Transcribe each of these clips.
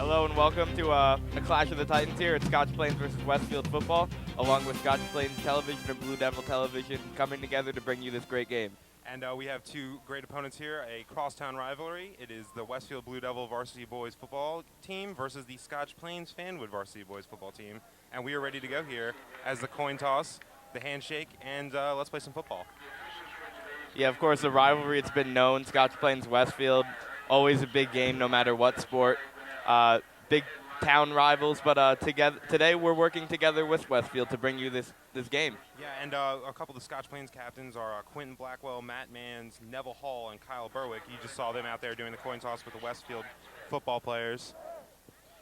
Hello and welcome to a Clash of the Titans here at Scotch Plains versus Westfield football, along with Scotch Plains Television and Blue Devil Television coming together to bring you this great game. And we have two great opponents here, a crosstown rivalry. It is the Westfield Blue Devil Varsity Boys football team versus the Scotch Plains Fanwood Varsity Boys football team. And we are ready to go here as the coin toss, the handshake, and let's play some football. Yeah, of course, the rivalry, it's been known. Scotch Plains Westfield, always a big game no matter what sport. Big town rivals, but today we're working together with Westfield to bring you this game. Yeah, and a couple of the Scotch Plains captains are Quentin Blackwell, Matt Manns, Neville Hall, and Kyle Berwick. You just saw them out there doing the coin toss with the Westfield football players.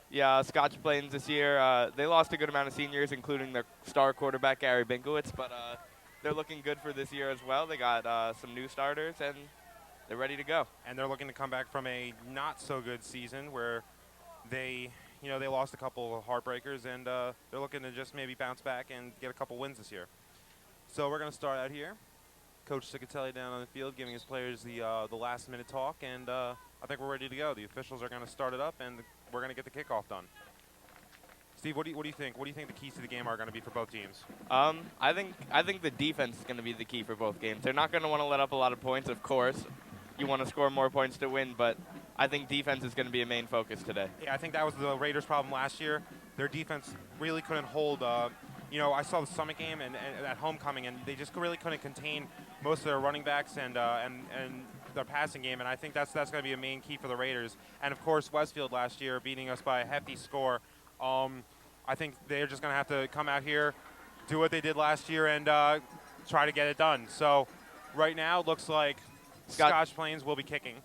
Yeah, Scotch Plains this year, they lost a good amount of seniors, including their star quarterback, Gary Binkowitz, but they're looking good for this year as well. They got some new starters, and they're ready to go. And they're looking to come back from a not-so-good season where they lost a couple of heartbreakers, and they're looking to just maybe bounce back and get a couple wins this year. So we're going to start out here. Coach Cicatelli down on the field giving his players the last-minute talk, and I think we're ready to go. The officials are going to start it up, and we're going to get the kickoff done. Steve, what do you think? What do you think the keys to the game are going to be for both teams? I think the defense is going to be the key for both games. They're not going to want to let up a lot of points, of course. You want to score more points to win, but I think defense is going to be a main focus today. Yeah, I think that was the Raiders' problem last year. Their defense really couldn't hold. I saw the Summit game and at homecoming, and they just really couldn't contain most of their running backs and their passing game. And I think that's going to be a main key for the Raiders. And of course, Westfield last year beating us by a hefty score. I think they're just going to have to come out here, do what they did last year, and try to get it done. So right now, it looks like Scotch Plains will be kicking.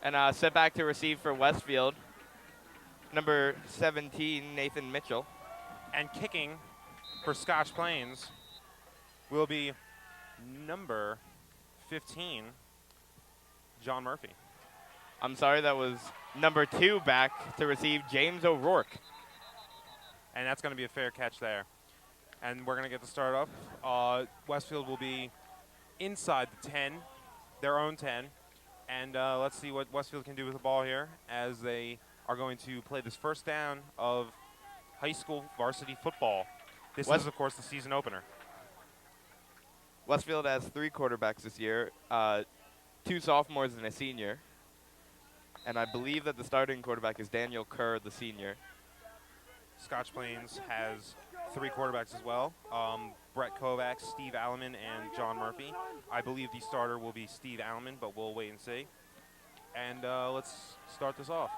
And set back to receive for Westfield, number 17, Nathan Mitchell. And kicking for Scotch Plains will be number 15, John Murphy. I'm sorry, that was number 2 back to receive, James O'Rourke. And that's going to be a fair catch there. And we're going to get the start up. Westfield will be inside the 10, their own 10. And let's see what Westfield can do with the ball here as they are going to play this first down of high school varsity football. This is, of course, the season opener. Westfield has 3 quarterbacks this year, 2 sophomores and a senior. And I believe that the starting quarterback is Daniel Kerr, the senior. Scotch Plains has 3 quarterbacks as well. Brett Kovacs, Steve Alleman, and John Murphy. I believe the starter will be Steve Alleman, but we'll wait and see. And let's start this off.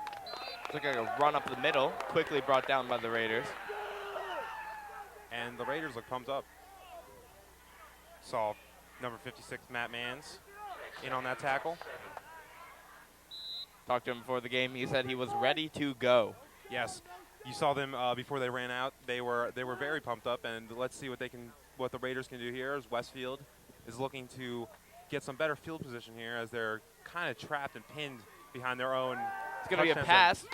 Looks like a run up the middle, quickly brought down by the Raiders. And the Raiders look pumped up. Saw number 56, Matt Manns, in on that tackle. Talked to him before the game. He said he was ready to go. Yes. You saw them before they ran out. They were very pumped up, and let's see what the Raiders can do here. As Westfield is looking to get some better field position here, as they're kind of trapped and pinned behind their own. It's going to be a pass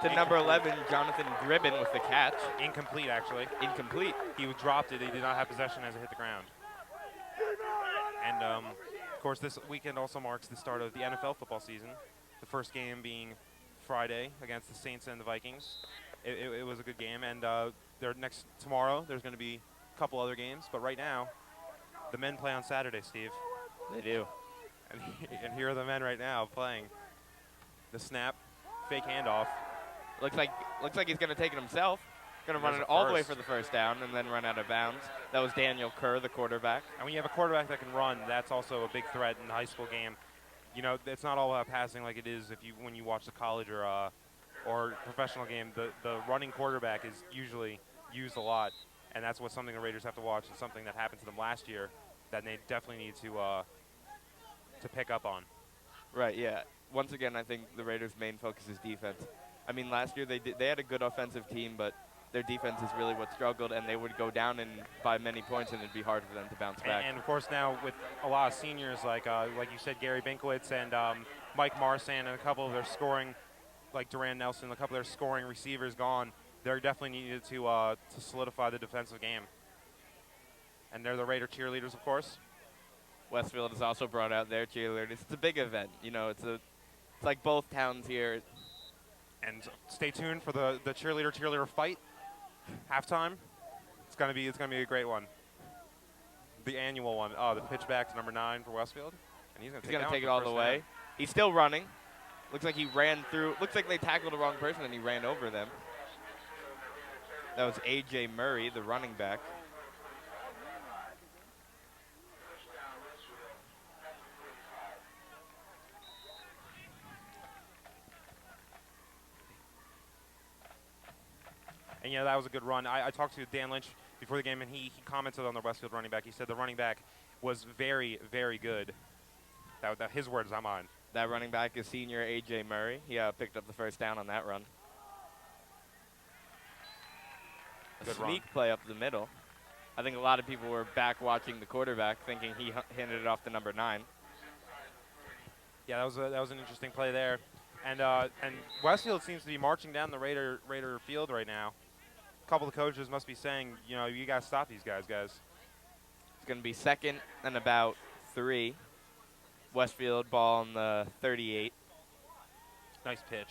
to number 11, Jonathan Gribben, with the catch. Incomplete, actually. Incomplete. He dropped it. He did not have possession as it hit the ground. And of course, this weekend also marks the start of the NFL football season. The first game being Friday against the Saints and the Vikings. It was a good game, and tomorrow there's going to be a couple other games, but right now the men play on Saturday, Steve. They do. And here are the men right now playing. The snap, fake handoff. Looks like he's going to take it himself. Going to run it all the way for the first down and then run out of bounds. That was Daniel Kerr, the quarterback. And when you have a quarterback that can run, that's also a big threat in the high school game. You know, it's not all about passing like it is when you watch the college or professional game. The running quarterback is usually used a lot, and that's something the Raiders have to watch. It's something that happened to them last year that they definitely need to pick up on. Right. Yeah. Once again, I think the Raiders' main focus is defense. I mean, last year they had a good offensive team, but their defense is really what struggled, and they would go down by many points, and it'd be hard for them to bounce back. And of course, now with a lot of seniors like you said, Gary Binkowitz and Mike Marsan, and a couple of their scoring, like Duran Nelson, a couple of their scoring receivers gone, they're definitely needed to solidify the defensive game. And they're the Raider cheerleaders, of course. Westfield has also brought out their cheerleaders. It's a big event, you know. It's like both towns here. And stay tuned for the cheerleader fight halftime. It's gonna be a great one. The annual one. Oh, the pitch back to number 9 for Westfield, and he's gonna take it all the way. He's still running. Looks like he ran through. Looks like they tackled the wrong person and he ran over them. That was A.J. Murray, the running back. And yeah, that was a good run. I talked to Dan Lynch before the game, and he commented on the Westfield running back. He said the running back was very, very good. That his words, not mine. That running back is senior A.J. Murray. He picked up the first down on that run. A Good sneak run. play up the middle. I think a lot of people were back watching the quarterback, thinking he handed it off to number 9. Yeah, that was an interesting play there. And Westfield seems to be marching down the Raider field right now. A couple of coaches must be saying, you know, you got to stop these guys. It's going to be second and about 3. Westfield ball on the 38. Nice pitch.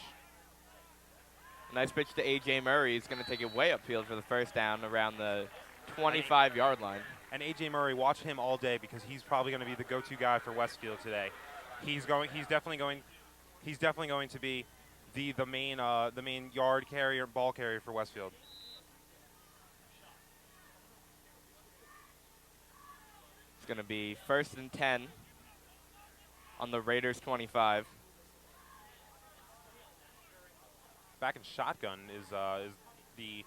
Nice pitch to A.J. Murray. He's going to take it way upfield for the first down around the 25-yard line. And A.J. Murray, watch him all day because he's probably going to be the go-to guy for Westfield today. He's definitely going to be the main yard carrier, ball carrier for Westfield. It's going to be first and 10 on the Raiders 25. Back in shotgun is the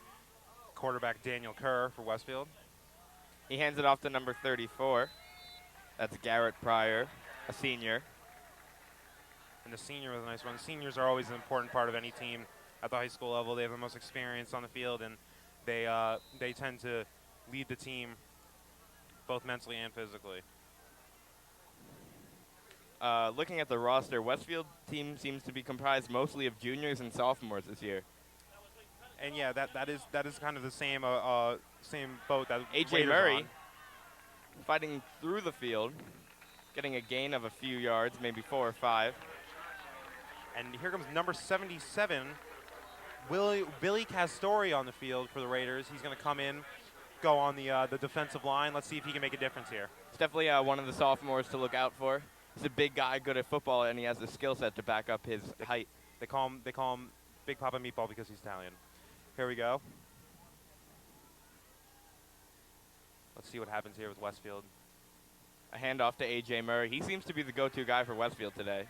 quarterback Daniel Kerr for Westfield. He hands it off to number 34. That's Garrett Pryor, a senior. And the senior was a nice one. Seniors are always an important part of any team at the high school level. They have the most experience on the field, and they tend to lead the team both mentally and physically. Looking at the roster, Westfield team seems to be comprised mostly of juniors and sophomores this year. And yeah, that is kind of the same boat that A.J. Raiders Murray on. fighting through the field, getting a gain of a few yards, maybe 4 or 5. And here comes number 77, Billy Castori on the field for the Raiders. He's going to come in, go on the defensive line. Let's see if he can make a difference here. It's definitely one of the sophomores to look out for. He's a big guy, good at football, and he has the skill set to back up his height. They call him Big Papa Meatball because he's Italian. Here we go. Let's see what happens here with Westfield. A handoff to A.J. Murray. He seems to be the go-to guy for Westfield today.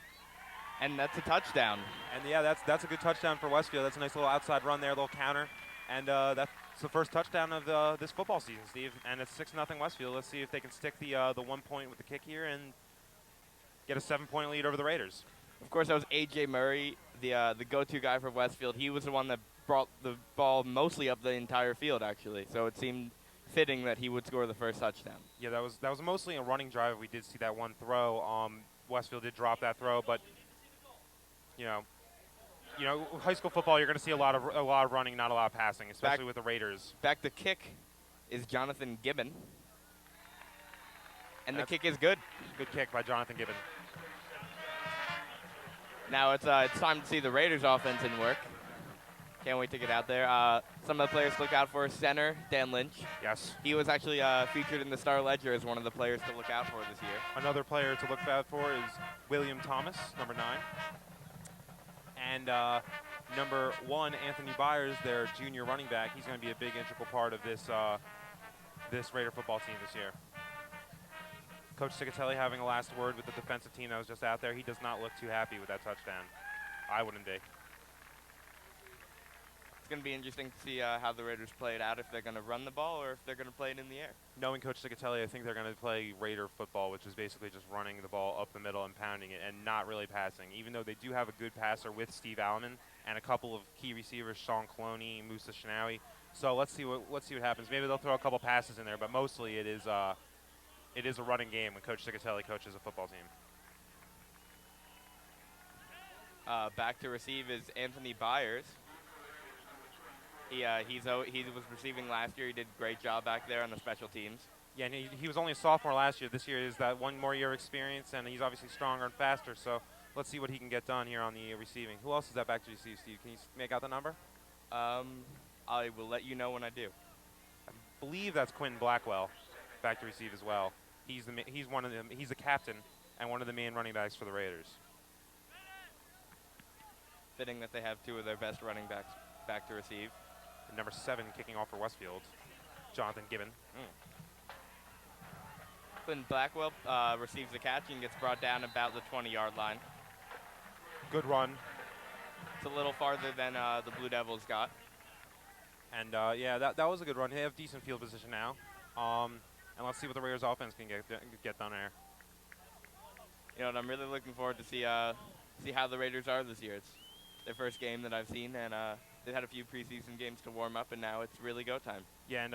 And that's a touchdown. And yeah, that's a good touchdown for Westfield. That's a nice little outside run there, a little counter. And that's the first touchdown of this football season, Steve. And it's 6-0 Westfield. Let's see if they can stick the 1 point with the kick here and get a 7-point lead over the Raiders. Of course, that was A.J. Murray, the go-to guy for Westfield. He was the one that brought the ball mostly up the entire field, actually. So it seemed fitting that he would score the first touchdown. Yeah, that was mostly a running drive. We did see that one throw. Westfield did drop that throw, but you know, high school football, you're going to see a lot of running, not a lot of passing, especially with the Raiders. Back to kick is Jonathan Gibbon. And the kick is good. Good kick by Jonathan Gibbon. Now it's time to see the Raiders offense in work. Can't wait to get out there. Some of the players to look out for: center Dan Lynch. Yes. He was actually featured in the Star Ledger as one of the players to look out for this year. Another player to look out for is William Thomas, number 9. And number 1, Anthony Byers, their junior running back. He's going to be a big integral part of this Raider football team this year. Coach Cicatelli having a last word with the defensive team that was just out there. He does not look too happy with that touchdown. I wouldn't be. It's going to be interesting to see how the Raiders play it out, if they're going to run the ball or if they're going to play it in the air. Knowing Coach Cicatelli, I think they're going to play Raider football, which is basically just running the ball up the middle and pounding it and not really passing, even though they do have a good passer with Steve Alleman and a couple of key receivers, Sean Cloney, Musa Shinawi. So let's see what happens. Maybe they'll throw a couple passes in there, but mostly it is a running game when Coach Cicatelli coaches a football team. Back to receive is Anthony Byers. He was receiving last year. He did a great job back there on the special teams. Yeah, and he was only a sophomore last year. This year is that one more year of experience, and he's obviously stronger and faster. So Let's see what he can get done here on the receiving. Who else is that back to receive, Steve? Can you make out the number? I will let you know when I do. I believe that's Quentin Blackwell, back to receive as well. He's one of them. He's the captain and one of the main running backs for the Raiders. Fitting that they have two of their best running backs back to receive. And number 7 kicking off for Westfield, Jonathan Gibbon. Then Blackwell receives the catch and gets brought down about the 20-yard line. Good run. It's a little farther than the Blue Devils got. And yeah, that was a good run. They have decent field position now. And let's see what the Raiders offense can get done there. You know, and I'm really looking forward to see how the Raiders are this year. It's their first game that I've seen, and they've had a few preseason games to warm up, and now it's really go time. Yeah, and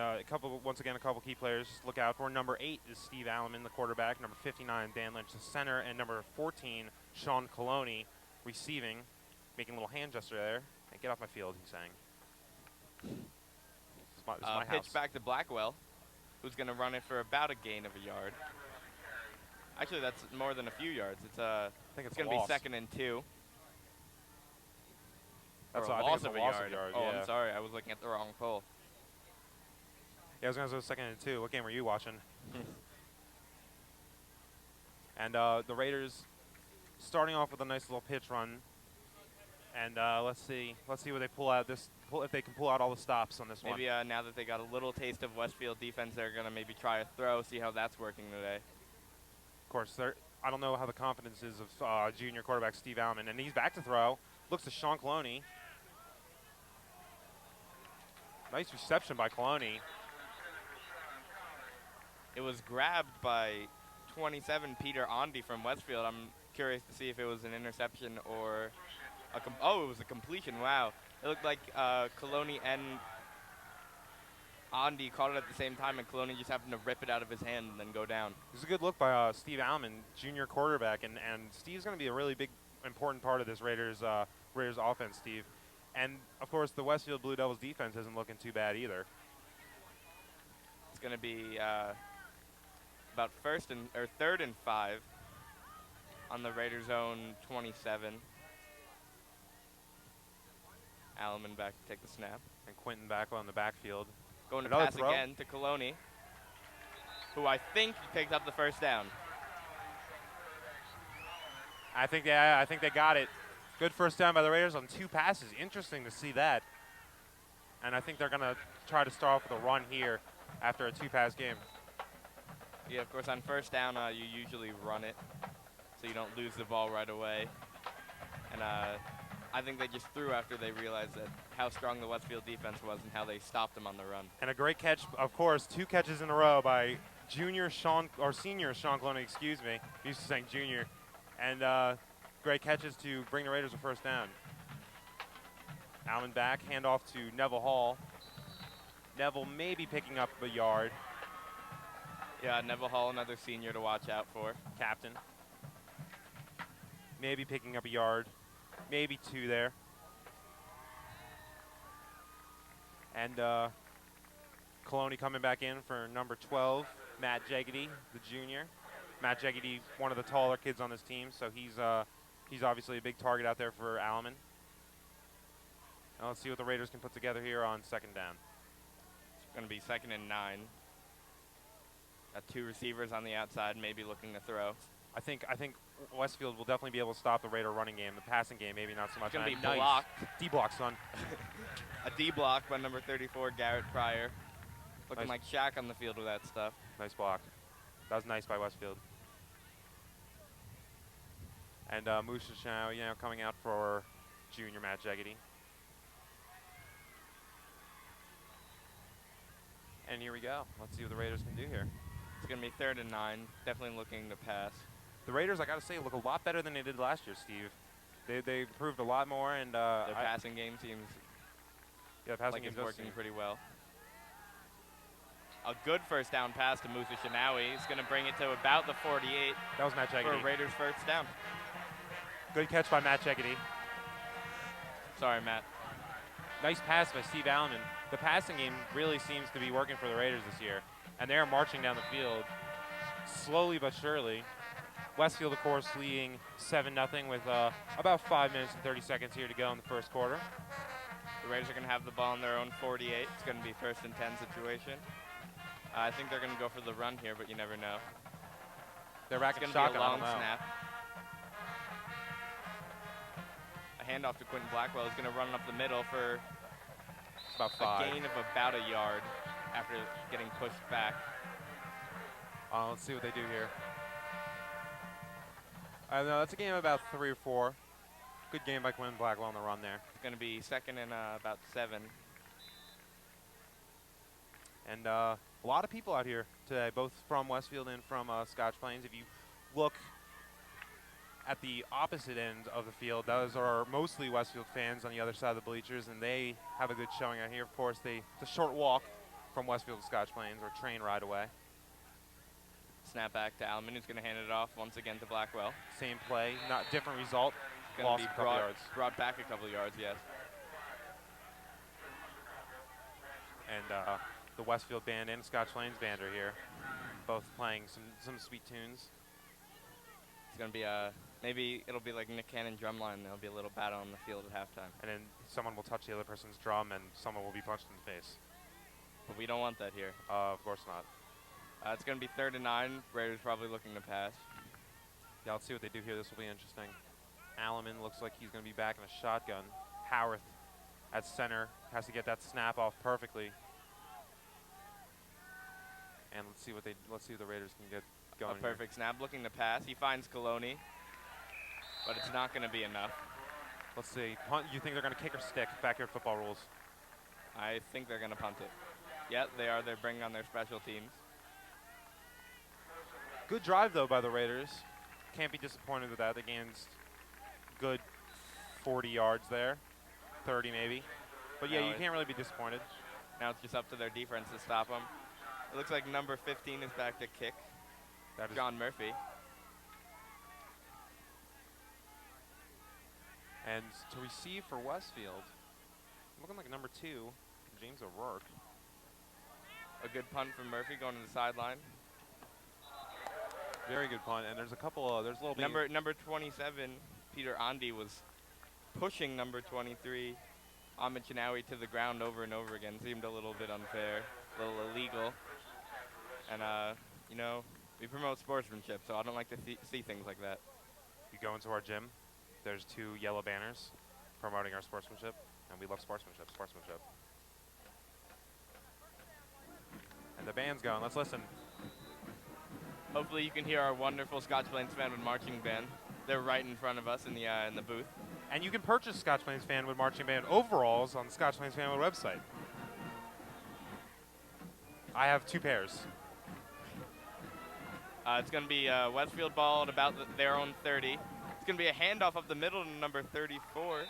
once again, a couple key players to look out for. Number 8 is Steve Alleman, the quarterback. Number 59, Dan Lynch, the center. And number 14, Sean Coloni, receiving. Making a little hand gesture there. Hey, get off my field, he's saying. This is my pitch house. back to Blackwell, who's going to run it for about a gain of a yard. Actually, that's more than a few yards. I think it's going to be 2nd and 2. That's a loss of a yard. Oh, yeah. I'm sorry. I was looking at the wrong poll. Yeah, I was going to say 2nd and 2. What game were you watching? And the Raiders starting off with a nice little pitch run. And let's see what they pull out. If they can pull out all the stops on this one. Maybe now that they got a little taste of Westfield defense, they're going to maybe try a throw, see how that's working today. Of course, I don't know how the confidence is of junior quarterback Steve Alleman. And he's back to throw. Looks to Sean Coloni. Nice reception by Coloni. It was grabbed by 27 Peter Ondy from Westfield. I'm curious to see if it was an interception or it was a completion. Wow. It looked like Coloni and Ondy caught it at the same time, and Coloni just happened to rip it out of his hand and then go down. It was a good look by Steve Alleman, junior quarterback, and Steve's going to be a really big, important part of this Raiders offense, Steve. And, of course, the Westfield Blue Devils defense isn't looking too bad either. It's going to be about 3rd and 5 on the Raiders' own 27. Alleman back to take the snap. And Quentin Blackwell on the backfield. Going to pass again to Coloni, who I think picked up the first down. I think they got it. Good first down by the Raiders on 2 passes. Interesting to see that. And I think they're going to try to start off with a run here after a 2-pass game. Yeah, of course, on first down, you usually run it so you don't lose the ball right away. And I think they just threw after they realized that how strong the Westfield defense was and how they stopped them on the run. And a great catch, of course, 2 catches in a row by senior Sean Coloni, excuse me. I'm used to saying junior. And great catches to bring the Raiders a first down. Allen back, handoff to Neville Hall. Neville maybe picking up a yard. Yeah, Neville Hall, another senior to watch out for. Captain. Maybe picking up a yard. Maybe 2 there. And Coloni coming back in for number 12, Matt Jeggedy, the junior. Matt Jeggedy, one of the taller kids on this team, so he's obviously a big target out there for Alleman. Now let's see what the Raiders can put together here on 2nd down. It's going to be 2nd and 9. Got 2 receivers on the outside, maybe looking to throw. I think Westfield will definitely be able to stop the Raider running game. The passing game, maybe not so much. It's going to be nice. blocked. D-block, son. A D-block by number 34, Garrett Pryor. Looking like Shaq on the field with that stuff. Nice block. That was nice by Westfield. And Musha Chow, coming out for junior Matt Jeggedy. And here we go. Let's see what the Raiders can do here. It's going to be 3rd and 9. Definitely looking to pass. The Raiders, I got to say, look a lot better than they did last year, Steve. They improved a lot more, and their passing game seems passing like it's working pretty well. A good first down pass to Musa Shinawi. He's going to bring it to about the 48. That was Matt Jeggedy. For Raiders' first down. Good catch by Matt Jeggedy. Sorry, Matt. Nice pass by Steve Alleman. The passing game really seems to be working for the Raiders this year, and they're marching down the field slowly but surely. Westfield, of course, leading 7-0 with about 5 minutes and 30 seconds here to go in the first quarter. The Raiders are going to have the ball on their own 48. It's going to be 1st and 10 situation. I think they're going to go for the run here, but you never know. They're racking It's going to be a shotgun. long snap. A handoff to Quentin Blackwell is going to run up the middle for about 5. A gain of about a yard after getting pushed back. Let's see what they do here. I don't know, that's a game of about 3 or 4. Good game by Quentin Blackwell on the run there. It's going to be 2nd and about 7. And a lot of people out here today, both from Westfield and from Scotch Plains. If you look at the opposite end of the field, those are mostly Westfield fans on the other side of the bleachers, and they have a good showing out here. Of course, it's a short walk from Westfield to Scotch Plains, or train ride away. Snap back to Alman, who's going to hand it off once again to Blackwell. Same play, not different result. Going to Lost be a couple yards. Brought back a couple yards, yes. And the Westfield band and Scotch Plains band are here, both playing some sweet tunes. It's going to be maybe it'll be like Nick Cannon drumline. There'll be a little battle on the field at halftime. And then someone will touch the other person's drum, and someone will be punched in the face. But we don't want that here. Of course not. It's going to be 3rd and 9. Raiders probably looking to pass. Yeah, let's see what they do here. This will be interesting. Alleman looks like he's going to be back in a shotgun. Howarth at center has to get that snap off perfectly. And let's see what the Raiders can get going. A perfect snap, looking to pass. He finds Coloni, but it's not going to be enough. Let's see. Punt? You think they're going to kick or stick? Backyard football rules. I think they're going to punt it. Yep, they are. They're bringing on their special teams. Good drive, though, by the Raiders. Can't be disappointed with that. They gained good 40 yards there, 30 maybe. But yeah, you can't really be disappointed. Now it's just up to their defense to stop them. It looks like number 15 is back to kick. That is John Murphy. And to receive for Westfield, looking like number 2, James O'Rourke. A good punt from Murphy going to the sideline. Very good punt, and there's a couple. There's a little number 27, Peter Andi, was pushing number 23, Ahmed Chinawi, to the ground over and over again. Seemed a little bit unfair, a little illegal. And you know, we promote sportsmanship, so I don't like to see things like that. You go into our gym, there's 2 yellow banners promoting our sportsmanship, and we love sportsmanship. And the band's going. Let's listen. Hopefully you can hear our wonderful Scotch Plains Fanwood marching band. They're right in front of us in the booth. And you can purchase Scotch Plains Fanwood marching band overalls on the Scotch Plains Fanwood website. I have 2 pairs. It's going to be Westfield ball at about their own 30. It's going to be a handoff up the middle to number 34,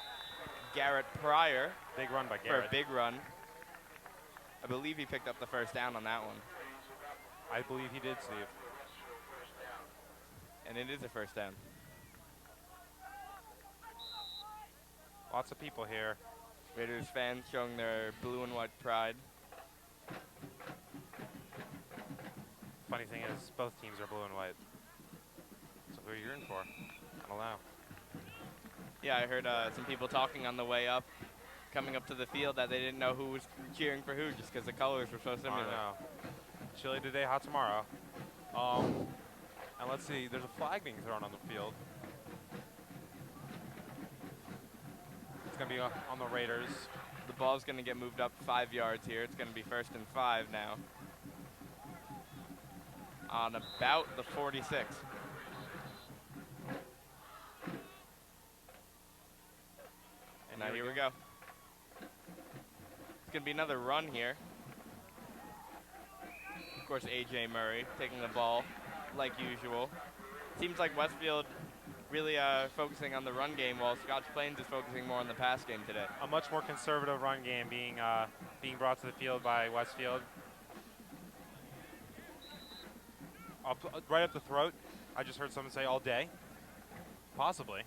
Garrett Pryor. Big run by Garrett. For a big run. I believe he picked up the first down on that one. I believe he did, Steve. And it is a first down. Lots of people here. Raiders fans showing their blue and white pride. Funny thing is, both teams are blue and white. So who are you rooting for? I don't know. Yeah, I heard some people talking on the way up, coming up to the field, that they didn't know who was cheering for who just because the colors were so similar. I know. Chilly today, hot tomorrow. And let's see, there's a flag being thrown on the field. It's going to be on the Raiders. The ball's going to get moved up 5 yards here. It's going to be 1st and 5 now. On about the 46. And now here we go. It's going to be another run here. Of course, A.J. Murray taking the ball like usual. Seems like Westfield really focusing on the run game, while Scotch Plains is focusing more on the pass game today. A much more conservative run game being brought to the field by Westfield. Right up the throat. I just heard someone say all day. Possibly.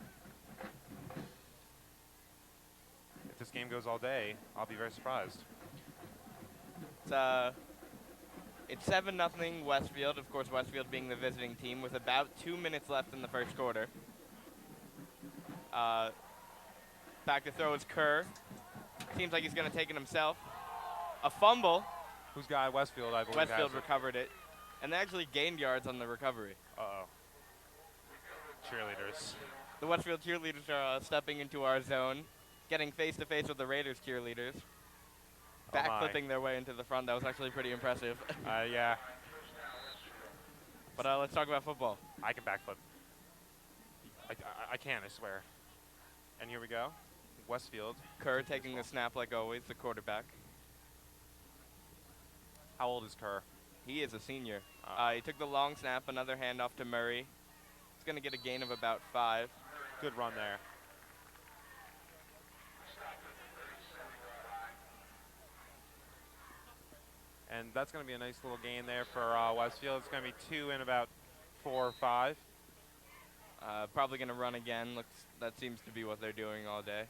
If this game goes all day, I'll be very surprised. It's It's 7-0 Westfield. Of course, Westfield being the visiting team with about 2 minutes left in the first quarter. Back to throw is Kerr. Seems like he's going to take it himself. A fumble. Who's got Westfield, I believe, Westfield has it. recovered it. And they actually gained yards on the recovery. Uh-oh. Cheerleaders. The Westfield cheerleaders are stepping into our zone, getting face-to-face with the Raiders cheerleaders. Backflipping their way into the front. That was actually pretty impressive. Yeah. But let's talk about football. I can backflip. I can, I swear. And here we go. Westfield. Kerr taking the snap like always, the quarterback. How old is Kerr? He is a senior. He took the long snap, another handoff to Murray. He's going to get a gain of about 5. Good run there. And that's going to be a nice little gain there for Westfield. It's going to be 2 in about 4 or 5. Probably going to run again. That seems to be what they're doing all day.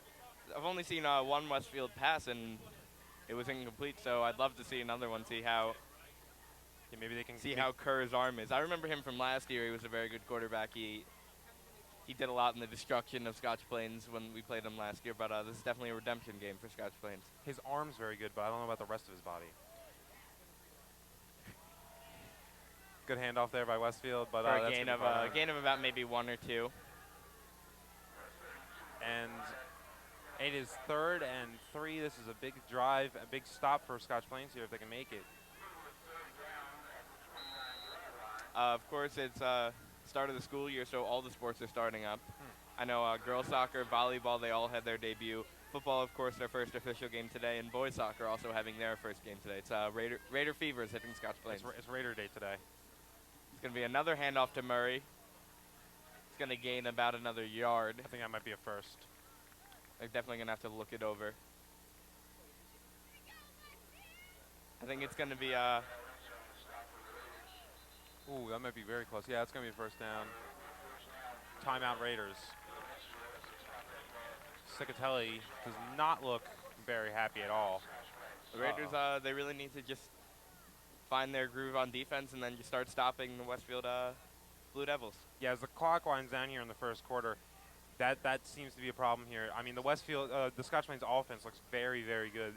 I've only seen one Westfield pass, and it was incomplete, so I'd love to see another one, see how Maybe they can see how Kerr's arm is. I remember him from last year. He was a very good quarterback. He did a lot in the destruction of Scotch Plains when we played him last year, but this is definitely a redemption game for Scotch Plains. His arm's very good, but I don't know about the rest of his body. Good handoff there by Westfield, but for a gain of about maybe 1 or 2. And it is 3rd and 3. This is a big drive, a big stop for Scotch Plains here if they can make it. Of course, it's start of the school year, so all the sports are starting up. I know girls soccer, volleyball, they all had their debut. Football, of course, their first official game today, and boys soccer also having their first game today. It's Raider Fever is hitting Scotch Plains. It's Raider Day today. It's going to be another handoff to Murray. It's going to gain about another yard. I think that might be a first. They're definitely going to have to look it over. I think it's going to be Ooh, that might be very close. Yeah, it's going to be a first down. Timeout Raiders. Cicatelli does not look very happy at all. the Raiders, they really need to just find their groove on defense and then just start stopping the Westfield Blue Devils. Yeah, as the clock winds down here in the first quarter, that seems to be a problem here. I mean, the Westfield, the Scotch Plains offense looks very, very good.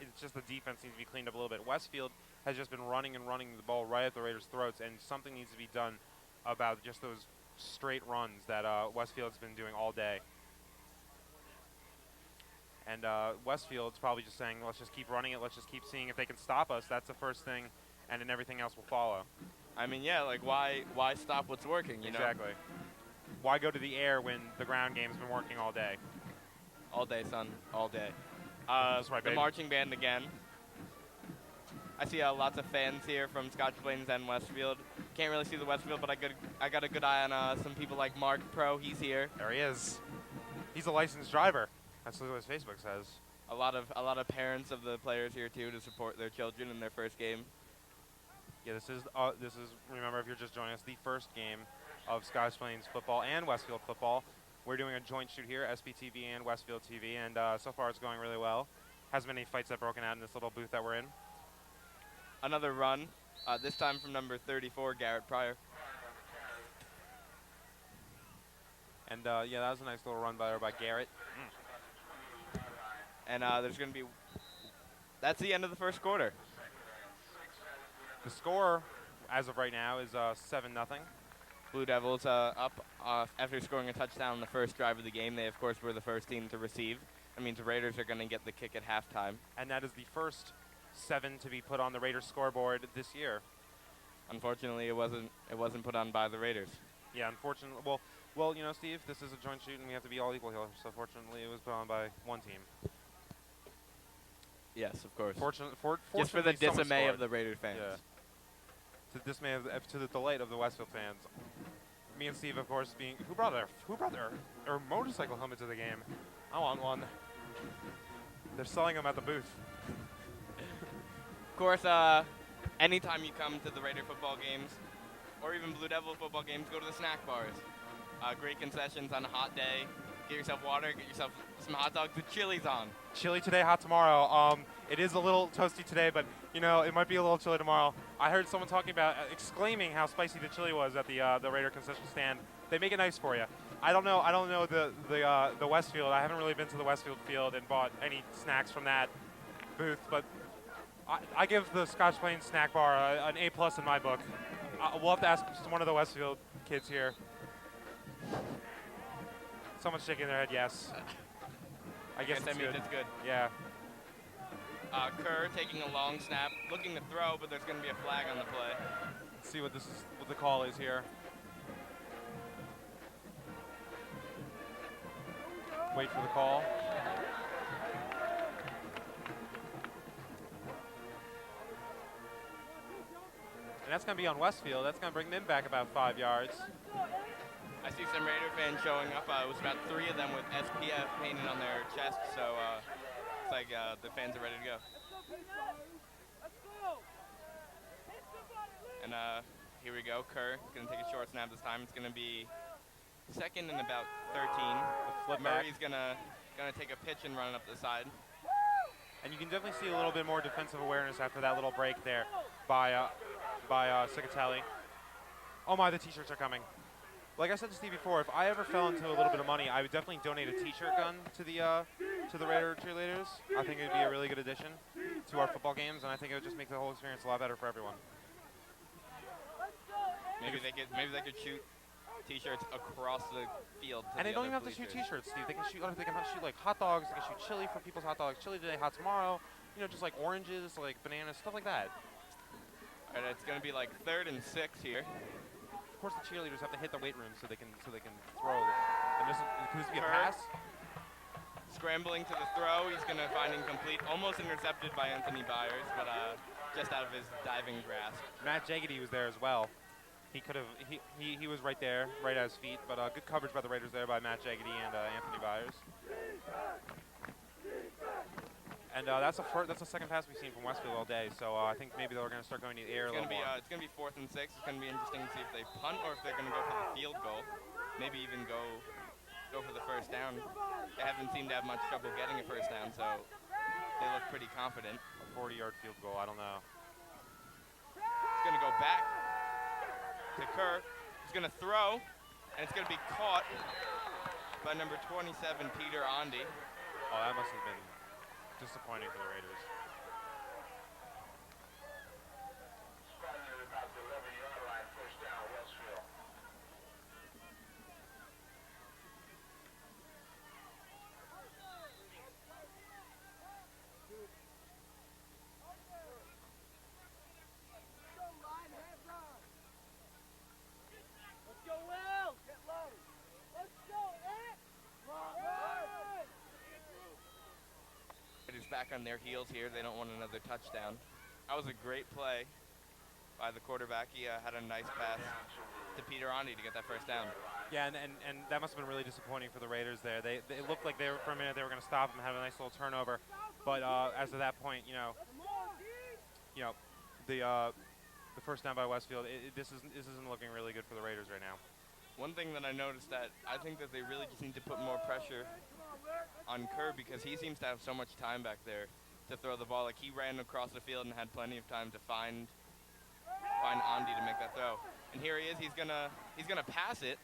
It's just the defense needs to be cleaned up a little bit. Westfield has just been running the ball right at the Raiders' throats, and something needs to be done about just those straight runs that Westfield's been doing all day. And Westfield's probably just saying, let's just keep running it, let's just keep seeing if they can stop us. That's the first thing, and then everything else will follow. I mean, yeah, like why stop what's working, you know? Exactly. Why go to the air when the ground game's been working all day? All day, son, all day. That's right, the baby. marching band again. I see lots of fans here from Scotch Plains and Westfield. Can't really see the Westfield, but I got a good eye on some people like Mark Pro. He's here. There he is. He's a licensed driver. That's what his Facebook says. A lot of parents of the players here too to support their children in their first game. Yeah, this is remember, if you're just joining us, the first game of Scotch Plains football and Westfield football. We're doing a joint shoot here, SPTV and Westfield TV, and so far it's going really well. Hasn't been any fights that have broken out in this little booth that we're in. Another run, this time from number 34, Garrett Pryor. And yeah, that was a nice little run by Garrett. And there's going to be, that's the end of the first quarter. The score, as of right now, is 7-0. Blue Devils up after scoring a touchdown on the first drive of the game. They, of course, were the first team to receive. That means the Raiders are going to get the kick at halftime. And that is the first 7 to be put on the Raiders scoreboard this year. Unfortunately, it wasn't put on by the Raiders. Yeah, unfortunately. Well, you know, Steve, this is a joint shoot, and we have to be all equal here. So fortunately, it was put on by one team. Yes, of course. Just for the dismay of the Raiders fans. Yeah. To the delight of the Westfield fans. Me and Steve, of course, being who brought their motorcycle helmet to the game. I want one. They're selling them at the booth. Of course, anytime you come to the Raider football games, or even Blue Devil football games, go to the snack bars. Great concessions on a hot day. Get yourself water, get yourself some hot dogs with chili's on. Chili today, hot tomorrow. It is a little toasty today, but You know, it might be a little chilly tomorrow. I heard someone talking about exclaiming how spicy the chili was at the Raider concession stand. They make it nice for you. I don't know. I don't know the Westfield. I haven't really been to the Westfield field and bought any snacks from that booth, but I give the Scotch Plains snack bar an A+ in my book. We'll have to ask one of the Westfield kids here. Someone's shaking their head yes. I guess that means it's good. Yeah. Kerr taking a long snap, looking to throw, but there's going to be a flag on the play. Let's see what the call is here. Wait for the call. And that's going to be on Westfield. That's going to bring them back about 5 yards. I see some Raider fans showing up. It was about 3 of them with SPF painted on their chest, so it's like the fans are ready to go. And here we go. Kerr going to take a short snap this time. It's going to be second and about 13. Murray's going to take a pitch and run it up the side. And you can definitely see a little bit more defensive awareness after that little break there by Cicatelli. Oh my, the T-shirts are coming. Like I said to Steve before, if I ever fell into a little bit of money, I would definitely donate a T-shirt gun to the Raider cheerleaders. I think it would be a really good addition to our football games, and I think it would just make the whole experience a lot better for everyone. Maybe they could shoot T-shirts across the field. And they don't even have to shoot T-shirts, Steve. They can shoot like hot dogs. They can shoot chili for people's hot dogs. Chili today, hot tomorrow. You know, just like oranges, like bananas, stuff like that. All right, it's going to be like 3rd and 6 here. Of course, the cheerleaders have to hit the weight room so they can throw. And could this be a pass? Scrambling to the throw. He's going to find incomplete, almost intercepted by Anthony Byers, but just out of his diving grasp. Matt Jaggedy was there as well. He could have. He was right there, right at his feet. But good coverage by the Raiders there by Matt Jaggedy and Anthony Byers. And that's the second pass we've seen from Westfield all day. So I think maybe they're going to start going to the air a little more. It's going to be 4th and 6. It's going to be interesting to see if they punt or if they're going to go for the field goal. Maybe even go for the first down. They haven't seemed to have much trouble getting a first down, so they look pretty confident. A 40-yard field goal. I don't know. It's going to go back to Kerr. He's going to throw, and it's going to be caught by number 27, Peter Ondy. Oh, that must have been disappointing for the Raiders. Back on their heels here. They don't want another touchdown. That was a great play by the quarterback. He had a nice pass to Peter Ondy to get that first down. Yeah, and that must have been really disappointing for the Raiders there. They looked like they were, for a minute, they were going to stop him and have a nice little turnover. But as of that point, the first down by Westfield, this isn't looking really good for the Raiders right now. One thing that I noticed that I think that they really just need to put more pressure on Kerr because he seems to have so much time back there to throw the ball. Like he ran across the field and had plenty of time to find Ondy to make that throw. And here he is. He's gonna pass it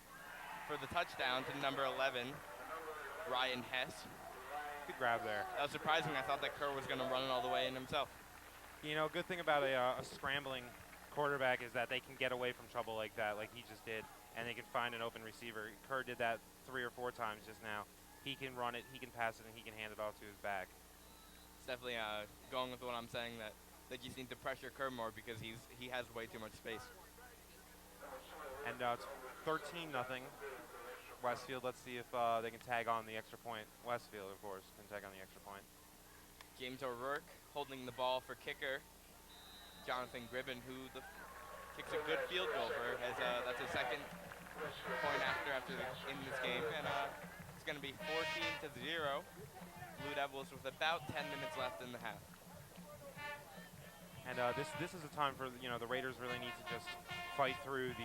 for the touchdown to number 11, Ryan Hess. Good grab there. That was surprising. I thought that Kerr was gonna run it all the way in himself. You know, good thing about a scrambling quarterback is that they can get away from trouble like that, like he just did, and they can find an open receiver. Kerr did that 3 or 4 times just now. He can run it, he can pass it, and he can hand it off to his back. It's definitely going with what I'm saying, that they just need to pressure Kerr more because he has way too much space. And it's 13-0 Westfield. Let's see if they can tag on the extra point. Westfield, of course, can tag on the extra point. James O'Rourke holding the ball for kicker Jonathan Gribben, who kicks a good field goal for. That's his second point in this game, and it's going to be 14-0. Blue Devils with about 10 minutes left in the half. And this is a time for the Raiders really need to just fight through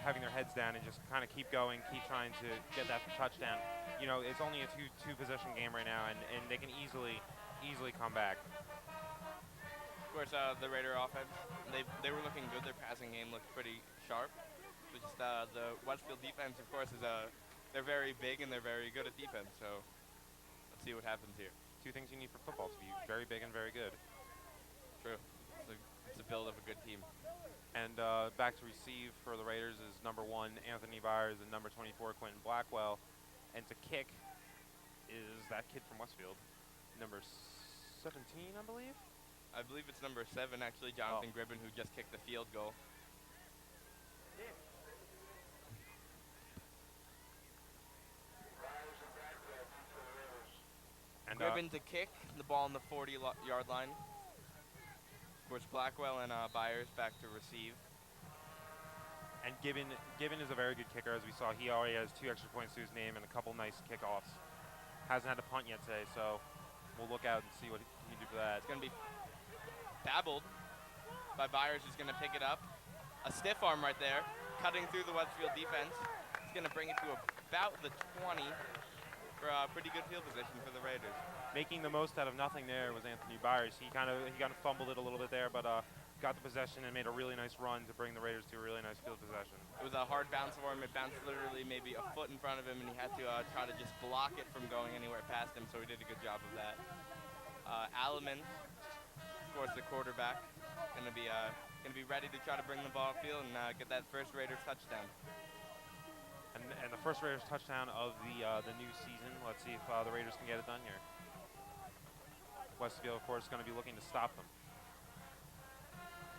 having their heads down and just kind of keep going, keep trying to get that touchdown. It's only a two possession game right now, and they can easily come back. course, the Raider offense, they were looking good. Their passing game looked pretty sharp. But just the Westfield defense, of course, they're very big and they're very good at defense. So let's see what happens here. Two things you need for football to be very big and very good. True. It's a build of a good team. And back to receive for the Raiders is number 1, Anthony Byers, and number 24, Quentin Blackwell. And to kick is that kid from Westfield, number 17, I believe? I believe it's number 7, actually, Jonathan Gribben, who just kicked the field goal. And Gribben to kick the ball on the 40-yard line. Of course, Blackwell and Byers back to receive. And Gibbon is a very good kicker, as we saw. He already has 2 extra points to his name and a couple nice kickoffs. Hasn't had a punt yet today, so we'll look out and see what he can do for that. It's going to be babbled by Byers, who's going to pick it up. A stiff arm right there, cutting through the Westfield defense. He's going to bring it to about the 20 for a pretty good field position for the Raiders. Making the most out of nothing there was Anthony Byers. He kind of fumbled it a little bit there, but got the possession and made a really nice run to bring the Raiders to a really nice field possession. It was a hard bounce for him. It bounced literally maybe a foot in front of him, and he had to try to just block it from going anywhere past him, so he did a good job of that. Alleman, of course, the quarterback, going to be ready to try to bring the ball upfield and get that first Raiders touchdown. And the first Raiders touchdown of the new season. Let's see if the Raiders can get it done here. Westfield, of course, going to be looking to stop them.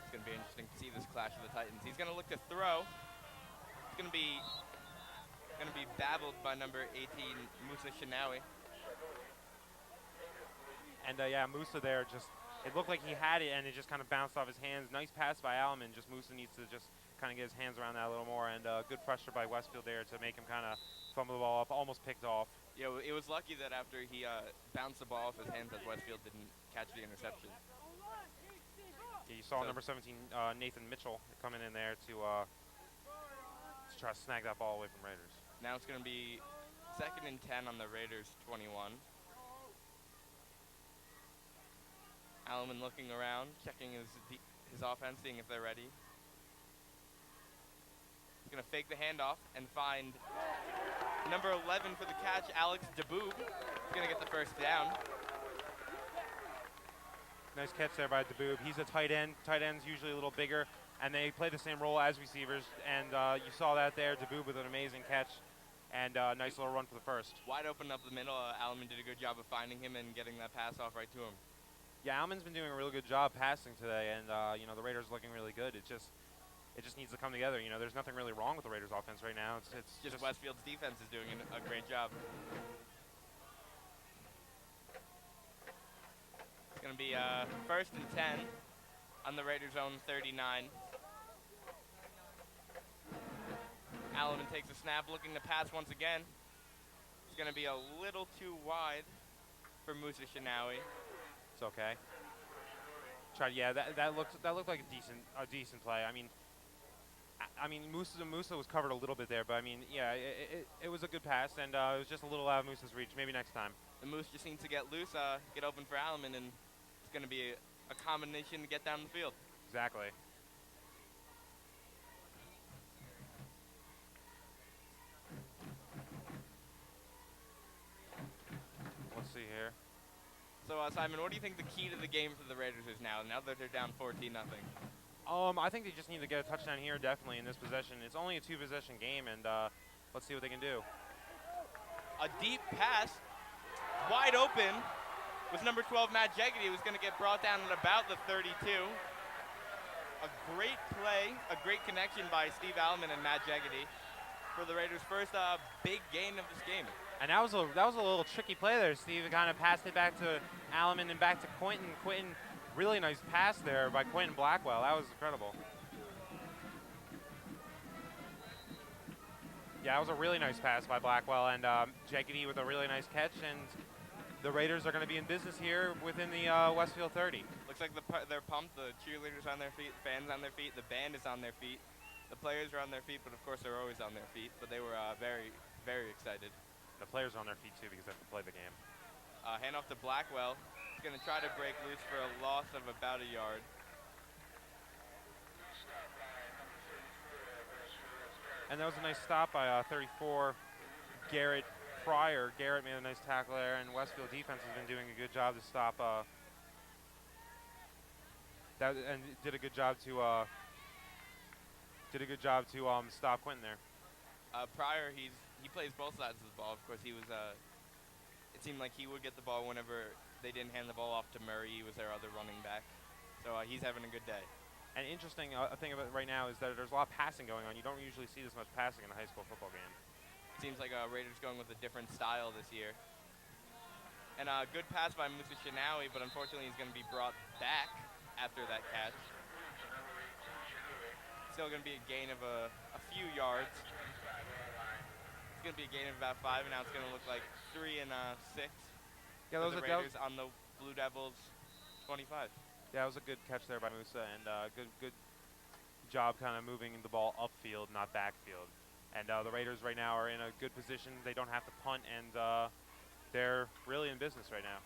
It's going to be interesting to see this clash of the Titans. He's going to look to throw. It's going to be babbled by number 18, Musa Shinawi. And yeah, Musa there it looked like he had it and it just kind of bounced off his hands. Nice pass by Alleman. Just Musa needs to just kind of get his hands around that a little more, and good pressure by Westfield there to make him kind of fumble the ball up, almost picked off. Yeah, it was lucky that after he bounced the ball off his hands that Westfield didn't catch the interception. Yeah, you saw number 17, Nathan Mitchell, coming in there to try to snag that ball away from Raiders. Now it's going to be 2nd and 10 on the Raiders 21. Alleman looking around, checking his offense, seeing if they're ready. He's going to fake the handoff and find number 11 for the catch, Alex DeBoob. He's going to get the first down. Nice catch there by DeBoob. He's a tight end. Tight end's usually a little bigger, and they play the same role as receivers. And you saw that there. DeBoob with an amazing catch and a nice little run for the first. Wide open up the middle. Alleman did a good job of finding him and getting that pass off right to him. Yeah, Alleman's been doing a really good job passing today, and the Raiders looking really good. It just needs to come together. There's nothing really wrong with the Raiders offense right now. It's just Westfield's defense is doing a great job. It's going to be 1st and 10 on the Raiders' own 39. Alleman takes a snap, looking to pass once again. It's going to be a little too wide for Musa Shinawi. It's okay. Yeah, that looked like a decent play. I mean, Musa was covered a little bit there, but I mean, yeah, it was a good pass, and it was just a little out of Musa's reach. Maybe next time. The Moose just needs to get loose, get open for Alleman, and it's going to be a combination to get down the field. Exactly. Let's see here. So, Simon, what do you think the key to the game for the Raiders is now that they're down 14-0? I think they just need to get a touchdown here, definitely, in this possession. It's only a 2-possession game, and let's see what they can do. A deep pass, wide open, was number 12, Matt Jeggedy, who's going to get brought down at about the 32. A great play, a great connection by Steve Alleman and Matt Jeggedy for the Raiders' first big gain of this game. And that was a little tricky play there. Steve kind of passed it back to Alleman and back to Quentin. Quentin, really nice pass there by Quentin Blackwell. That was incredible. Yeah, that was a really nice pass by Blackwell, and Jeggedy with a really nice catch, and the Raiders are going to be in business here within the Westfield 30. Looks like they're pumped. The cheerleaders on their feet, the fans on their feet, the band is on their feet. The players are on their feet, but of course they're always on their feet. But they were very, very excited. The players are on their feet too because they have to play the game. Hand off to Blackwell. He's going to try to break loose for a loss of about a yard. And that was a nice stop by 34, Garrett Pryor. Garrett made a nice tackle there, and Westfield defense has been doing a good job to stop that, and did a good job to stop Quentin there. Pryor, he plays both sides of the ball. Of course, he was. It seemed like he would get the ball whenever they didn't hand the ball off to Murray. He was their other running back, so he's having a good day. An interesting thing about it right now is that there's a lot of passing going on. You don't usually see this much passing in a high school football game. Seems like Raiders going with a different style this year. And a good pass by Musa Shinawi, but unfortunately he's going to be brought back after that catch. Still going to be a gain of a few yards. It's going to be a gain of about 5, and now it's going to look like 3 and 6. Yeah, for the Raiders on the Blue Devils 25. Yeah, that was a good catch there by Musa, and good job kind of moving the ball upfield, not backfield. And the Raiders right now are in a good position. They don't have to punt, and they're really in business right now.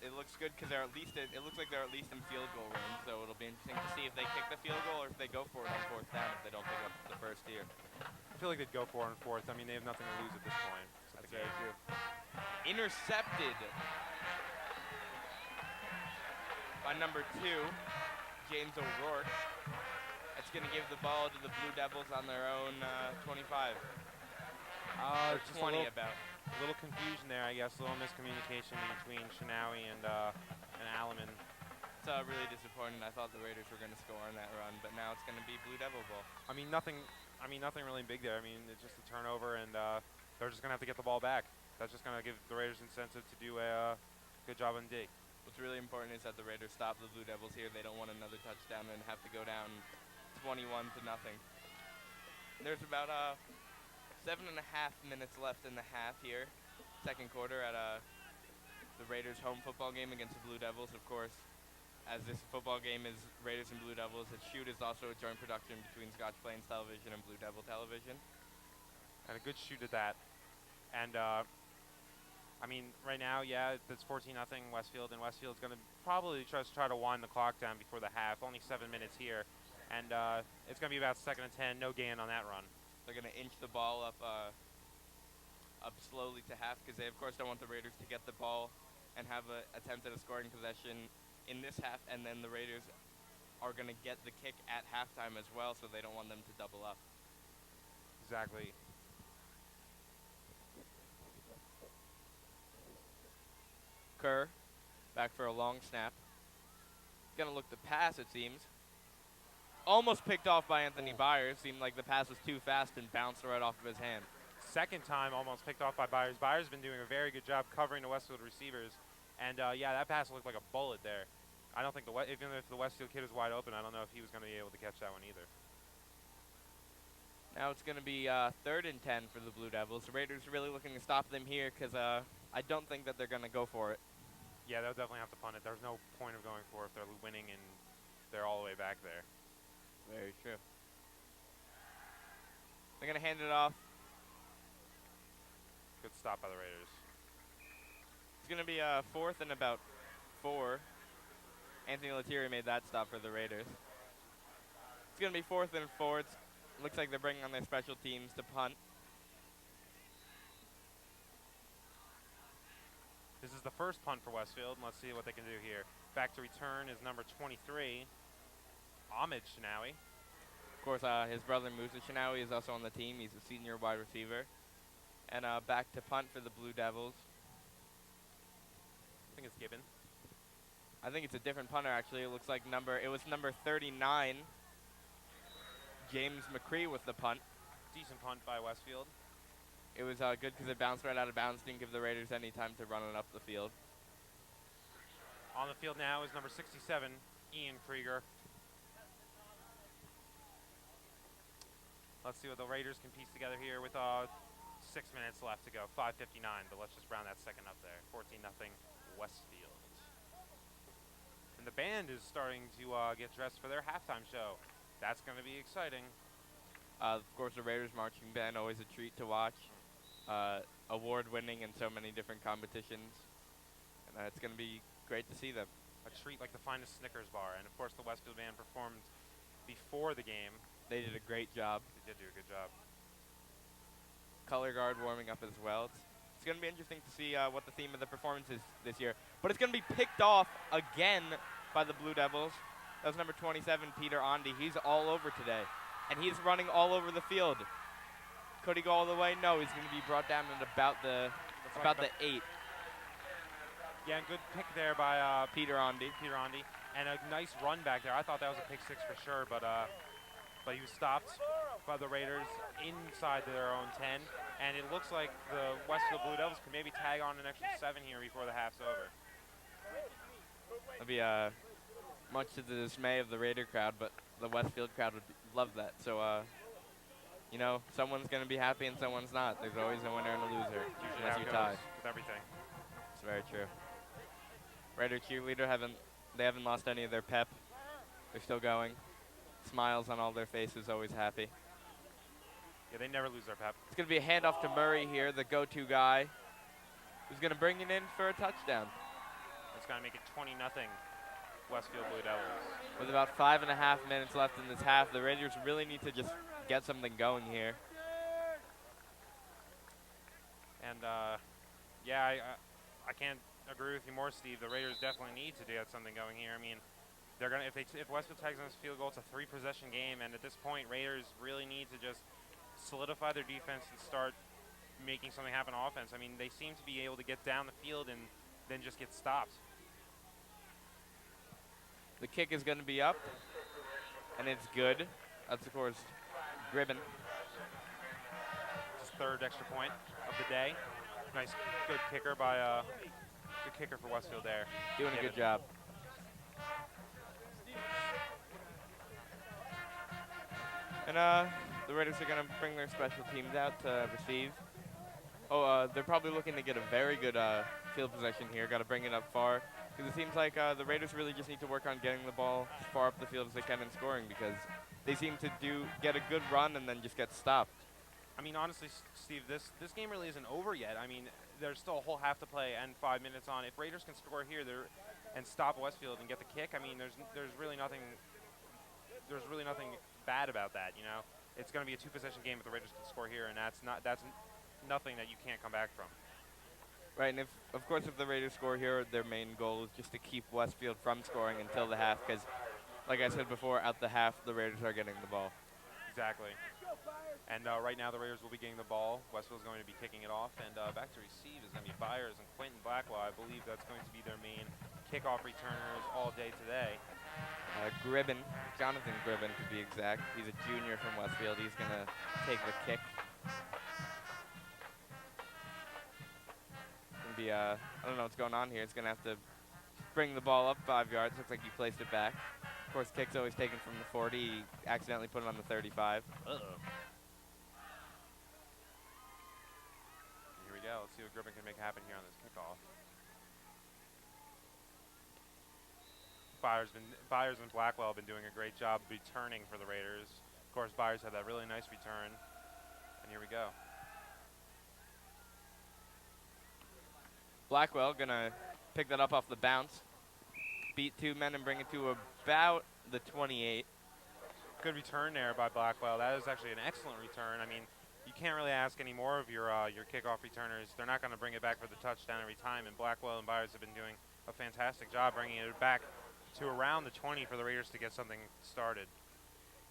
It looks good because they're at least it looks like they're at least in field goal range. So it'll be interesting to see if they kick the field goal or if they go for it on 4th down if they don't pick up the first here. I feel like they'd go for it on 4th. I mean, they have nothing to lose at this point. That's very true. Intercepted by number 2, James O'Rourke. That's going to give the ball to the Blue Devils on their own 25. Or 20 about. A little confusion there, I guess. A little miscommunication between Shinawi and Alleman. It's really disappointing. I thought the Raiders were going to score on that run, but now it's going to be Blue Devil ball. I mean, nothing really big there. I mean, it's just a turnover, and they're just going to have to get the ball back. That's just going to give the Raiders incentive to do a good job on D. What's really important is that the Raiders stop the Blue Devils here. They don't want another touchdown and have to go down 21-0. There's about 7.5 minutes left in the half here, second quarter at the Raiders' home football game against the Blue Devils. Of course, as this football game is Raiders and Blue Devils, its shoot is also a joint production between Scotch Plains Television and Blue Devil Television. And a good shoot at that. And I mean, right now, yeah, it's 14-0 Westfield, and Westfield's going to probably try to wind the clock down before the half. Only 7 minutes here, and it's going to be about 2nd and 10. No gain on that run. They're going to inch the ball up slowly to half because they, of course, don't want the Raiders to get the ball and have an attempt at a scoring possession in this half, and then the Raiders are going to get the kick at halftime as well, so they don't want them to double up. Exactly. Kerr, back for a long snap. Going to look to pass, it seems. Almost picked off by Anthony Byers. Seemed like the pass was too fast and bounced right off of his hand. Second time almost picked off by Byers. Byers has been doing a very good job covering the Westfield receivers. And, yeah, that pass looked like a bullet there. I don't think even if the Westfield kid was wide open, I don't know if he was going to be able to catch that one either. Now it's going to be 3rd and 10 for the Blue Devils. The Raiders are really looking to stop them here because I don't think that they're going to go for it. Yeah, they'll definitely have to punt it. There's no point of going for it if they're winning and they're all the way back there. Very true. They're going to hand it off. Good stop by the Raiders. It's going to be 4th and about 4. Anthony Lettieri made that stop for the Raiders. It's going to be 4th and 4. It looks like they're bringing on their special teams to punt. This is the first punt for Westfield, and let's see what they can do here. Back to return is number 23, Ahmed Shinawi. Of course, his brother Musa Shinawi is also on the team. He's a senior wide receiver. And back to punt for the Blue Devils. I think it's Gibbon. I think it's a different punter, actually. It looks like it was number 39, James McCree with the punt. Decent punt by Westfield. It was good because it bounced right out of bounds. Didn't give the Raiders any time to run it up the field. On the field now is number 67, Ian Krieger. Let's see what the Raiders can piece together here with 6 minutes left to go. 5:59, but let's just round that second up there. 14-0 Westfield. And the band is starting to get dressed for their halftime show. That's going to be exciting. Of course, the Raiders marching band, always a treat to watch. Award-winning in so many different competitions. And it's going to be great to see them. A treat like the finest Snickers bar. And, of course, the Westfield band performed before the game. They did a great job. They did do a good job. Color guard warming up as well. It's going to be interesting to see what the theme of the performance is this year. But it's going to be picked off again by the Blue Devils. That was number 27, Peter Ondi. He's all over today. And he's running all over the field. Could he go all the way? No, he's going to be brought down at about the 8. Yeah, good pick there by Peter Ondi. And a nice run back there. I thought that was a pick 6 for sure, but he was stopped by the Raiders inside their own 10. And it looks like the Westfield Blue Devils could maybe tag on an extra 7 here before the half's over. That'd be much to the dismay of the Raider crowd, but the Westfield crowd would love that. So, you know, someone's going to be happy and someone's not. There's always a winner and a loser. Usually unless how you it tie. goes with everything. It's very true. Raider cheerleader haven't lost any of their pep. They're still going. Smiles on all their faces, always happy. Yeah, they never lose their pep. It's going to be a handoff to Murray here, the go-to guy, who's going to bring it in for a touchdown. It's going to make it 20-0 Westfield Blue Devils. With about 5.5 minutes left in this half, the Raiders really need to just get something going here. And, yeah, I can't agree with you more, Steve. The Raiders definitely need to get something going here. I mean, they're gonna if Westfield tags on this field goal, it's a 3-possession game, and at this point, Raiders really need to just solidify their defense and start making something happen on offense. I mean, they seem to be able to get down the field and then just get stopped. The kick is going to be up, and it's good. That's, of course, Gribben. His 3rd extra point of the day. Nice, good kicker by good kicker for Westfield there. Doing a good job. And the Raiders are going to bring their special teams out to receive. Oh, they're probably looking to get a very good field possession here. Got to bring it up far. Because it seems like the Raiders really just need to work on getting the ball as far up the field as they can and scoring, because they seem to get a good run and then just get stopped. I mean, honestly, Steve, this game really isn't over yet. I mean, there's still a whole half to play and 5 minutes on. If Raiders can score here and stop Westfield and get the kick, I mean, there's really nothing bad about that. You know, it's going to be a 2-possession game if the Raiders can score here, and that's nothing that you can't come back from. Right, and of course, if the Raiders score here, their main goal is just to keep Westfield from scoring until the half, because, like I said before, at the half, the Raiders are getting the ball. Exactly. And right now, the Raiders will be getting the ball. Westfield's going to be kicking it off, and back to receive is going to be Byers and Quentin Blackwell. I believe that's going to be their main kickoff returners all day today. Gribben, Jonathan Gribben to be exact. He's a junior from Westfield. He's going to take the kick. I don't know what's going on here. It's going to have to bring the ball up 5 yards. Looks like he placed it back. Of course, kick's always taken from the 40. He accidentally put it on the 35. Uh-oh. Here we go. Let's see what Gribben can make happen here on this kickoff. Byers and Blackwell have been doing a great job returning for the Raiders. Of course, Byers had that really nice return. And here we go. Blackwell gonna pick that up off the bounce, beat 2 men and bring it to about the 28. Good return there by Blackwell. That is actually an excellent return. I mean, you can't really ask any more of your kickoff returners. They're not going to bring it back for the touchdown every time, and Blackwell and Byers have been doing a fantastic job bringing it back to around the 20 for the Raiders to get something started.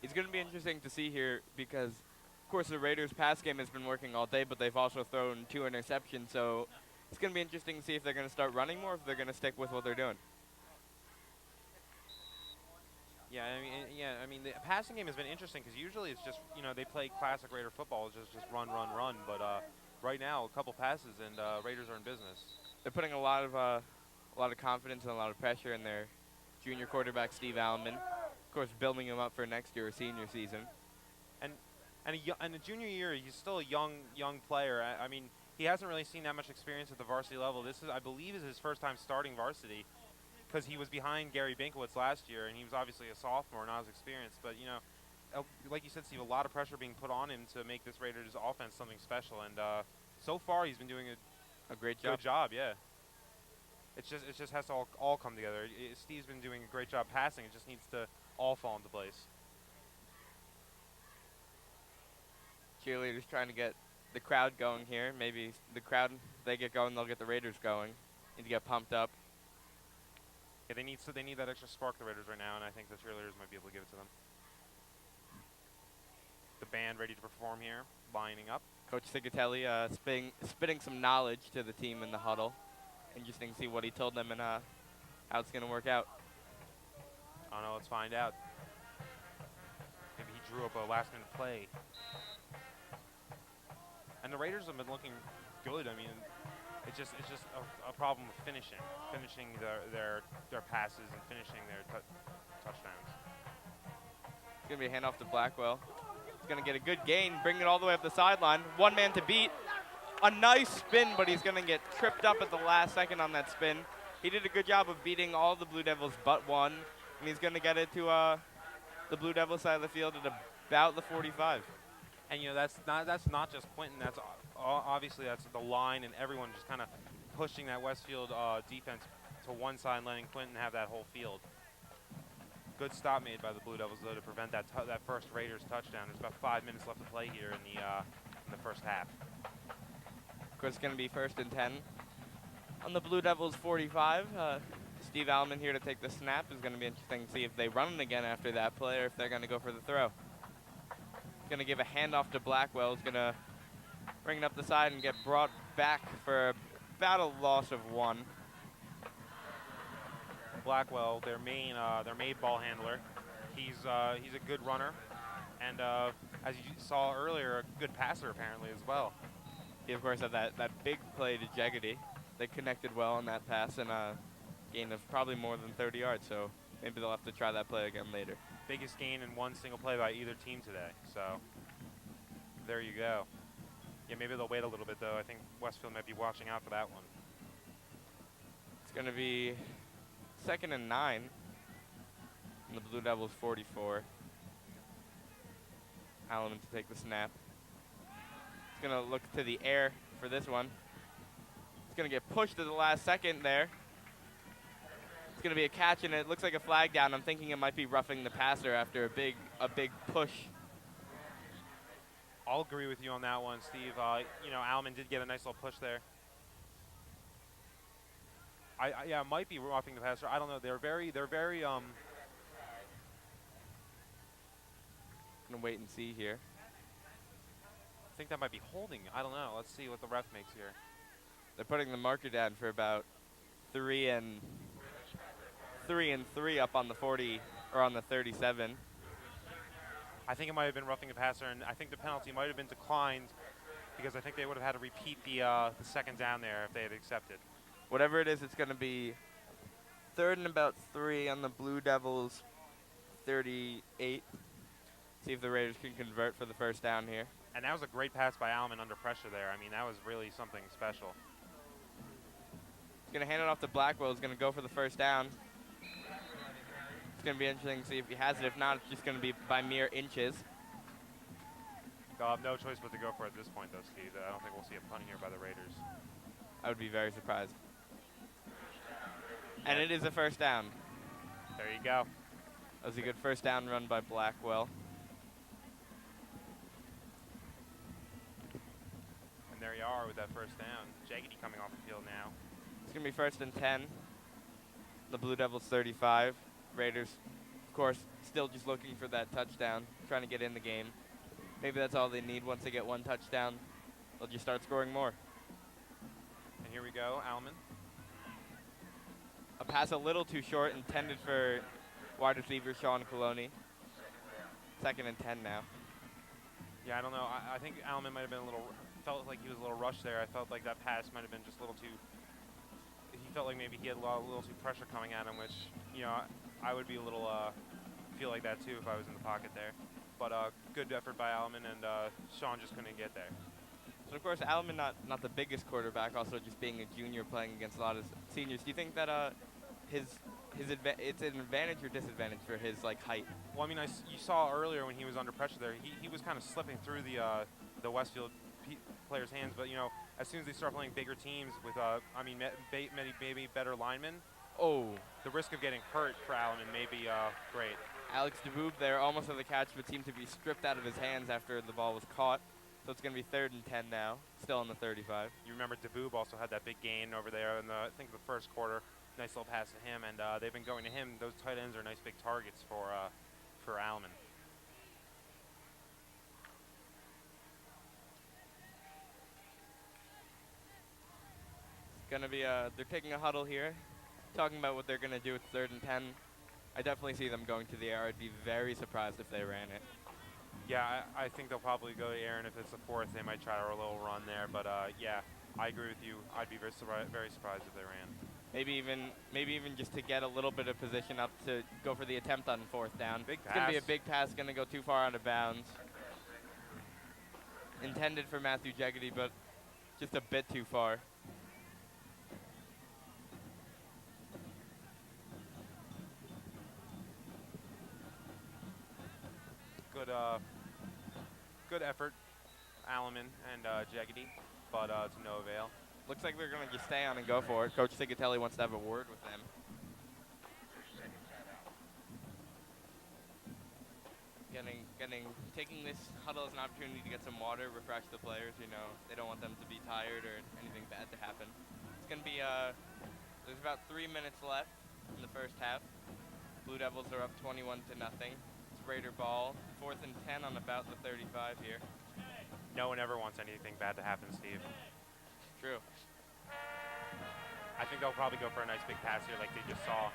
It's going to be interesting to see here because, of course, the Raiders' pass game has been working all day, but they've also thrown 2 interceptions, so it's going to be interesting to see if they're going to start running more or if they're going to stick with what they're doing. Yeah, I mean, the passing game has been interesting because usually it's just, you know, they play classic Raider football, it's just run. But right now, a couple passes and Raiders are in business. They're putting a lot of confidence and a lot of pressure in their junior quarterback Steve Allenman. Of course, building him up for next year, senior season. And the junior year, he's still a young player. I mean, he hasn't really seen that much experience at the varsity level. This is, I believe, is his first time starting varsity, because he was behind Gary Binkowitz last year, and he was obviously a sophomore, not as experienced. But, you know, like you said, Steve, a lot of pressure being put on him to make this Raiders offense something special. And so far, he's been doing a great job. Good job, yeah. It just has to all come together. Steve's been doing a great job passing. It just needs to all fall into place. Cheerleaders trying to get the crowd going here. Maybe the crowd, they get going, they'll get the Raiders going. Need to get pumped up. Yeah, they need that extra spark, the Raiders, right now, and I think the cheerleaders might be able to give it to them. The band ready to perform here, lining up. Coach Sigatelli spitting some knowledge to the team in the huddle. Interesting to see what he told them and how it's going to work out. I don't know, let's find out. Maybe he drew up a last-minute play. And the Raiders have been looking good. I mean, it's just a problem with finishing their passes and finishing their touchdowns. It's going to be a handoff to Blackwell. He's going to get a good gain, bring it all the way up the sideline. One man to beat. A nice spin, but he's going to get tripped up at the last second on that spin. He did a good job of beating all the Blue Devils but one, and he's going to get it to the Blue Devils side of the field at about the 45. And that's not just Quinton. That's obviously that's the line and everyone just kind of pushing that Westfield defense to one side and letting Quinton have that whole field. Good stop made by the Blue Devils though to prevent that first Raiders touchdown. There's about 5 minutes left to play here in the first half. Of course, it's going to be 1st and 10 on the Blue Devils 45. Steve Allman here to take the snap. Is going to be interesting to see if they run it again after that play or if they're going to go for the throw. Going to give a handoff to Blackwell. He's going to bring it up the side and get brought back for about a loss of 1. Blackwell, their main ball handler, he's a good runner, and as you saw earlier, a good passer apparently as well. He of course had that big play to Jeggedy. They connected well on that pass and a gain of probably more than 30 yards. So maybe they'll have to try that play again later. Biggest gain in one single play by either team today. So there you go. Yeah, maybe they'll wait a little bit though. I think Westfield might be watching out for that one. It's going to be 2nd and 9 on the Blue Devils 44. Allen to take the snap. He's going to look to the air for this one. He's going to get pushed at the last second there. It's going to be a catch, and it looks like a flag down. I'm thinking it might be roughing the passer after a big push. I'll agree with you on that one, Steve. Alman did get a nice little push there. Yeah, it might be roughing the passer. I don't know. They're very. Gonna wait and see here. I think that might be holding. I don't know. Let's see what the ref makes here. They're putting the marker down for about 3 and 3 up on the 40 or on the 37. I think it might have been roughing the passer, and I think the penalty might have been declined because I think they would have had to repeat the second down there if they had accepted. Whatever it is, it's going to be 3rd and about 3 on the Blue Devils 38. See if the Raiders can convert for the first down here. And that was a great pass by Alman under pressure there. I mean, that was really something special. He's going to hand it off to Blackwell. He's going to go for the first down. It's going to be interesting to see if he has it. If not, it's just going to be by mere inches. They'll have no choice but to go for it at this point, though, Steve. I don't think we'll see a punt here by the Raiders. I would be very surprised. And it is a first down. There you go. That was a good first down run by Blackwell. And there you are with that first down. Jaggedy coming off the field now. It's going to be 1st and 10. The Blue Devils 35. Raiders, of course, still just looking for that touchdown, trying to get in the game. Maybe that's all they need. Once they get one touchdown, they'll just start scoring more. And here we go, Alman. A pass a little too short, intended for wide receiver Sean Coloni. 2nd and 10 now. Yeah, I don't know. I think Alman might have been felt like he was a little rushed there. I felt like that pass might have been just a little too, he felt like maybe he had a little too pressure coming at him, which, I would be a little, feel like that too if I was in the pocket there. But good effort by Alman, and Sean just couldn't get there. So of course, Alman not the biggest quarterback, also just being a junior playing against a lot of seniors. Do you think that it's an advantage or disadvantage for his height? Well, I mean, you saw earlier when he was under pressure there, he was kind of slipping through the Westfield players' hands. But as soon as they start playing bigger teams with, maybe better linemen, Oh, the risk of getting hurt for Alleman may be great. Alex DeBoob there almost had the catch, but seemed to be stripped out of his hands after the ball was caught. So it's going to be 3rd and 10 now, still on the 35. You remember DeBoob also had that big gain over there in I think the first quarter. Nice little pass to him, and they've been going to him. Those tight ends are nice big targets for Alleman. It's going to be they're taking a huddle here, talking about what they're going to do with 3rd and 10. I definitely see them going to the air. I'd be very surprised if they ran it. Yeah, I think they'll probably go to Aaron. If it's the 4th, they might try a little run there. But yeah, I agree with you. I'd be very surprised if they ran. Maybe even just to get a little bit of position up to go for the attempt on 4th down. Big It's going to be a pass. big pass, going to go too far out of bounds. Intended for Matthew Jeggedy, but just a bit too far. Good effort, Alleman and Jeggedy, but to no avail. Looks like they're going to just stay on and go for it. Coach Sigatelli wants to have a word with them. Taking this huddle as an opportunity to get some water, refresh the players. You know, they don't want them to be tired or anything bad to happen. It's going to be, there's about 3 minutes left in the first half. Blue Devils are up 21-0. It's Raider ball, 4th and 10 on about the 35 here. No one ever wants anything bad to happen, Steve. True. I think they'll probably go for a nice big pass here like they just saw.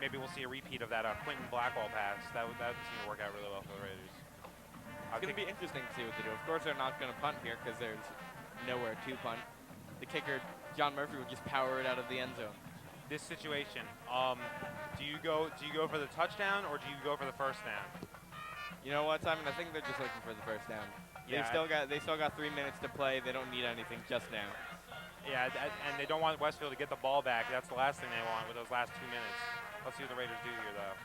Maybe we'll see a repeat of that Quentin Blackwell pass. That seemed to work out really well for the Raiders. It's going to be interesting to see what they do. Of course, they're not going to punt here because there's nowhere to punt. The kicker, John Murphy, will just power it out of the end zone. This situation, do you go for the touchdown or do you go for the first down? You know what, Simon? I think they're just looking for the first down. Yeah, they still got 3 minutes to play. They don't need anything just now. Yeah, and they don't want Westfield to get the ball back. That's the last thing they want with those last 2 minutes. Let's see what the Raiders do here, though.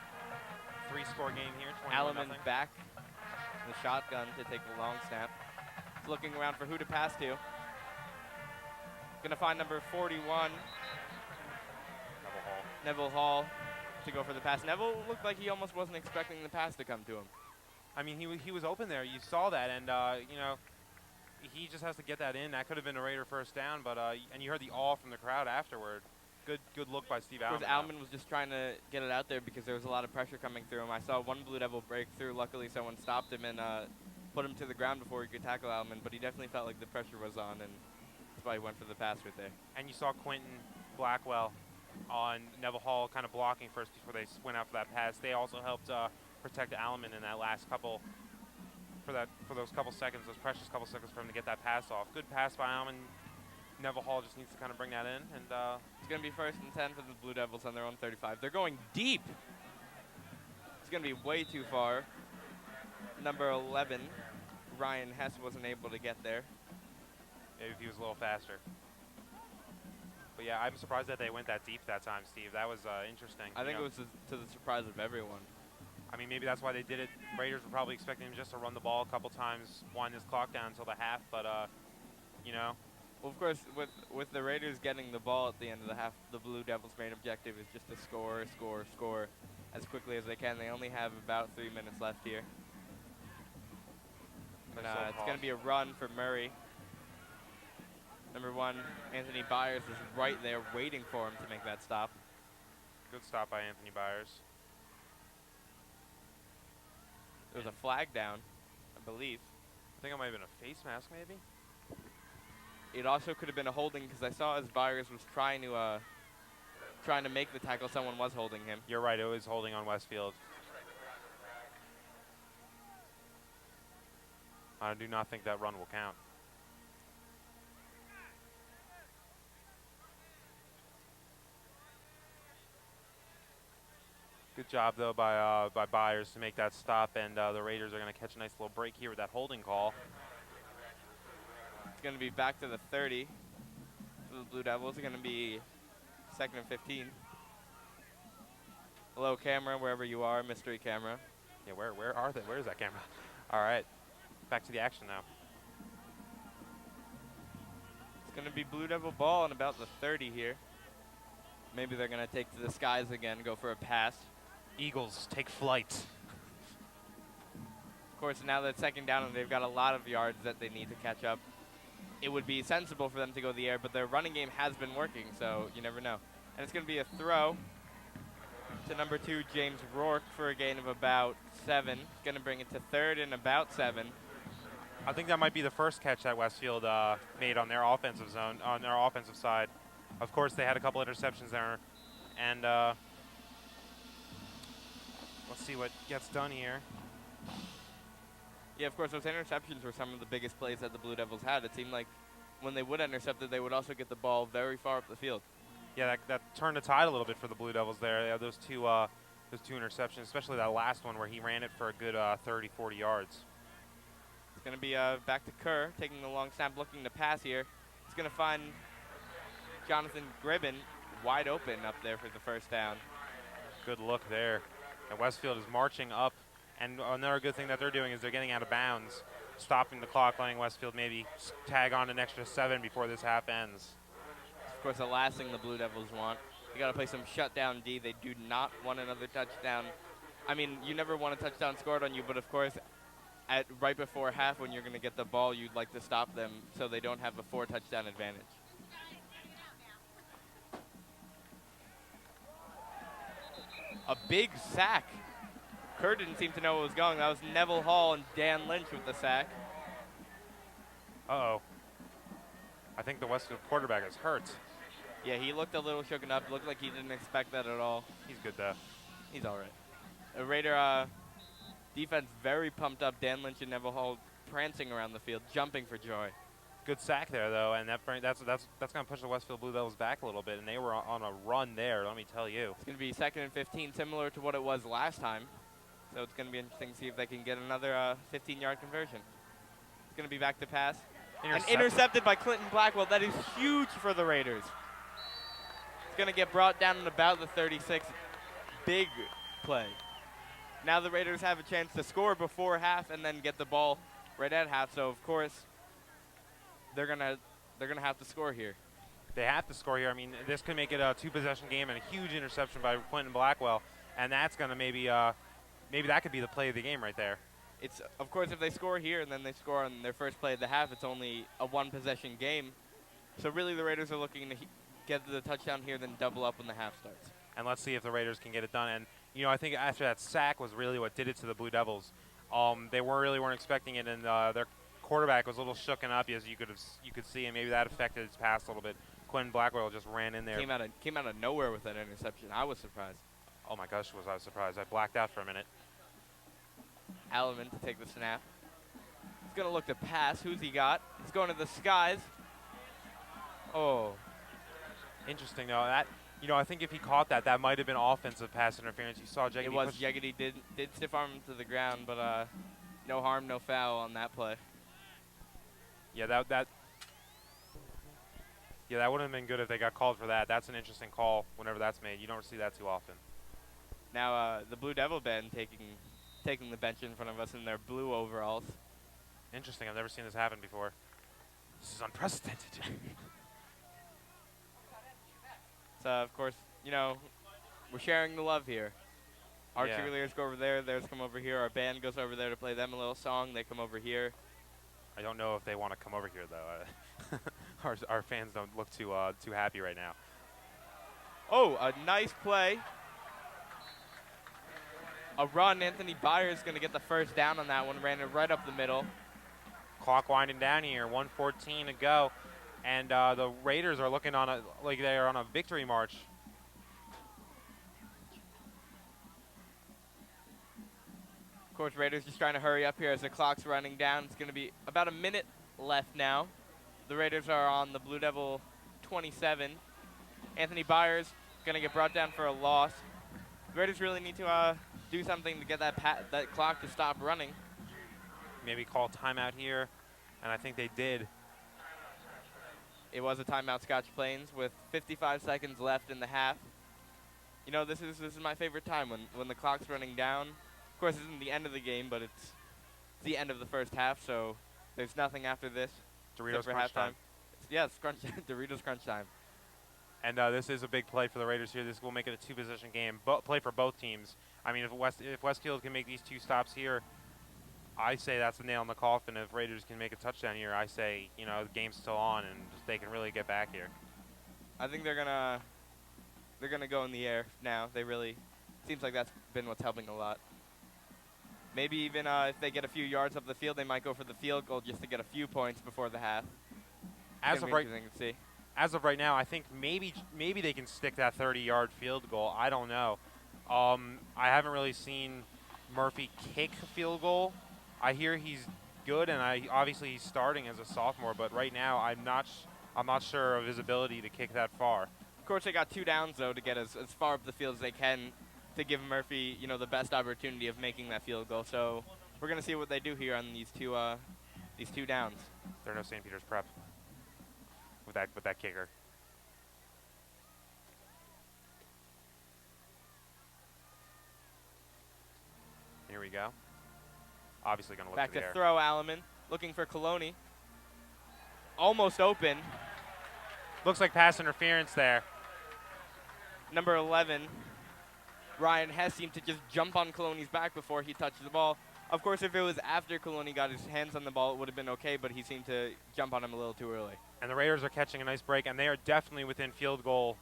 3-score game here, 21-0. Alleman's back in the shotgun to take the long snap. He's looking around for who to pass to. Going to find number 41, Neville Hall, to go for the pass. Neville looked like he almost wasn't expecting the pass to come to him. I mean, he was open there. You saw that, and you know, he just has to get that in. That could have been a Raider first down, but and you heard the awe from the crowd afterward. Good look by Steve Alleman. Alleman was just trying to get it out there because there was a lot of pressure coming through him. I saw one Blue Devil break through. Luckily, someone stopped him and put him to the ground before he could tackle Alleman, but he definitely felt like the pressure was on, and that's why he went for the pass right there. And you saw Quentin Blackwell on Neville Hall kind of blocking first before they went out for that pass. They also helped protect Alleman in that last couple, for those couple seconds, those precious couple seconds for him to get that pass off. Good pass by Alleman. Neville Hall just needs to kind of bring that in. And it's going to be 1st and 10 for the Blue Devils on their own 35. They're going deep. It's going to be way too far. Number 11, Ryan Hess, wasn't able to get there. Maybe if he was a little faster. But yeah, I'm surprised that they went that deep that time, Steve. That was interesting. I think it was to the surprise of everyone. I mean, maybe that's why they did it. Raiders were probably expecting him just to run the ball a couple times, wind his clock down until the half, but, you know. Well, of course, with the Raiders getting the ball at the end of the half, the Blue Devils' main objective is just to score as quickly as they can. They only have about 3 minutes left here. And, it's going to be a run for Murray. Number 1, Anthony Byers is right there waiting for him to make that stop. Good stop by Anthony Byers. There was a flag down, I believe. I think it might have been a face mask, maybe. It also could have been a holding because I saw as Byers was trying to make the tackle, someone was holding him. You're right, it was holding on Westfield. I do not think that run will count. Good job, though, by Byers to make that stop, and the Raiders are going to catch a nice little break here with that holding call. It's going to be back to the 30 for the Blue Devils. It's going to be 2nd and 15. Hello, camera, wherever you are, mystery camera. Yeah, where are they? Where is that camera? All right, back to the action now. Going to be Blue Devil ball on about the 30 here. Maybe they're going to take to the skies again, go for a pass. Eagles take flight. Of course, now that second down and they've got a lot of yards that they need to catch up, it would be sensible for them to go the air, but their running game has been working, so you never know. And it's going to be a throw to number 2, James Rourke, for a gain of about 7. It's going to bring it to third and about 7. I think that might be the first catch that Westfield made on their offensive zone, on their offensive side. Of course, they had a couple interceptions there, and let's see what gets done here. Yeah, of course, those interceptions were some of the biggest plays that the Blue Devils had. It seemed like when they would intercept it, they would also get the ball very far up the field. Yeah, that turned the tide a little bit for the Blue Devils there. They had those two interceptions, especially that last one where he ran it for a good 30, 40 yards. It's going to be back to Kerr, taking the long snap, looking to pass here. He's going to find Jonathan Gribben wide open up there for the first down. Good look there. And Westfield is marching up. And another good thing that they're doing is they're getting out of bounds, stopping the clock, letting Westfield maybe tag on an extra 7 before this half ends. Of course, the last thing the Blue Devils want, you got to play some shutdown D. They do not want another touchdown. I mean, you never want a touchdown scored on you, but of course, right before half when you're going to get the ball, you'd like to stop them so they don't have a 4-touchdown advantage. A big sack. Kerr didn't seem to know what was going. That was Neville Hall and Dan Lynch with the sack. Uh-oh. I think the Westfield quarterback is hurt. Yeah, he looked a little shooken up. Looked like he didn't expect that at all. He's good, though. He's all right. The Raider defense very pumped up. Dan Lynch and Neville Hall prancing around the field, jumping for joy. Good sack there, though, and that's going to push the Westfield Blue Devils back a little bit, and they were on a run there, let me tell you. It's going to be 2nd and 15, similar to what it was last time. So it's going to be interesting to see if they can get another 15-yard conversion. It's going to be back to pass. And intercepted by Clinton Blackwell. That is huge for the Raiders. It's going to get brought down at about the 36. Big play. Now the Raiders have a chance to score before half and then get the ball right at half. So, of course, they're going to have to score here. They have to score here. I mean, this could make it a 2-possession game and a huge interception by Clinton Blackwell. And that's going to maybe that could be the play of the game right there. It's, of course, if they score here and then they score on their first play of the half, it's only a 1-possession game. So really the Raiders are looking to get the touchdown here, then double up when the half starts. And let's see if the Raiders can get it done. And, I think after that sack was really what did it to the Blue Devils. They weren't expecting it, and their quarterback was a little shooken up, as you could see, and maybe that affected his pass a little bit. Quentin Blackwell just ran in there. Came out of nowhere with that interception. I was surprised. Oh, my gosh, was I surprised. I blacked out for a minute. Alleman to take the snap. He's going to look to pass. Who's he got? He's going to the skies. Oh. Interesting, though. That, I think if he caught that, that might have been offensive pass interference. You saw Jeggedy. It was. Jeggedy did stiff arm him to the ground, but no harm, no foul on that play. Yeah, that would have been good if they got called for that. That's an interesting call whenever that's made. You don't see that too often. Now the Blue Devil band taking the bench in front of us in their blue overalls. Interesting. I've never seen this happen before. This is unprecedented. So, of course, we're sharing the love here. Our cheerleaders go over there. Theirs come over here. Our band goes over there to play them a little song. They come over here. I don't know if they want to come over here, though. Our fans don't look too happy right now. Oh, a nice play. A run. Anthony Byers is going to get the first down on that one. Ran it right up the middle. Clock winding down here. 1:14 to go. And the Raiders are looking like they are on a victory march. Of course, Raiders just trying to hurry up here as the clock's running down. It's going to be about a minute left now. The Raiders are on the Blue Devil 27. Anthony Byers going to get brought down for a loss. The Raiders really need to do something to get that clock to stop running. Maybe call timeout here, and I think they did. It was a timeout, Scotch Plains, with 55 seconds left in the half. This is my favorite time when the clock's running down. Of course, it isn't the end of the game, but it's the end of the first half, so there's nothing after this. Doritos for crunch halftime. time. Yes, crunch Doritos crunch time. And this is a big play for the Raiders here. This will make it a two-position game, play for both teams. I mean, if Westfield can make these 2 stops here, I say that's the nail in the coffin. If Raiders can make a touchdown here, I say, the game's still on and they can really get back here. I think they're gonna go in the air now. They really seems like that's been what's helping a lot. Maybe even if they get a few yards up the field, they might go for the field goal just to get a few points before the half. As of right now, I think maybe they can stick that 30-yard field goal. I don't know. I haven't really seen Murphy kick a field goal. I hear he's good, and obviously he's starting as a sophomore. But right now, I'm not sure of his ability to kick that far. Of course, they got 2 downs though to get as far up the field as they can to give Murphy, the best opportunity of making that field goal. So we're gonna see what they do here on these two downs. They're no St. Peter's prep with that kicker. Here we go. Obviously going to look Back to the to air. throw, Alleman. Looking for Coloni. Almost open. Looks like pass interference there. Number 11, Ryan Hess seemed to just jump on Coloni's back before he touched the ball. Of course, if it was after Coloni got his hands on the ball, it would have been okay, but he seemed to jump on him a little too early. And the Raiders are catching a nice break, and they are definitely within field goal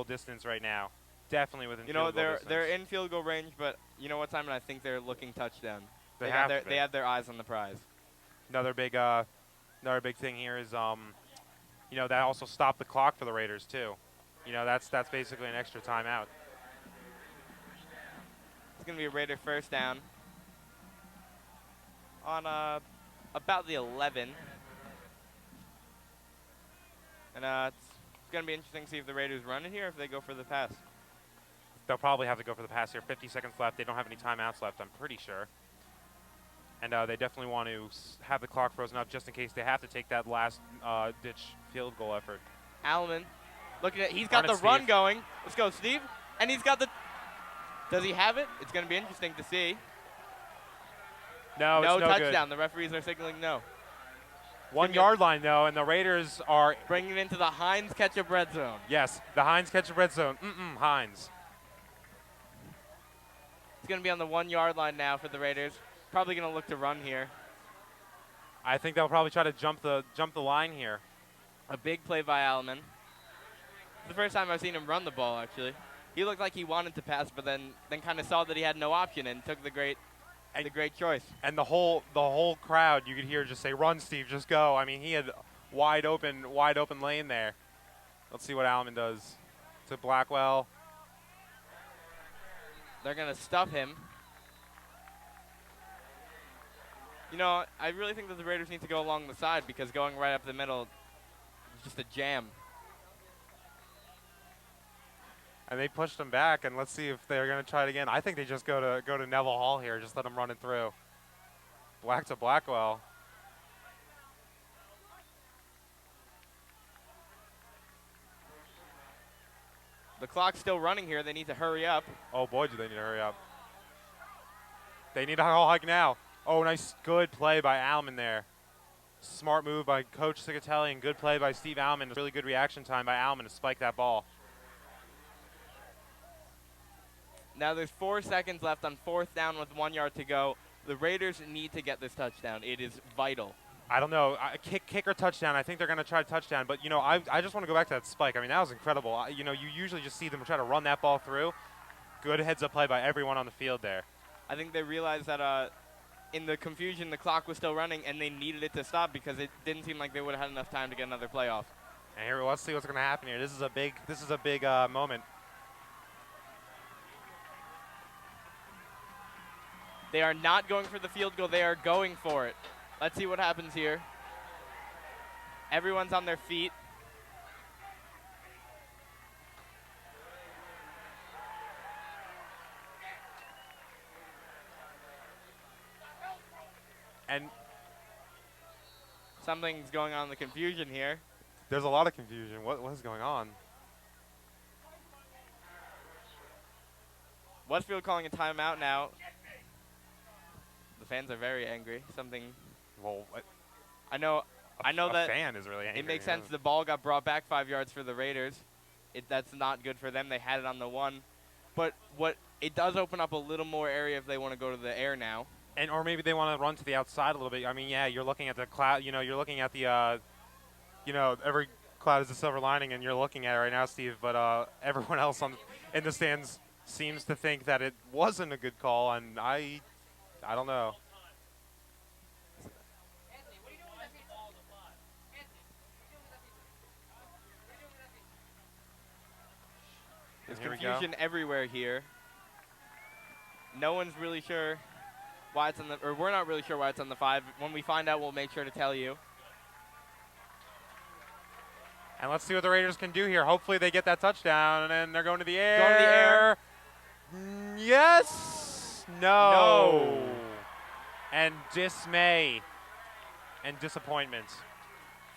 distance right now. Definitely within field goal distance. They're in field goal range, but you know what, Simon? I think they're looking touchdown. They have their eyes on the prize. Another big thing here is that also stopped the clock for the Raiders too. That's basically an extra timeout. It's going to be a Raider first down on about the 11. And it's going to be interesting to see if the Raiders run it here or if they go for the pass. They'll probably have to go for the pass here. 50 seconds left. They don't have any timeouts left, I'm pretty sure. And they definitely want to have the clock frozen up just in case they have to take that last ditch field goal effort. Alleman, looking at, he's got the run going. Let's go, Steve. And he's got the, does he have it? It's going to be interesting to see. No, it's no touchdown. good. The referees are signaling no. 1 yard line, though, and the Raiders are bringing it into the Heinz Ketchup red zone. Yes, the Heinz Ketchup red zone. Heinz. It's going to be on the 1 yard line now for the Raiders. Probably going to look to run here. I think they'll probably try to jump the line here. A big play by Alleman. It's the first time I've seen him run the ball, actually. He looked like he wanted to pass, but then kind of saw that he had no option and took the great choice. And the whole crowd, you could hear just say, "Run, Steve, just go." I mean, he had wide open lane there. Let's see what Alleman does to Blackwell. They're going to stuff him. I really think that the Raiders need to go along the side because going right up the middle is just a jam. And they pushed him back, and let's see if they're going to try it again. I think they just go to Neville Hall here, just let him run it through. Black to Blackwell. The clock's still running here. They need to hurry up. Oh, boy, do they need to hurry up. They need to hike now. Oh, nice, good play by Alleman there. Smart move by Coach Cicatelli and good play by Steve Alleman. Really good reaction time by Alleman to spike that ball. Now there's 4 seconds left on 4th down with 1 yard to go. The Raiders need to get this touchdown. It is vital. I don't know. Kick or touchdown. I think they're going to try a touchdown. But, I just want to go back to that spike. I mean, that was incredible. You usually just see them try to run that ball through. Good heads-up play by everyone on the field there. I think they realized that in the confusion, the clock was still running, and they needed it to stop because it didn't seem like they would have had enough time to get another play off. And here, let's see what's going to happen here. This is a big moment. They are not going for the field goal. They are going for it. Let's see what happens here. Everyone's on their feet. And something's going on in the confusion here. There's a lot of confusion. What is going on? Westfield calling a timeout now. The fans are very angry. Something. Well, I know. I know a that fan is really angry. it makes sense. The ball got brought back 5 yards for the Raiders. That's not good for them. They had it on the 1. But it does open up a little more area if they want to go to the air now. Or maybe they want to run to the outside a little bit. I mean, yeah, you're looking at the cloud. You're looking at the, every cloud is a silver lining, and you're looking at it right now, Steve. But everyone else in the stands seems to think that it wasn't a good call, and I don't know. There's confusion everywhere here. No one's really sure why it's on the, or we're not really sure why it's on the 5. When we find out, we'll make sure to tell you. And let's see what the Raiders can do here. Hopefully they get that touchdown, and then they're going to the air. Going to the air. Yes. No. And dismay and disappointment.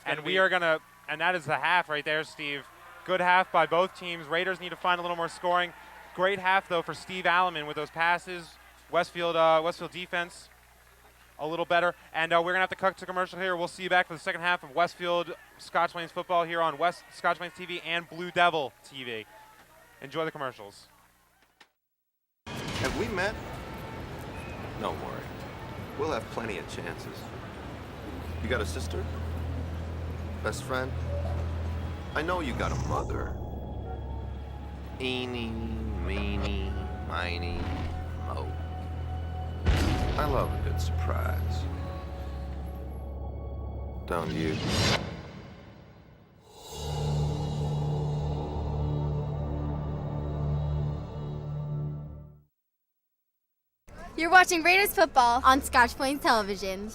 And we are going to, and that is the half right there, Steve. Good half by both teams. Raiders need to find a little more scoring. Great half, though, for Steve Alleman with those passes. Westfield defense a little better. And we're going to have to cut to commercial here. We'll see you back for the second half of Westfield Scotch Plains football here on Scotch Plains TV and Blue Devil TV. Enjoy the commercials. Have we met? Don't worry. We'll have plenty of chances. You got a sister? Best friend? I know you got a mother. Eeny, meeny, miny, mo. I love a good surprise. Don't you? You're watching Raiders football on Scotch Plains Television.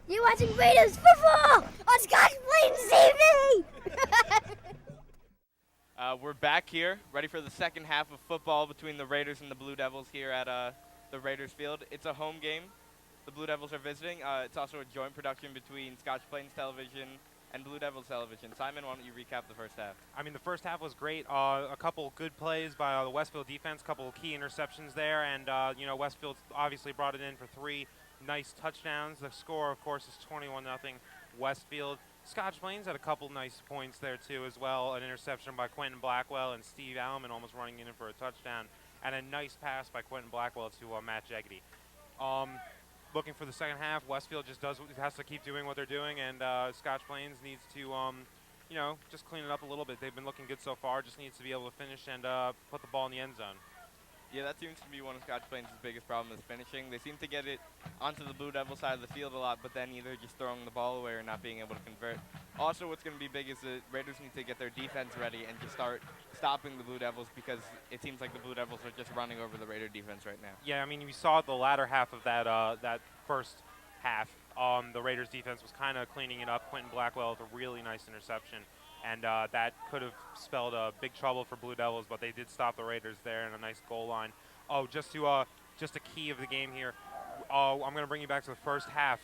You're watching Raiders football on Scotch Plains TV. We're back here, ready for the second half of football between the Raiders and the Blue Devils here at the Raiders Field. It's a home game. The Blue Devils are visiting. It's also a joint production between Scotch Plains Television and Blue Devils Television. Simon, why don't you recap the first half? I mean, the first half was great. A couple good plays by the Westfield defense, a couple key interceptions there, and Westfield obviously brought it in for 3 nice touchdowns. The score, of course, is 21-0 Westfield. Scotch Plains had a couple nice points there too as well. An interception by Quentin Blackwell and Steve Allman almost running in for a touchdown, and a nice pass by Quentin Blackwell to Matt Jeggedy. Looking for the second half, Westfield just has to keep doing what they're doing, and Scotch Plains needs to just clean it up a little bit. They've been looking good so far. Just needs to be able to finish and put the ball in the end zone. Yeah, that seems to be one of Scotch Plains' biggest problems is finishing. They seem to get it onto the Blue Devil side of the field a lot, but then either just throwing the ball away or not being able to convert. Also, what's going to be big is the Raiders need to get their defense ready and just start stopping the Blue Devils, because it seems like the Blue Devils are just running over the Raider defense right now. Yeah, I mean, we saw the latter half of that first half. The Raiders defense was kind of cleaning it up. Quentin Blackwell with a really nice interception, and that could have spelled big trouble for Blue Devils, but they did stop the Raiders there in a nice goal line. Oh, just a key of the game here. I'm going to bring you back to the first half.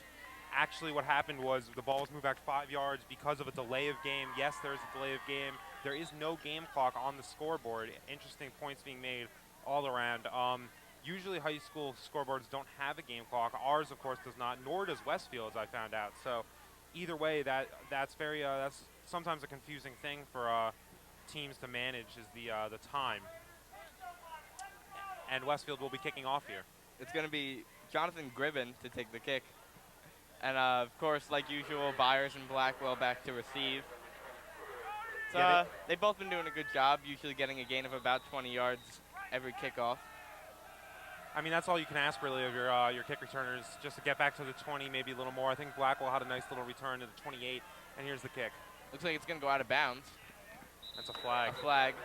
Actually, what happened was the ball was moved back 5 yards because of a delay of game. Yes, there is a delay of game. There is no game clock on the scoreboard. Interesting points being made all around. Usually high school scoreboards don't have a game clock. Ours, of course, does not, nor does Westfield's, I found out. So either way, that's sometimes a confusing thing for teams to manage is the time. And Westfield will be kicking off here. It's going to be Jonathan Gribben to take the kick. And, of course, like usual, Byers and Blackwell back to receive. So, they've both been doing a good job, usually getting a gain of about 20 yards every kickoff. I mean, that's all you can ask, really, of your kick returners, just to get back to the 20, maybe a little more. I think Blackwell had a nice little return to the 28, and here's the kick. Looks like it's going to go out of bounds. That's a flag. A flag.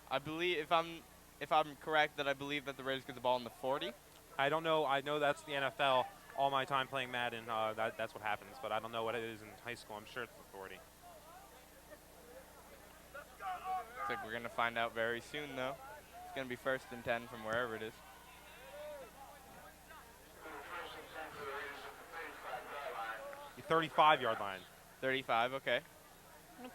I believe, if I'm correct, that I believe that the Raiders get the ball in the 40. I don't know. I know that's the NFL. All my time playing Madden, that's what happens, but I don't know what it is in high school. I'm sure it's the 40. Looks like we're going to find out very soon, though. It's going to be 1st and 10 from wherever it is. The 35-yard line. 35, okay.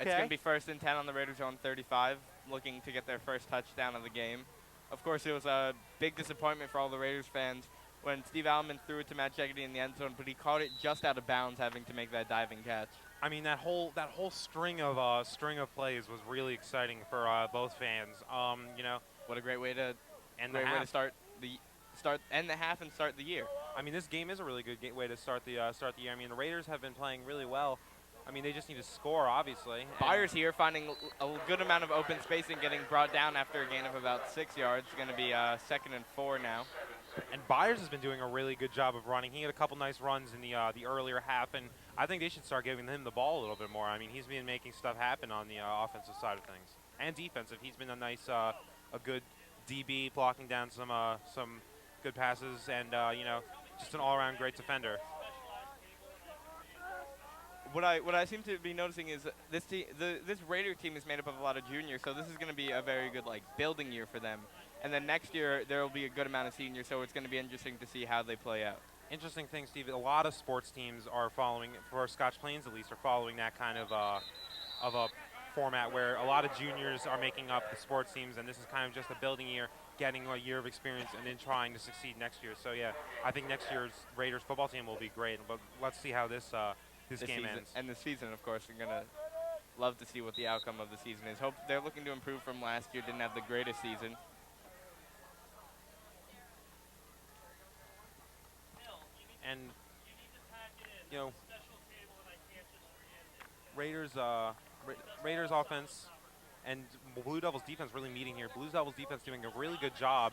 It's going to be 1st and 10 on the Raiders' own 35, looking to get their first touchdown of the game. Of course, it was a big disappointment for all the Raiders fans when Steve Allman threw it to Matt Jeggedy in the end zone, but he caught it just out of bounds, having to make that diving catch. I mean, that whole string of plays was really exciting for both fans. What a great way to end the half and start the year. I mean, this game is a really good way to start the year. I mean, the Raiders have been playing really well. I mean, they just need to score, obviously. Byers here finding a good amount of open space and getting brought down after a gain of about 6 yards. It's going to be 2nd and 4 now. And Byers has been doing a really good job of running. He had a couple nice runs in the earlier half, and I think they should start giving him the ball a little bit more. I mean, he's been making stuff happen on the offensive side of things and defensive. He's been a nice, a good DB, blocking down some good passes, and just an all-around great defender. What I seem to be noticing is this Raider team is made up of a lot of juniors, so this is going to be a very good building year for them. And then next year there will be a good amount of seniors, so it's going to be interesting to see how they play out. Interesting thing, Steve. A lot of sports teams are following, for Scotch Plains at least, are following that kind of a format where a lot of juniors are making up the sports teams, and this is kind of just a building year, getting a year of experience, and then trying to succeed next year. So yeah, I think next year's Raiders football team will be great. But let's see how this game ends. And the season, of course, we're gonna love to see what the outcome of the season is. Hope they're looking to improve from last year. Didn't have the greatest season. And Raiders offense and Blue Devils defense really meeting here. Blue Devils defense doing a really good job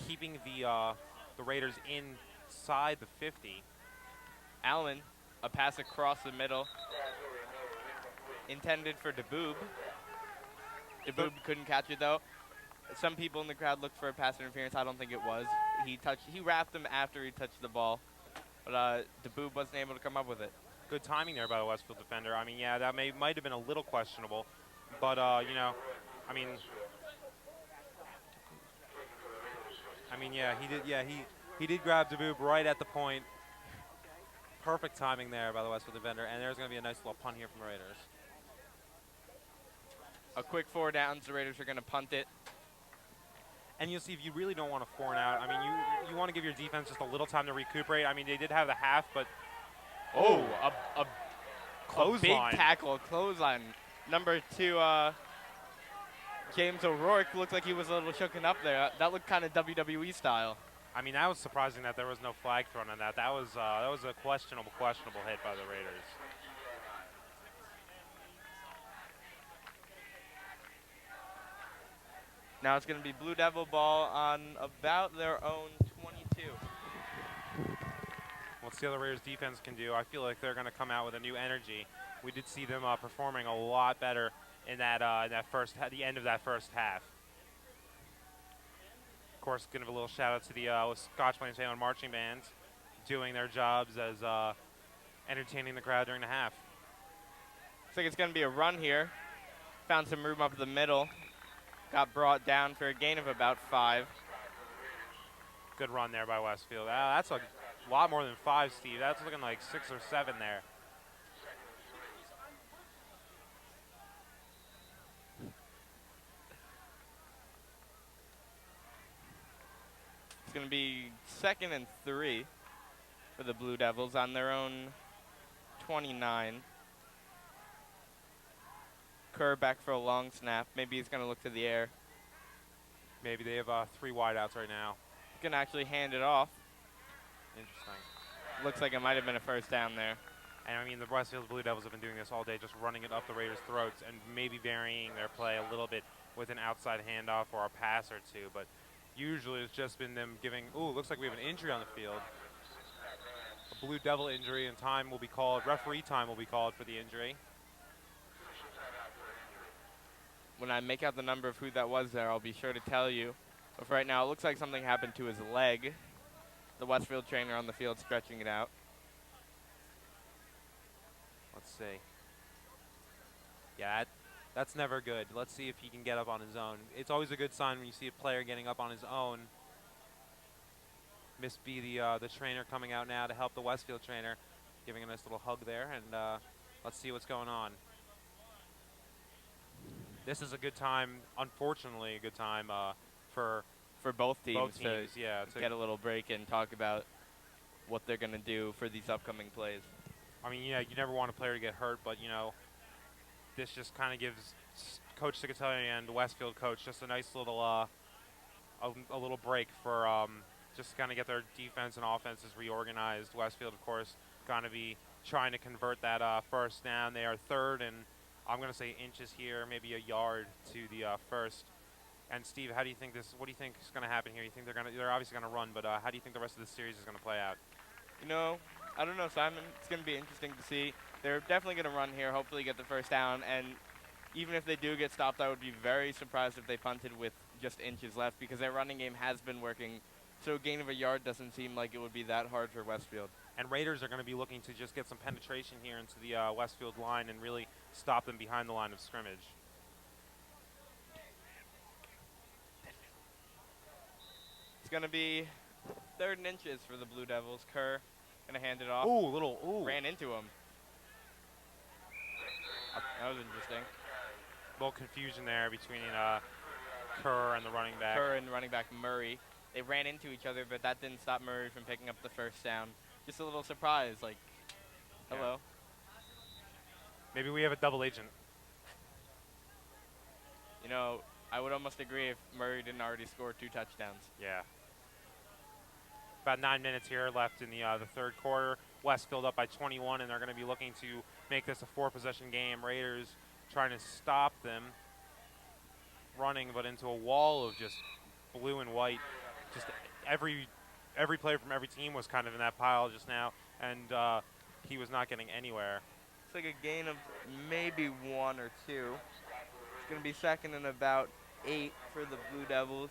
keeping the Raiders inside the 50. Allen, a pass across the middle, intended for DeBoob. DeBoob couldn't catch it though. Some people in the crowd looked for a pass interference. I don't think it was. He wrapped him after he touched the ball. but DeBoob wasn't able to come up with it. Good timing there by the Westfield defender. I mean, yeah, that might have been a little questionable, but you know, I mean, yeah, he did. Yeah, he did grab DeBoob right at the point. Perfect timing there by the Westfield defender, and there's going to be a nice little punt here from the Raiders. A quick 4 downs. The Raiders are going to punt it. And you'll see if you really don't want to 4 and out. I mean, you want to give your defense just a little time to recuperate. I mean, they did have the half, but a clothesline. Big tackle, clothesline. Number 2, James O'Rourke looked like he was a little shooken up there. That looked kind of WWE style. I mean, that was surprising that there was no flag thrown on that. That was a questionable hit by the Raiders. Now it's going to be Blue Devil ball on about their own 22. Let's see how the Raiders defense can do. I feel like they're going to come out with a new energy. We did see them performing a lot better in that the end of that first half. Of course, give a little shout out to the Scotch Plains Family Marching Band doing their jobs as entertaining the crowd during the half. Looks like it's going to be a run here. Found some room up the middle. Got brought down for a gain of about 5. Good run there by Westfield. That's a lot more than 5, Steve. That's looking like 6 or 7 there. It's going to be 2nd and 3 for the Blue Devils on their own 29. Kerr back for a long snap. Maybe he's going to look to the air. Maybe they have 3 wideouts right now. Can actually hand it off. Interesting. Looks like it might have been a first down there. And I mean, the Westfield Blue Devils have been doing this all day, just running it up the Raiders' throats and maybe varying their play a little bit with an outside handoff or a pass or two. But usually it's just been them giving, looks like we have an injury on the field. A Blue Devil injury, and time will be called, referee time will be called for the injury. When I make out the number of who that was there, I'll be sure to tell you. But for right now, it looks like something happened to his leg. The Westfield trainer on the field stretching it out. Let's see. Yeah, that's never good. Let's see if he can get up on his own. It's always a good sign when you see a player getting up on his own. Miss B, the trainer, coming out now to help the Westfield trainer, giving a nice little hug there, and let's see what's going on. This is a good time, unfortunately, a good time for both teams, to get a little break and talk about what they're going to do for these upcoming plays. I mean, yeah, you never want a player to get hurt, but, you know, this just kind of gives Coach Cicatelli and the Westfield coach just a nice little a little break for just kind of get their defense and offenses reorganized. Westfield, of course, going to be trying to convert that first down. They are 3rd and I'm going to say inches here, maybe a yard to the first. And Steve, what do you think is going to happen here? You think they're obviously going to run, but how do you think the rest of the series is going to play out? You know, I don't know, Simon. It's going to be interesting to see. They're definitely going to run here, hopefully get the first down. And even if they do get stopped, I would be very surprised if they punted with just inches left, because their running game has been working. So a gain of a yard doesn't seem like it would be that hard for Westfield. And Raiders are going to be looking to just get some penetration here into the Westfield line and really stop them behind the line of scrimmage. It's going to be 3rd and inches for the Blue Devils. Kerr going to hand it off. Ran into him. That was interesting. A little confusion there between Kerr and the running back. Kerr and running back Murray. They ran into each other, but that didn't stop Murray from picking up the first down. Just a little surprise, like, hello. Yeah. Maybe we have a double agent. You know, I would almost agree if Murray didn't already score 2 touchdowns. Yeah. About 9 minutes here left in the 3rd quarter. Westfield up by 21, and they're going to be looking to make this a 4-possession game. Raiders trying to stop them running, but into a wall of just blue and white. Just every player from every team was kind of in that pile just now, and he was not getting anywhere. It's like a gain of maybe 1 or 2. It's going to be 2nd and about 8 for the Blue Devils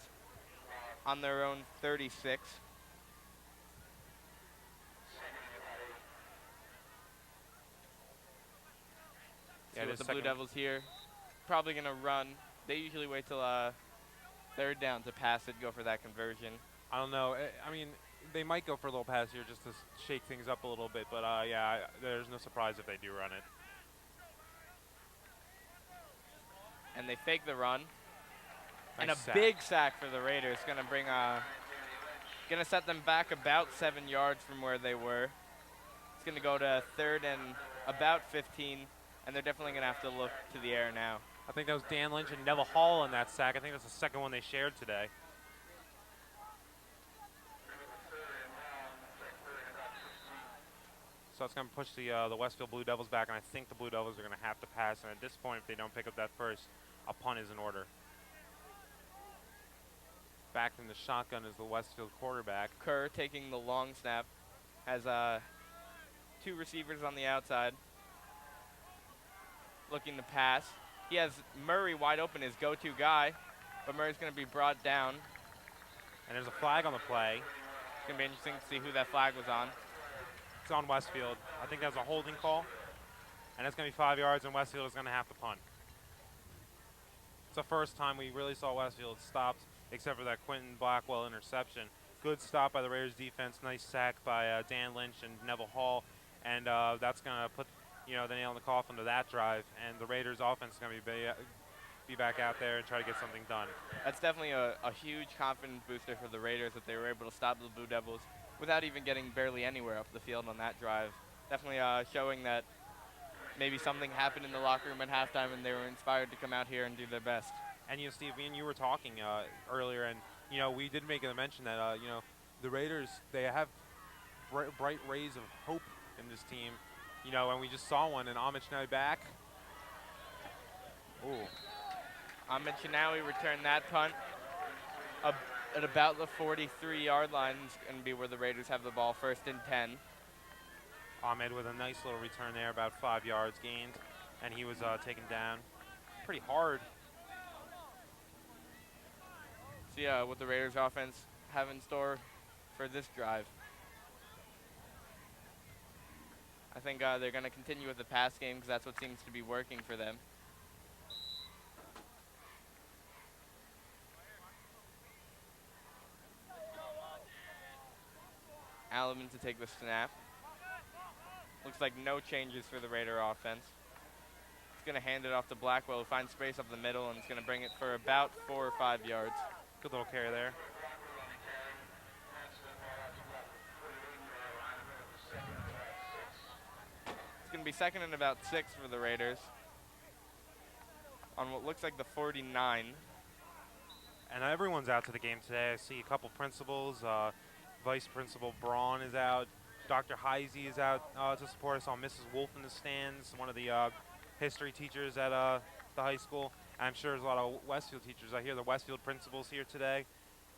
on their own 36. it with is the Blue Devils here. Probably going to run. They usually wait till third down to pass it, go for that conversion. I don't know. I mean, they might go for a little pass here just to shake things up a little bit, but yeah, there's no surprise if they do run it. And they fake the run. Nice and a sack. big sack for the Raiders. Going to set them back about 7 yards from where they were. It's going to go to third and about 15, and they're definitely going to have to look to the air now. I think that was Dan Lynch and Neville Hall in that sack. I think that's the second one they shared today. So it's going to push the Westfield Blue Devils back, and I think the Blue Devils are going to have to pass. And at this point, if they don't pick up that first, a punt is in order. Back in the shotgun is the Westfield quarterback. Kerr taking the long snap. Has two receivers on the outside. Looking to pass. He has Murray wide open, his go-to guy. But Murray's going to be brought down. And there's a flag on the play. It's going to be interesting to see who that flag was on. It's on Westfield. I think that's a holding call. And it's going to be 5 yards, and Westfield is going to have to punt. It's the first time we really saw Westfield stopped, except for that Quentin Blackwell interception. Good stop by the Raiders defense. Nice sack by Dan Lynch and Neville Hall. And that's going to put the nail in the coffin to that drive. And the Raiders offense is going to be back out there and try to get something done. That's definitely a huge confidence booster for the Raiders that they were able to stop the Blue Devils without even getting barely anywhere up the field on that drive. Definitely showing that maybe something happened in the locker room at halftime and they were inspired to come out here and do their best. And Steve, me and you were talking earlier, and we did make a mention that the Raiders, they have bright rays of hope in this team. And we just saw one, and Ahmed Shinawi back. Ooh. Ahmed Shinawi returned that punt at about the 43-yard line. Is going to be where the Raiders have the ball, 1st and 10. Ahmed with a nice little return there, about 5 yards gained, and he was taken down pretty hard. See what the Raiders offense have in store for this drive. I think they're going to continue with the pass game because that's what seems to be working for them. Alleman to take the snap. Looks like no changes for the Raider offense. He's going to hand it off to Blackwell, who finds space up the middle, and is going to bring it for about 4 or 5 yards. Good little carry there. It's going to be 2nd and about 6 for the Raiders on what looks like the 49. And everyone's out to the game today. I see a couple principals. Vice Principal Braun is out. Dr. Heisey is out to support us. I saw Mrs. Wolf in the stands, one of the history teachers at the high school. And I'm sure there's a lot of Westfield teachers. I hear the Westfield principals here today.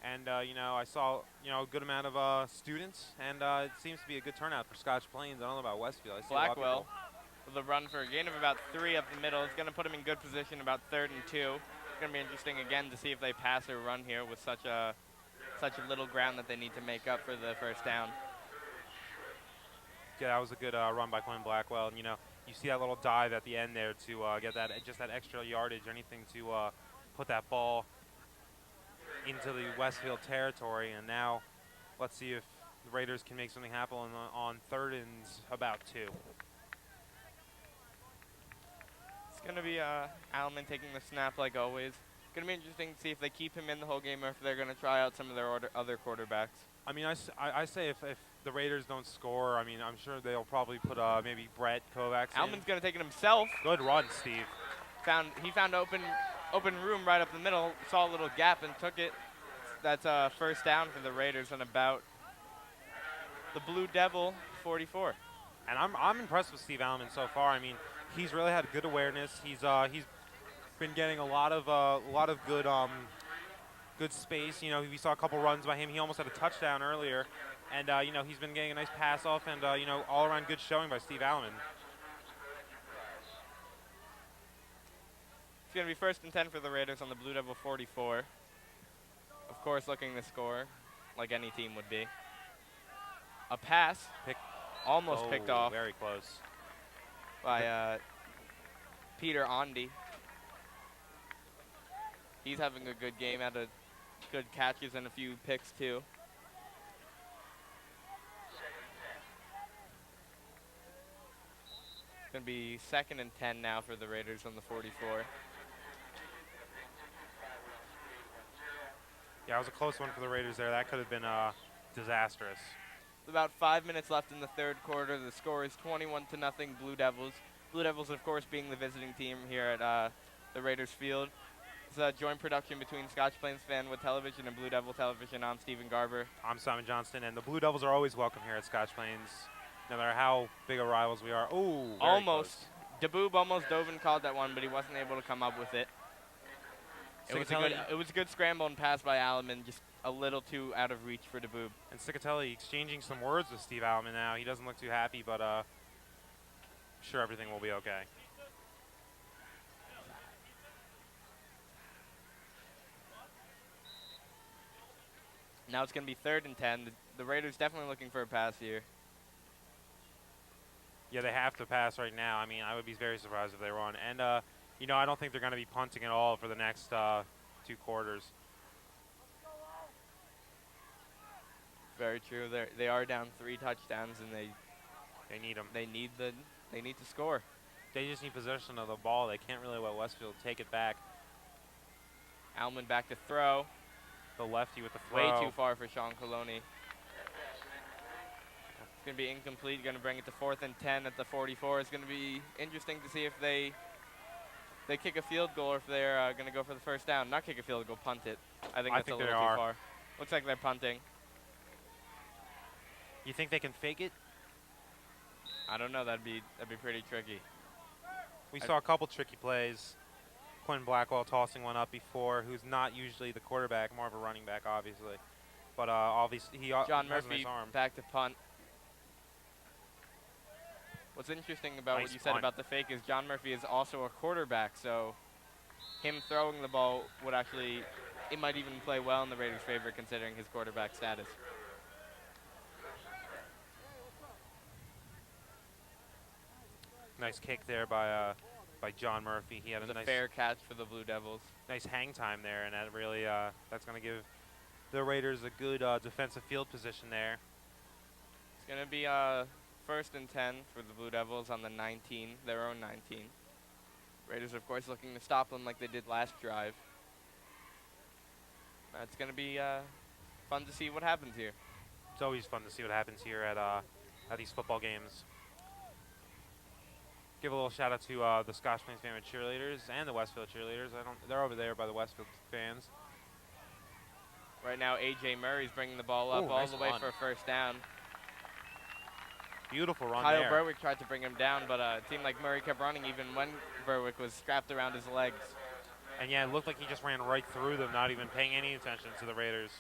And, I saw, a good amount of students. And it seems to be a good turnout for Scotch Plains. I don't know about Westfield. I see Blackwell with a run for a gain of about 3 up the middle. It's going to put him in good position about 3rd and 2. It's going to be interesting again to see if they pass or run here with such a little ground that they need to make up for the first down. Yeah, that was a good run by Quentin Blackwell. And, you see that little dive at the end there to get that extra yardage or anything to put that ball into the Westfield territory. And now let's see if the Raiders can make something happen on 3rd and about 2. It's going to be Alleman taking the snap like always. Going to be interesting to see if they keep him in the whole game or if they're going to try out some of their other quarterbacks. I mean, I say if the Raiders don't score, I mean, I'm sure they'll probably put maybe Brett Kovacs in. Alleman's going to take it himself. Good run, Steve. He found open room right up the middle, saw a little gap and took it. That's a first down for the Raiders on about the Blue Devil 44. And I'm impressed with Steve Alleman so far. I mean, he's really had good awareness. He's been getting a lot of good space. We saw a couple runs by him. He almost had a touchdown earlier, and he's been getting a nice pass off and all around good showing by Steve Alleman. It's going to be 1st and 10 for the Raiders on the Blue Devil 44. Of course, looking to score like any team would be. A pass, almost picked off. Very close. By Peter Ondi. He's having a good game, had a good catches and a few picks too. It's going to be 2nd and 10 now for the Raiders on the 44. Yeah, it was a close one for the Raiders there. That could have been disastrous. About 5 minutes left in the third quarter. The score is 21-0 Blue Devils. Blue Devils, of course, being the visiting team here at the Raiders Field. It's a joint production between Scotch Plains Fanwood Television and Blue Devil Television. I'm Stephen Garber. I'm Simon Johnston, and the Blue Devils are always welcome here at Scotch Plains, no matter how big of rivals we are. Oh, almost. DeBoob almost dove and caught that one, but he wasn't able to come up with it. It was a good scramble and pass by Alleman, just a little too out of reach for DeBoob. And Cicatelli exchanging some words with Steve Alleman now. He doesn't look too happy, but I'm sure everything will be okay. Now it's going to be 3rd and 10. The Raiders definitely looking for a pass here. Yeah, they have to pass right now. I mean, I would be very surprised if they run. And, you know, I don't think they're going to be punting at all for the next 2 quarters. Very true. They are down 3 touchdowns, and they need them. They need to score. They just need possession of the ball. They can't really let Westfield take it back. Alleman back to throw. The lefty with the throw. Way too far for Sean Coloni. It's going to be incomplete. Going to bring it to 4th and 10 at the 44. It's going to be interesting to see if they kick a field goal or if they're going to go for the first down. Not kick a field goal, punt it. I think that's a little too far. Looks like they're punting. You think they can fake it? I don't know. That'd be pretty tricky. We saw a couple tricky plays. Quinn Blackwell tossing one up before, who's not usually the quarterback, more of a running back, obviously. But obviously he John has Murphy a nice arm. back to punt. What's interesting about what you said about the fake is John Murphy is also a quarterback, so him throwing the ball would actually, it might even play well in the Raiders' favor considering his quarterback status. Nice kick there by John Murphy. He had a nice fair catch for the Blue Devils. Nice hang time there, and that really that's going to give the Raiders a good defensive field position there. It's going to be 1st and 10 for the Blue Devils on the 19, their own 19. Raiders, of course, looking to stop them like they did last drive. It's going to be fun to see what happens here. It's always fun to see what happens here at these football games. Give a little shout out to the Scotch Plains Fanwood cheerleaders and the Westfield cheerleaders. They're over there by the Westfield fans. Right now, A.J. Murray's bringing the ball up all the way for a first down. Beautiful run Kyle there. Berwick tried to bring him down, but it seemed like Murray kept running even when Berwick was strapped around his legs. And yeah, it looked like he just ran right through them, not even paying any attention to the Raiders.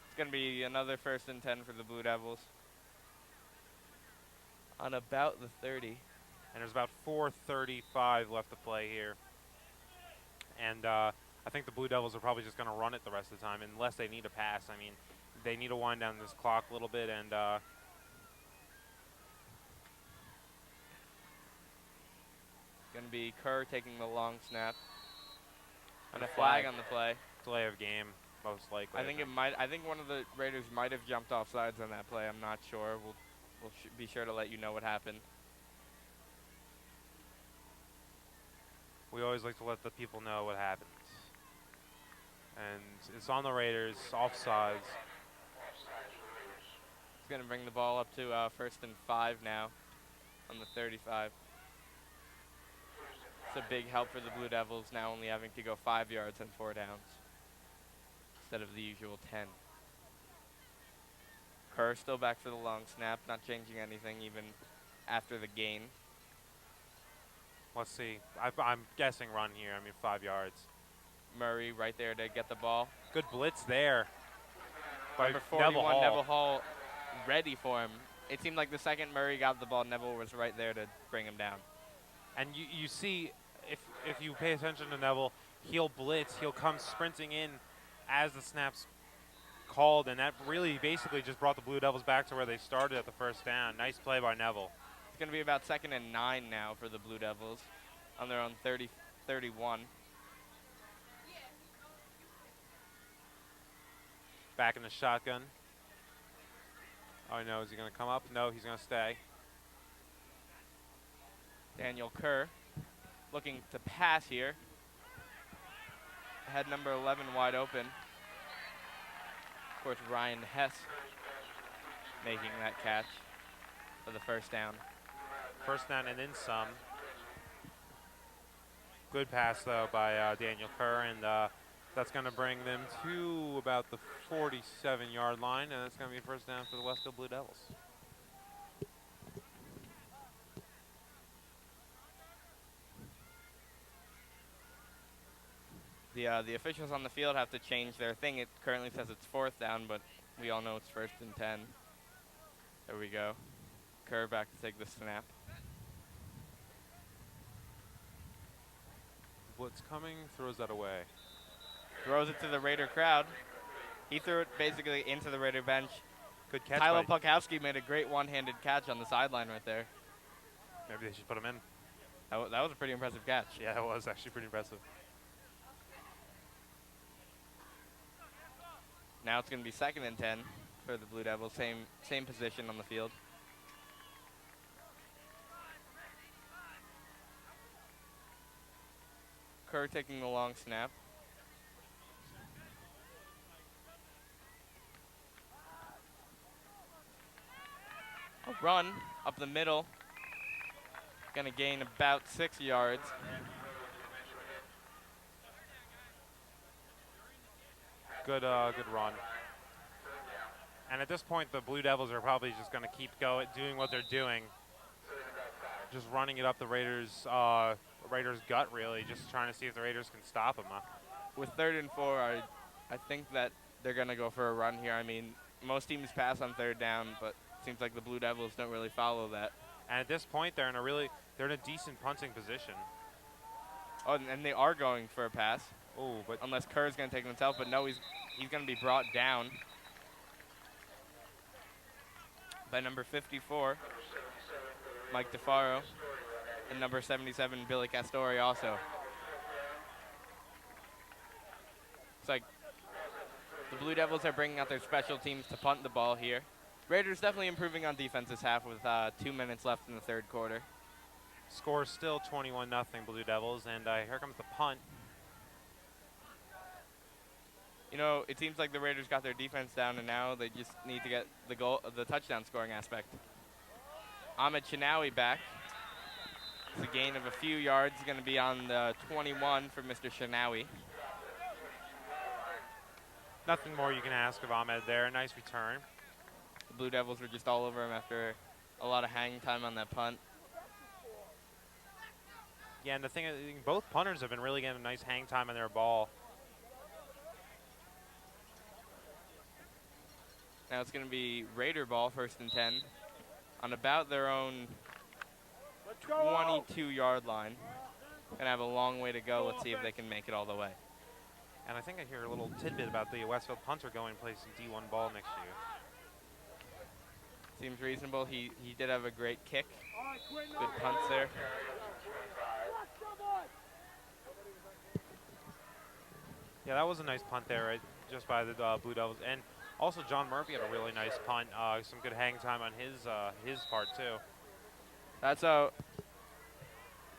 It's going to be another 1st and 10 for the Blue Devils. On about the 30. And there's about 4:35 left to play here. And I think the Blue Devils are probably just going to run it the rest of the time unless they need a pass. I mean, they need to wind down this clock a little bit. And it's going to be Kerr taking the long snap. And a flag on the play. Delay of game, most likely. I think one of the Raiders might have jumped off sides on that play. I'm not sure. We'll be sure to let you know what happened. We always like to let the people know what happens. And it's on the Raiders, offsides. He's going to bring the ball up to 1st and 5 now on the 35. It's a big help for the Blue Devils now only having to go 5 yards and 4 downs instead of the usual 10. Kerr still back for the long snap, not changing anything even after the gain. Let's see. I'm guessing run here. I mean, 5 yards. Murray right there to get the ball. Good blitz there. Number 41, Neville Hall, ready for him. It seemed like the second Murray got the ball, Neville was right there to bring him down. And you see, if you pay attention to Neville, he'll blitz. He'll come sprinting in as the snap's called, and that really basically just brought the Blue Devils back to where they started at the first down. Nice play by Neville. It's going to be about 2nd and 9 now for the Blue Devils on their own 30-31. Back in the shotgun. Oh no, is he going to come up? No, he's going to stay. Daniel Kerr looking to pass here. Head number 11 wide open. Of course, Ryan Hess making that catch for the first down. First down and then some. Good pass, though, by Daniel Kerr, and that's going to bring them to about the 47-yard line, and that's going to be first down for the Westfield Blue Devils. The officials on the field have to change their thing. It currently says it's 4th down, but we all know it's 1st and 10. There we go. Kerr back to take the snap. Blitz coming, throws that away. Throws it to the Raider crowd. He threw it basically into the Raider bench. Good catch. Tyler Pukowski made a great one-handed catch on the sideline right there. Maybe they should put him in. That was a pretty impressive catch. Yeah, it was actually pretty impressive. Now it's going to be 2nd and 10 for the Blue Devils. Same position on the field. Kerr taking the long snap. A run up the middle. Going to gain about 6 yards. Good run. And at this point, the Blue Devils are probably just going to keep doing what they're doing. Just running it up the Raiders' gut, really, just trying to see if the Raiders can stop them. With 3rd and 4, I think that they're going to go for a run here. I mean, most teams pass on 3rd down, but it seems like the Blue Devils don't really follow that. And at this point, they're in a decent punting position. Oh, and they are going for a pass. Oh, but unless Kerr's going to take it himself, but no, he's going to be brought down by number 54, Mike DeFaro, and number 77, Billy Castori also. It's like the Blue Devils are bringing out their special teams to punt the ball here. Raiders definitely improving on defense this half with 2 minutes left in the 3rd quarter. Score still 21-0 Blue Devils, and here comes the punt. You know, it seems like the Raiders got their defense down, and now they just need to get the touchdown scoring aspect. Ahmed Chinawi back. It's a gain of a few yards. Going to be on the 21 for Mr. Chinawi. Nothing more you can ask of Ahmed there. Nice return. The Blue Devils were just all over him after a lot of hang time on that punt. Yeah, and the thing is, both punters have been really getting a nice hang time on their ball. Now it's going to be Raider ball, 1st and 10, on about their own 22-yard line. Going to have a long way to go. Let's see if they can make it all the way. And I think I hear a little tidbit about the Westfield punter going to play some D1 ball next year. Seems reasonable. He did have a great kick. Good punts there. Yeah, that was a nice punt there, right, just by the Blue Devils. And also, John Murphy had a really nice punt. Some good hang time on his part, too. That's of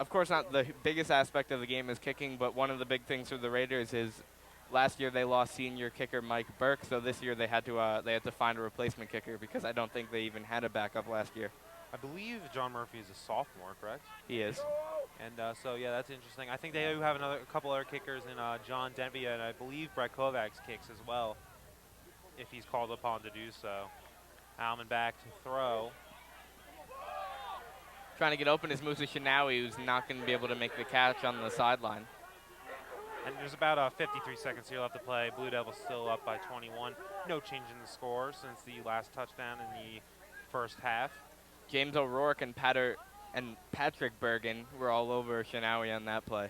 course, not the biggest aspect of the game is kicking, but one of the big things for the Raiders is last year they lost senior kicker Mike Burke, so this year they had to find a replacement kicker because I don't think they even had a backup last year. I believe John Murphy is a sophomore, correct? He is. And so, yeah, that's interesting. I think they do have a couple other kickers in John Denvia, and I believe Brett Kovacs kicks as well, if he's called upon to do so. Alman back to throw. Trying to get open is Musa Shinawi, who's not going to be able to make the catch on the sideline. And there's about 53 seconds here left to play. Blue Devils still up by 21. No change in the score since the last touchdown in the first half. James O'Rourke and Patrick Bergen were all over Shinawi on that play.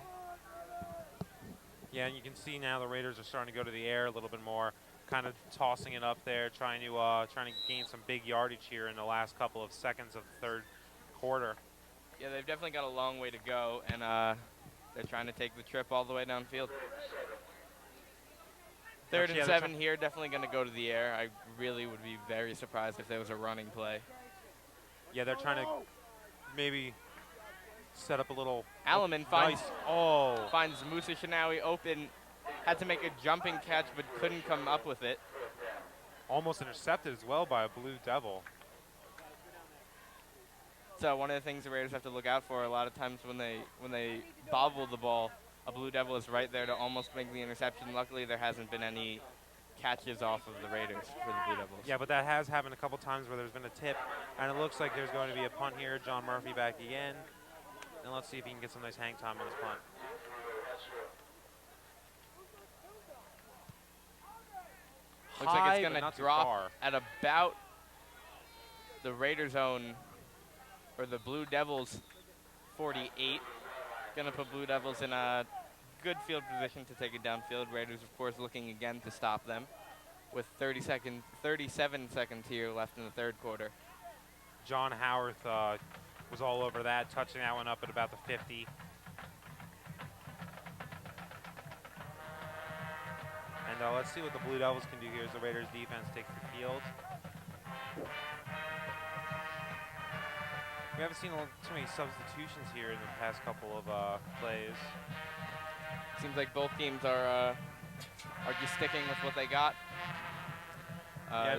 Yeah, and you can see now the Raiders are starting to go to the air a little bit more, kind of tossing it up there, trying to gain some big yardage here in the last couple of seconds of the 3rd quarter. Yeah, they've definitely got a long way to go, and they're trying to take the trip all the way downfield. Third and 7 here, definitely going to go to the air. I really would be very surprised if there was a running play. Yeah, they're trying to maybe set up a little. Alleman nice. finds Musa Shinawi open, had to make a jumping catch but couldn't come up with it. Almost intercepted as well by a Blue Devil. So one of the things the Raiders have to look out for a lot of times when they bobble the ball, a Blue Devil is right there to almost make the interception. Luckily, there hasn't been any catches off of the Raiders for the Blue Devils. Yeah, but that has happened a couple times where there's been a tip, and it looks like there's going to be a punt here. John Murphy back again. And let's see if he can get some nice hang time on his punt. Looks like it's going to drop at about the Raiders' own, or the Blue Devils' 48. Going to put Blue Devils in a good field position to take it downfield. Raiders, of course, looking again to stop them with 37 seconds here left in the third quarter. John Howarth was all over that, touching that one up at about the 50. And let's see what the Blue Devils can do here as the Raiders defense takes the field. We haven't seen too many substitutions here in the past couple of plays. Seems like both teams are just sticking with what they got. Yeah,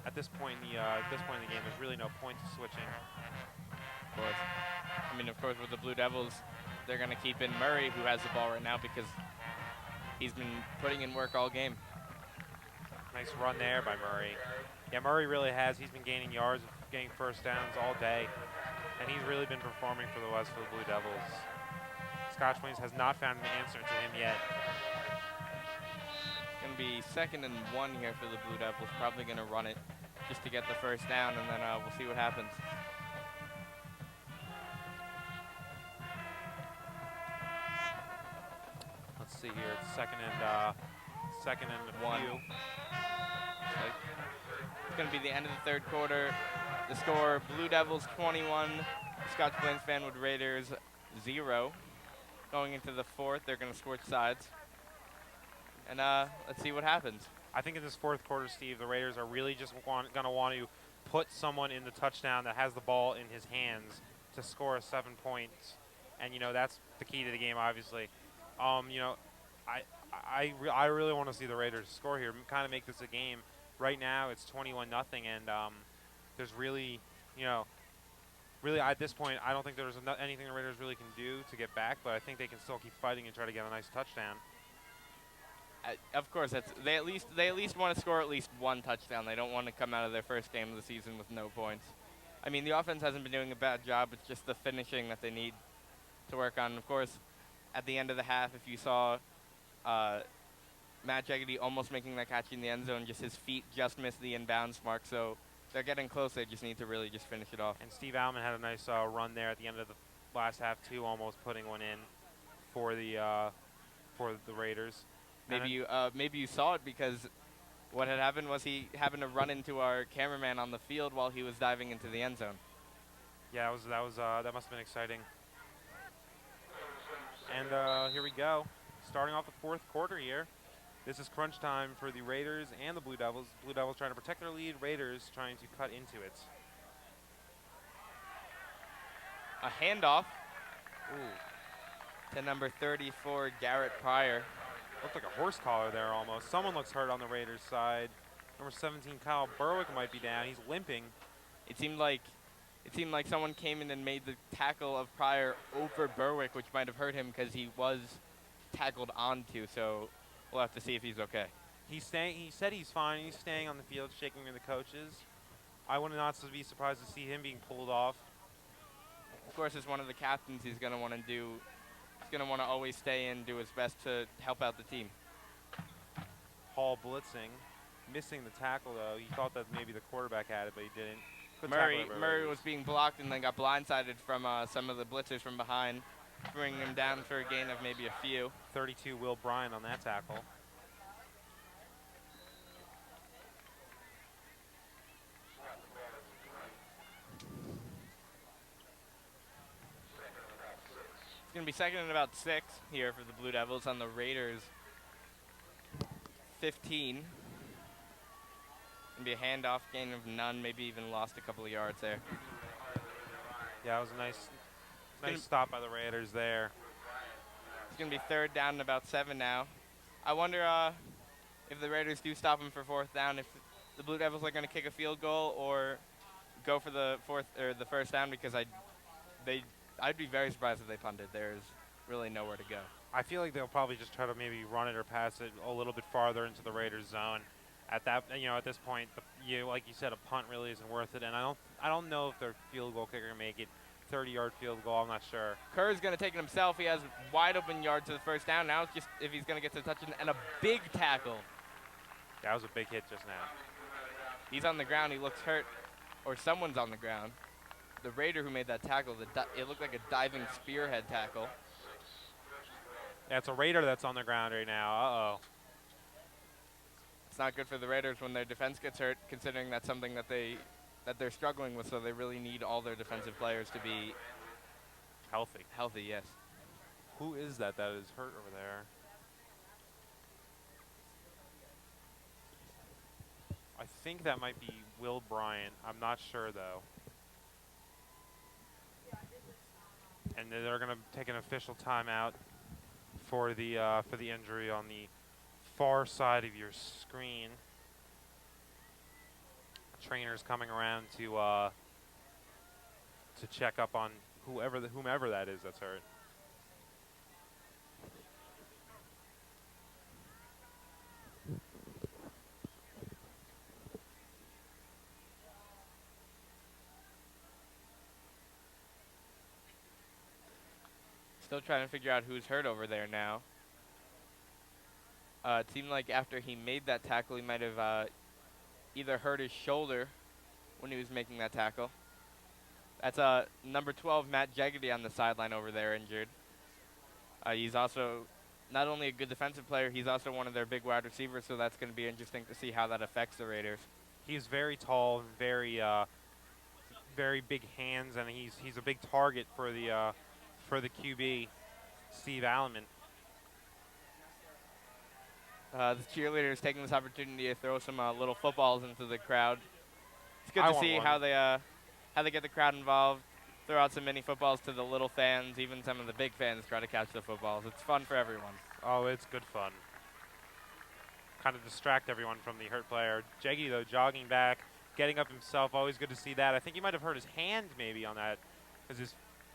at this point in the game, there's really no point to switching. Of course. I mean, of course, with the Blue Devils, they're going to keep in Murray, who has the ball right now, because he's been putting in work all game. Nice run there by Murray. Yeah, Murray really has. He's been gaining yards, getting first downs all day, and he's really been performing for the Westfield Blue Devils. Scotch Plains has not found an answer to him yet. Going to be 2nd and 1 here for the Blue Devils. Probably going to run it just to get the first down, and then we'll see what happens. Let's see here. It's second and a one. few. It's going to be the end of the third quarter. The score: Blue Devils 21, Scotch Plains Fanwood Raiders 0. Going into the fourth, they're going to switch sides. And let's see what happens. I think in this fourth quarter, Steve, the Raiders are really just going to want to put someone in the touchdown that has the ball in his hands to score 7 points. And, you know, that's the key to the game, obviously. You know, I really want to see the Raiders score here, kind of make this a game. Right now, it's 21-0, and there's really, you know, really at this point, I don't think there's anything the Raiders really can do to get back, but I think they can still keep fighting and try to get a nice touchdown. Of course, they at least want to score at least one touchdown. They don't want to come out of their first game of the season with no points. I mean, the offense hasn't been doing a bad job. It's just the finishing that they need to work on. Of course, at the end of the half, if you saw Matt Jaggedy almost making that catch in the end zone, just his feet just missed the inbounds mark. So they're getting close. They just need to really just finish it off. And Steve Allman had a nice run there at the end of the last half too, almost putting one in for the Raiders. Maybe you saw it, because what had happened was he happened to run into our cameraman on the field while he was diving into the end zone. Yeah, that must have been exciting. And here we go, starting off the fourth quarter here. This is crunch time for the Raiders and the Blue Devils. Blue Devils trying to protect their lead. Raiders trying to cut into it. A handoff. To number 34, Garrett Pryor. Looked like a horse collar there almost. Someone looks hurt on the Raiders side. Number 17, Kyle Berwick might be down. He's limping. It seemed like someone came in and made the tackle of Pryor over Berwick, which might have hurt him because he was tackled onto. So we'll have to see if he's okay. He said he's fine. He's staying on the field, shaking with the coaches. I would not be surprised to see him being pulled off. Of course, as one of the captains, he's going to want to do. He's going to want to always stay in, do his best to help out the team. Hall blitzing, missing the tackle though. He thought that maybe the quarterback had it, but he didn't. Murray was being blocked and then got blindsided from some of the blitzers from behind, bringing him down for a gain of maybe a few. 32, Will Bryan on that tackle. going to be second and about 6 here for the Blue Devils on the Raiders 15. Going to be a handoff, gain of none, maybe even lost a couple of yards there. Yeah, it was a nice stop by the Raiders there. It's going to be third down and about 7 now. I wonder if the Raiders do stop him for fourth down, if the Blue Devils are going to kick a field goal or go for the first down, because I'd be very surprised if they punted. There's really nowhere to go. I feel like they'll probably just try to maybe run it or pass it a little bit farther into the Raiders' zone. At that, at this point, like you said, a punt really isn't worth it, and I don't know if their field goal kicker can make it. 30-yard field goal, I'm not sure. Kerr's going to take it himself. He has wide open yards to the first down. Now it's just if he's going to get to the touchdown, and a big tackle. That was a big hit just now. He's on the ground. He looks hurt, or someone's on the ground. The Raider who made that tackle, it looked like a diving spearhead tackle. Yeah, it's a Raider that's on the ground right now. Uh-oh. It's not good for the Raiders when their defense gets hurt, considering that's something that they're struggling with, so they really need all their defensive players to be healthy. Healthy, yes. Who is that is hurt over there? I think that might be Will Bryant. I'm not sure, though. And they're going to take an official timeout for the injury on the far side of your screen. Trainers coming around to check up on whomever that is that's hurt. Still trying to figure out who's hurt over there now. It seemed like after he made that tackle, he might have either hurt his shoulder when he was making that tackle. That's number 12, Matt Jeggedy, on the sideline over there, injured. He's also not only a good defensive player, he's also one of their big wide receivers, so that's going to be interesting to see how that affects the Raiders. He's very tall, very big hands, and he's a big target for the QB, Steve Alleman. The cheerleaders taking this opportunity to throw some little footballs into the crowd. It's good to see how they get the crowd involved, throw out some mini footballs to the little fans, even some of the big fans try to catch the footballs. It's fun for everyone. Oh, it's good fun. Kind of distract everyone from the hurt player. Jeggy, though, jogging back, getting up himself. Always good to see that. I think he might have hurt his hand maybe on that.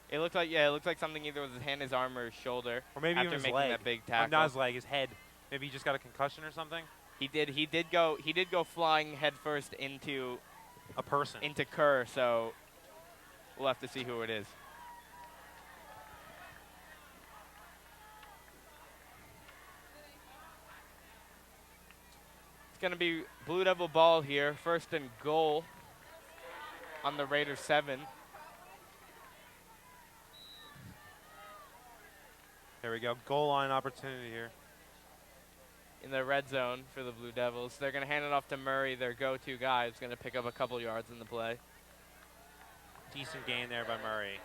It looked like something either with his hand, his arm, or his shoulder. Or maybe after even his making leg. That big tackle. Not his leg, his head. Maybe he just got a concussion or something. He did go flying headfirst into a person. Into Kerr, so we'll have to see who it is. It's going to be Blue Devil ball here, first and goal on the Raiders 7. There we go, goal line opportunity here. In the red zone for the Blue Devils. They're going to hand it off to Murray, their go-to guy, who's going to pick up a couple yards in the play. Decent gain there by Murray.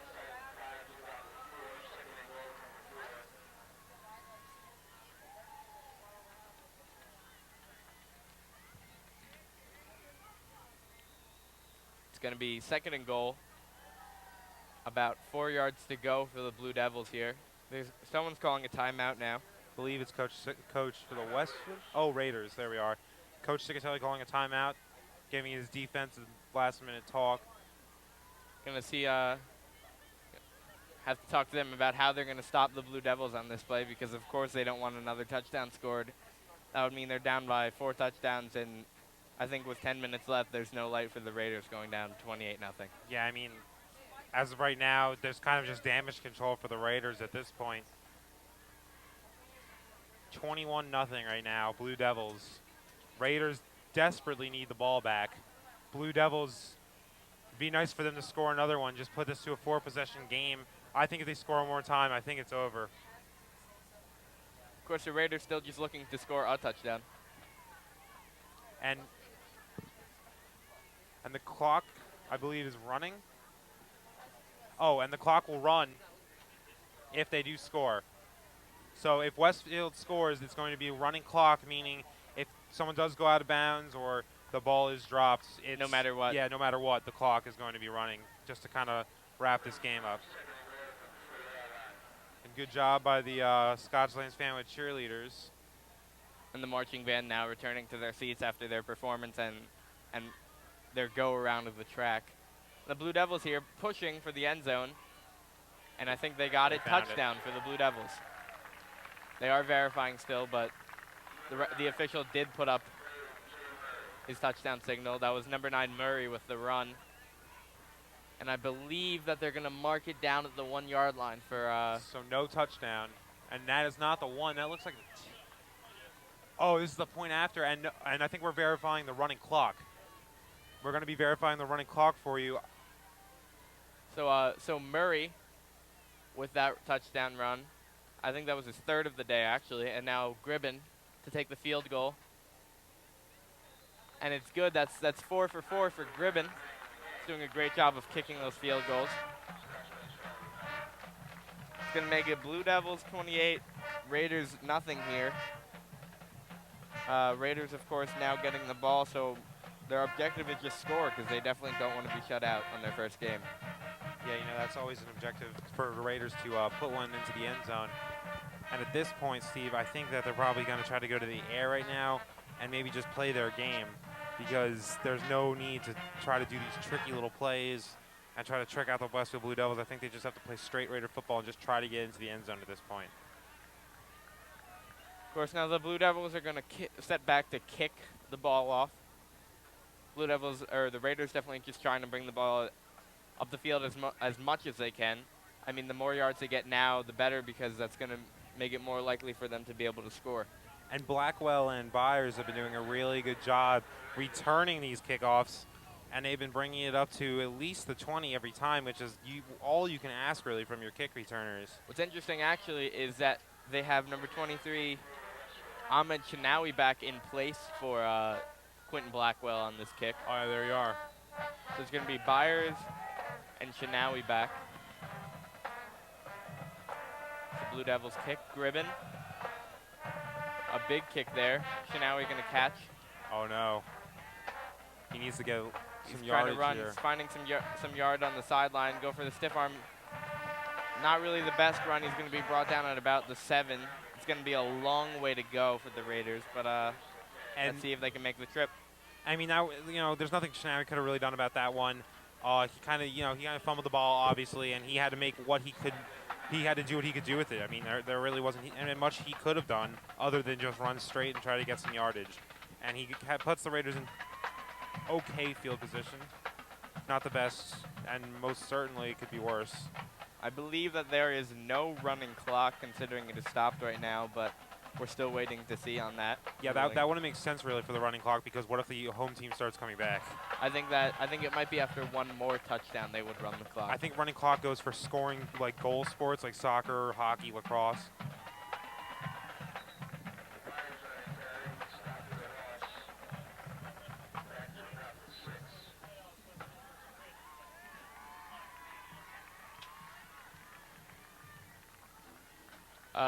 It's going to be second and goal. About 4 yards to go for the Blue Devils here. Someone's calling a timeout now. I believe it's coach for the Westfield. Oh, Raiders. There we are. Coach Cicatelli calling a timeout, giving his defense a last-minute talk. Gonna see. Have to talk to them about how they're gonna stop the Blue Devils on this play, because of course they don't want another touchdown scored. That would mean they're down by 4 touchdowns, and I think with 10 minutes left, there's no light for the Raiders going down 28-0. Yeah, I mean, as of right now, there's kind of just damage control for the Raiders at this point. 21-0 right now, Blue Devils. Raiders desperately need the ball back. Blue Devils, it'd be nice for them to score another one, just put this to a 4-possession game. I think if they score one more time, I think it's over. Of course, the Raiders still just looking to score a touchdown. And the clock, I believe, is running. Oh, and the clock will run if they do score. So if Westfield scores, it's going to be running clock, meaning if someone does go out of bounds or the ball is dropped, it's, No matter what. Yeah, no matter what, the clock is going to be running just to kind of wrap this game up. And good job by the Scotchlands Fanwood cheerleaders. And the marching band now returning to their seats after their performance and their go around of the track. The Blue Devils here pushing for the end zone, and I think they got it. Touchdown for the Blue Devils. They are verifying still, but the official did put up his touchdown signal. That was number 9 Murray with the run. And I believe that they're going to mark it down at the 1 yard line for so no touchdown. And that is not the one. That looks like oh, this is the point after, and I think we're verifying the running clock. We're going to be verifying the running clock for you. So Murray with that touchdown run. I think that was his 3rd of the day, actually. And now Gribben to take the field goal. And it's good. That's 4 for 4 for Gribben. He's doing a great job of kicking those field goals. It's going to make it Blue Devils 28, Raiders nothing here. Raiders, of course, now getting the ball, so their objective is just score because they definitely don't want to be shut out on their first game. Yeah, that's always an objective for the Raiders to put one into the end zone. And at this point, Steve, I think that they're probably going to try to go to the air right now and maybe just play their game because there's no need to try to do these tricky little plays and try to trick out the Westfield Blue Devils. I think they just have to play straight Raider football and just try to get into the end zone at this point. Of course, now the Blue Devils are going to set back to kick the ball off. Blue Devils, or the Raiders, definitely just trying to bring the ball up the field as much as they can. I mean, the more yards they get now, the better, because that's going to make it more likely for them to be able to score. And Blackwell and Byers have been doing a really good job returning these kickoffs, and they've been bringing it up to at least the 20 every time, which is all you can ask, really, from your kick returners. What's interesting, actually, is that they have number 23, Ahmed Chinawi, back in place for Quentin Blackwell on this kick. Oh, yeah, there you are. So it's going to be Byers and Chinawi back. The Blue Devils kick. Gribben. A big kick there. Chinawi going to catch. Oh, no. He needs to get some He's yardage trying to run. here. He's finding some yard on the sideline. Go for the stiff arm. Not really the best run. He's going to be brought down at about the 7. It's going to be a long way to go for the Raiders, but let's see if they can make the trip. I mean, there's nothing Chinawi could have really done about that one. He kind of fumbled the ball, obviously, and he had to make what he could. He had to do what he could do with it. I mean, there really wasn't much he could have done other than just run straight and try to get some yardage. And he puts the Raiders in okay field position. Not the best, and most certainly it could be worse. I believe that there is no running clock, considering it is stopped right now, but we're still waiting to see on that. Yeah, that wouldn't make sense really for the running clock, because what if the home team starts coming back? I think it might be after one more touchdown they would run the clock. I think running clock goes for scoring, like goal sports, like soccer, hockey, lacrosse.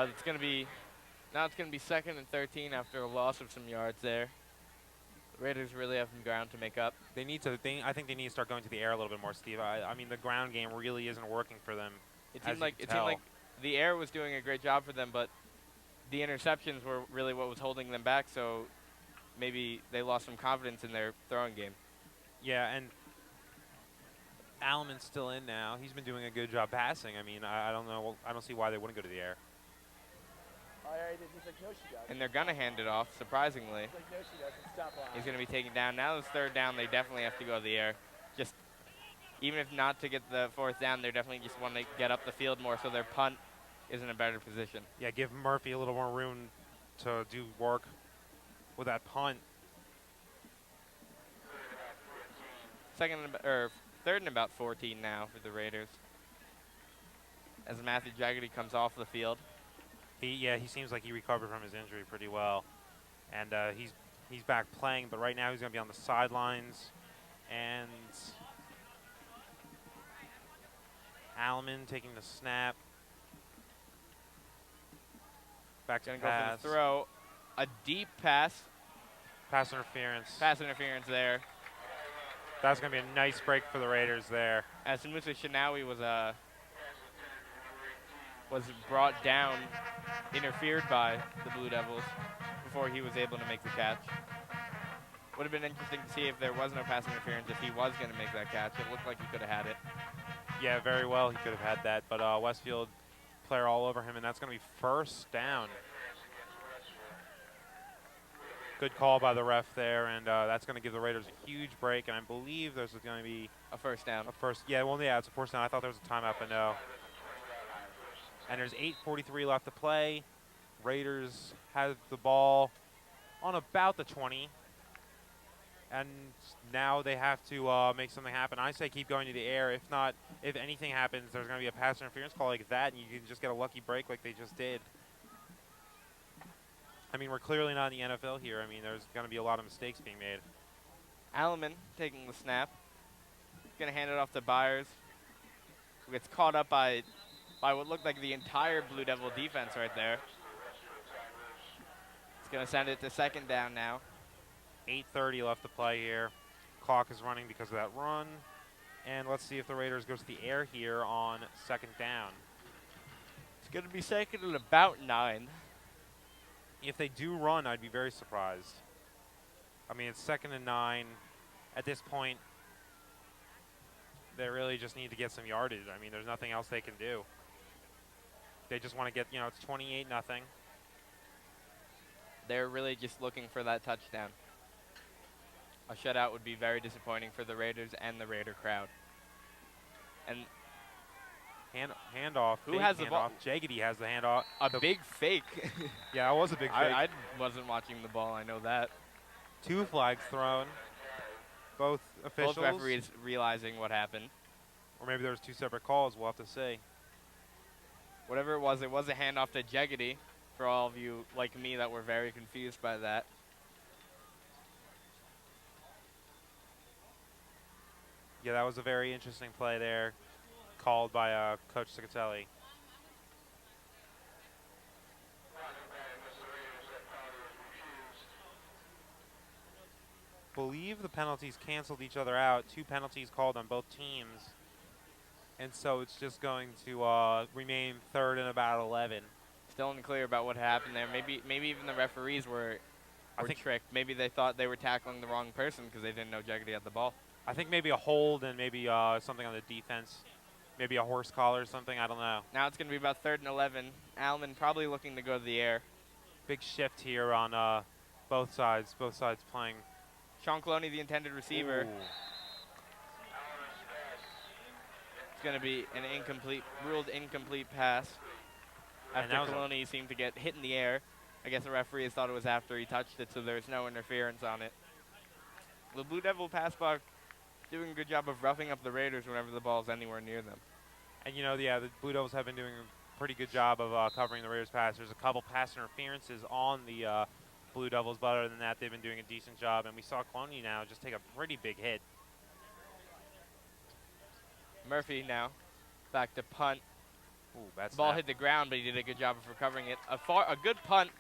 It's going to be 2nd and 13 after a loss of some yards there. The Raiders really have some ground to make up. They need to. I think they need to start going to the air a little bit more, Steve. I mean, the ground game really isn't working for them. It seemed like the air was doing a great job for them, but the interceptions were really what was holding them back. So maybe they lost some confidence in their throwing game. Yeah, and Alleman's still in now. He's been doing a good job passing. I mean, I don't know. I don't see why they wouldn't go to the air. And they're going to hand it off, surprisingly. He's going to be taken down. Now it's 3rd down. They definitely have to go to the air. Just, even if not to get the 4th down, they definitely just want to get up the field more so their punt is in a better position. Yeah, give Murphy a little more room to do work with that punt. 3rd and about 14 now for the Raiders. As Matthew Jaggerty comes off the field. He seems like he recovered from his injury pretty well, and he's back playing. But right now he's going to be on the sidelines, and Alleman taking the snap. Back to Gonna go for pass. the throw. A deep pass. Pass interference. Pass interference there. That's going to be a nice break for the Raiders there. As Musa Shinawi was brought down, interfered by the Blue Devils before he was able to make the catch. Would have been interesting to see if there was no pass interference, if he was going to make that catch. It looked like he could have had it. Yeah, very well he could have had that, but Westfield player all over him, and that's going to be first down. Good call by the ref there, and that's going to give the Raiders a huge break, and I believe there's going to be A first down. it's a first down. I thought there was a timeout, but no. And there's 8:43 left to play. Raiders have the ball on about the 20. And now they have to make something happen. I say keep going to the air. If not, if anything happens, there's going to be a pass interference call like that, and you can just get a lucky break like they just did. I mean, we're clearly not in the NFL here. I mean, there's going to be a lot of mistakes being made. Alleman taking the snap. Going to hand it off to Byers, who gets caught up by what looked like the entire Blue Devil defense right there. It's going to send it to second down now. 8:30 left to play here. Clock is running because of that run. And let's see if the Raiders go to the air here on second down. It's going to be second and about 9. If they do run, I'd be very surprised. I mean, it's second and 9. At this point, they really just need to get some yardage. I mean, there's nothing else they can do. They just want to get, it's 28-0. They're really just looking for that touchdown. A shutout would be very disappointing for the Raiders and the Raider crowd. And handoff. Who has the ball? Jaggedy has the handoff. A big fake. Yeah, it was a big fake. I wasn't watching the ball. I know that. 2 flags thrown. Both officials. Both referees realizing what happened. Or maybe there was 2 separate calls. We'll have to see. Whatever it was a handoff to Jaggedy. For all of you like me that were very confused by that. Yeah, that was a very interesting play there, called by Coach Cicatelli. Believe the penalties canceled each other out. 2 penalties called on both teams. And so it's just going to remain third and about 11. Still unclear about what happened there. Maybe even the referees were tricked. Maybe they thought they were tackling the wrong person because they didn't know Jaggedy had the ball. I think maybe a hold and maybe something on the defense. Maybe a horse collar or something. I don't know. Now it's going to be about third and 11. Alleman probably looking to go to the air. Big shift here on both sides. Both sides playing. Sean Cloney, the intended receiver. Ooh. It's going to be an ruled incomplete pass. After Cloney seemed to get hit in the air. I guess the referees thought it was after he touched it, so there's no interference on it. The Blue Devil pass block doing a good job of roughing up the Raiders whenever the ball's anywhere near them. And, the Blue Devils have been doing a pretty good job of covering the Raiders' pass. There's a couple pass interferences on the Blue Devils, but other than that, they've been doing a decent job. And we saw Cloney now just take a pretty big hit. Murphy now back to punt. Ooh, bad The ball snap. hit the ground, but he did a good job of recovering it. A good punt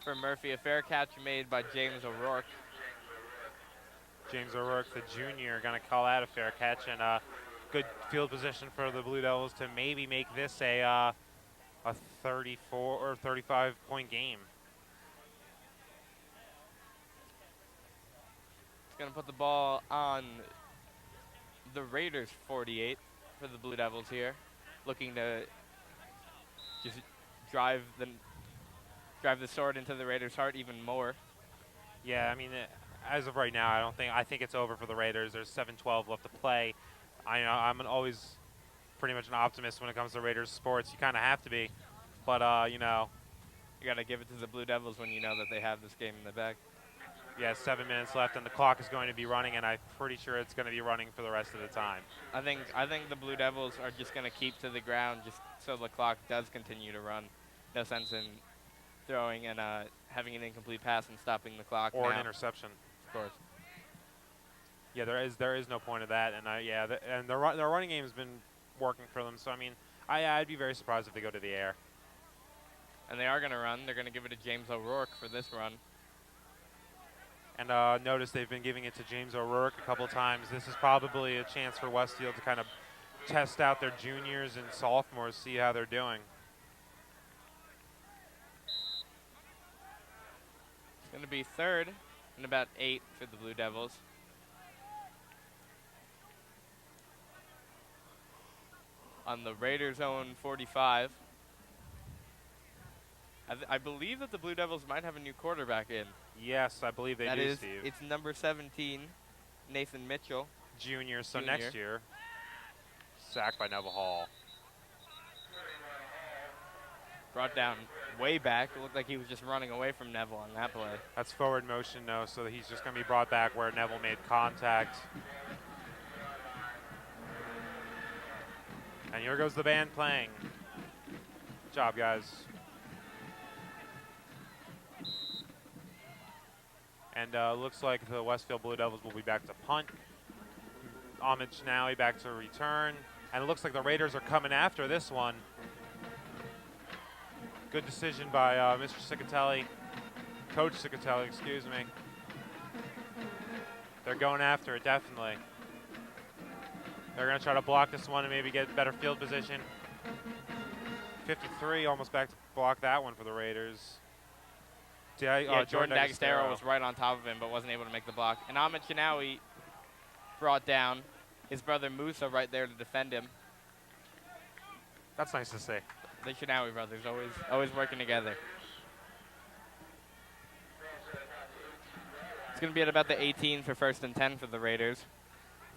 for Murphy. A fair catch made by James O'Rourke. James O'Rourke, the junior, going to call out a fair catch, and good field position for the Blue Devils to maybe make this a 34 or 35-point game. It's going to put the ball on the Raiders' 48 for the Blue Devils here, looking to just drive the sword into the Raiders' heart even more. Yeah, I mean, as of right now, I think it's over for the Raiders. There's 7:12 left to play. I'm always pretty much an optimist when it comes to Raiders sports. You kind of have to be, but you got to give it to the Blue Devils when you know that they have this game in the bag. Yeah, 7 minutes left, and the clock is going to be running, and I'm pretty sure it's going to be running for the rest of the time. I think the Blue Devils are just going to keep to the ground just so the clock does continue to run. No sense in throwing and having an incomplete pass and stopping the clock. Or now. an interception. Of course. Yeah, there is no point of that, and and their running game has been working for them. So I mean, I'd be very surprised if they go to the air. And they are going to run. They're going to give it to James O'Rourke for this run. And notice they've been giving it to James O'Rourke a couple times. This is probably a chance for Westfield to kind of test out their juniors and sophomores, see how they're doing. It's going to be third and about 8 for the Blue Devils. On the Raiders' own 45. I believe that the Blue Devils might have a new quarterback in. Yes, I believe they do, Steve. It's number 17, Nathan Mitchell. Junior, so Junior. next year. Sacked by Neville Hall. Brought down way back. It looked like he was just running away from Neville on that play. That's forward motion, though, so he's just going to be brought back where Neville made contact. And here goes the band playing. Good job, guys. And looks like the Westfield Blue Devils will be back to punt. Ahmed Shinawi back to return. And it looks like the Raiders are coming after this one. Good decision by Mr. Cicatelli. Coach Cicatelli, excuse me. They're going after it, definitely. They're going to try to block this one and maybe get better field position. 53, almost back to block that one for the Raiders. Jordan D'Agostero was right on top of him, but wasn't able to make the block. And Ahmed Shinawi brought down his brother Musa right there to defend him. That's nice to see. The Shinawi brothers always working together. It's going to be at about the 18 for 1st and 10 for the Raiders.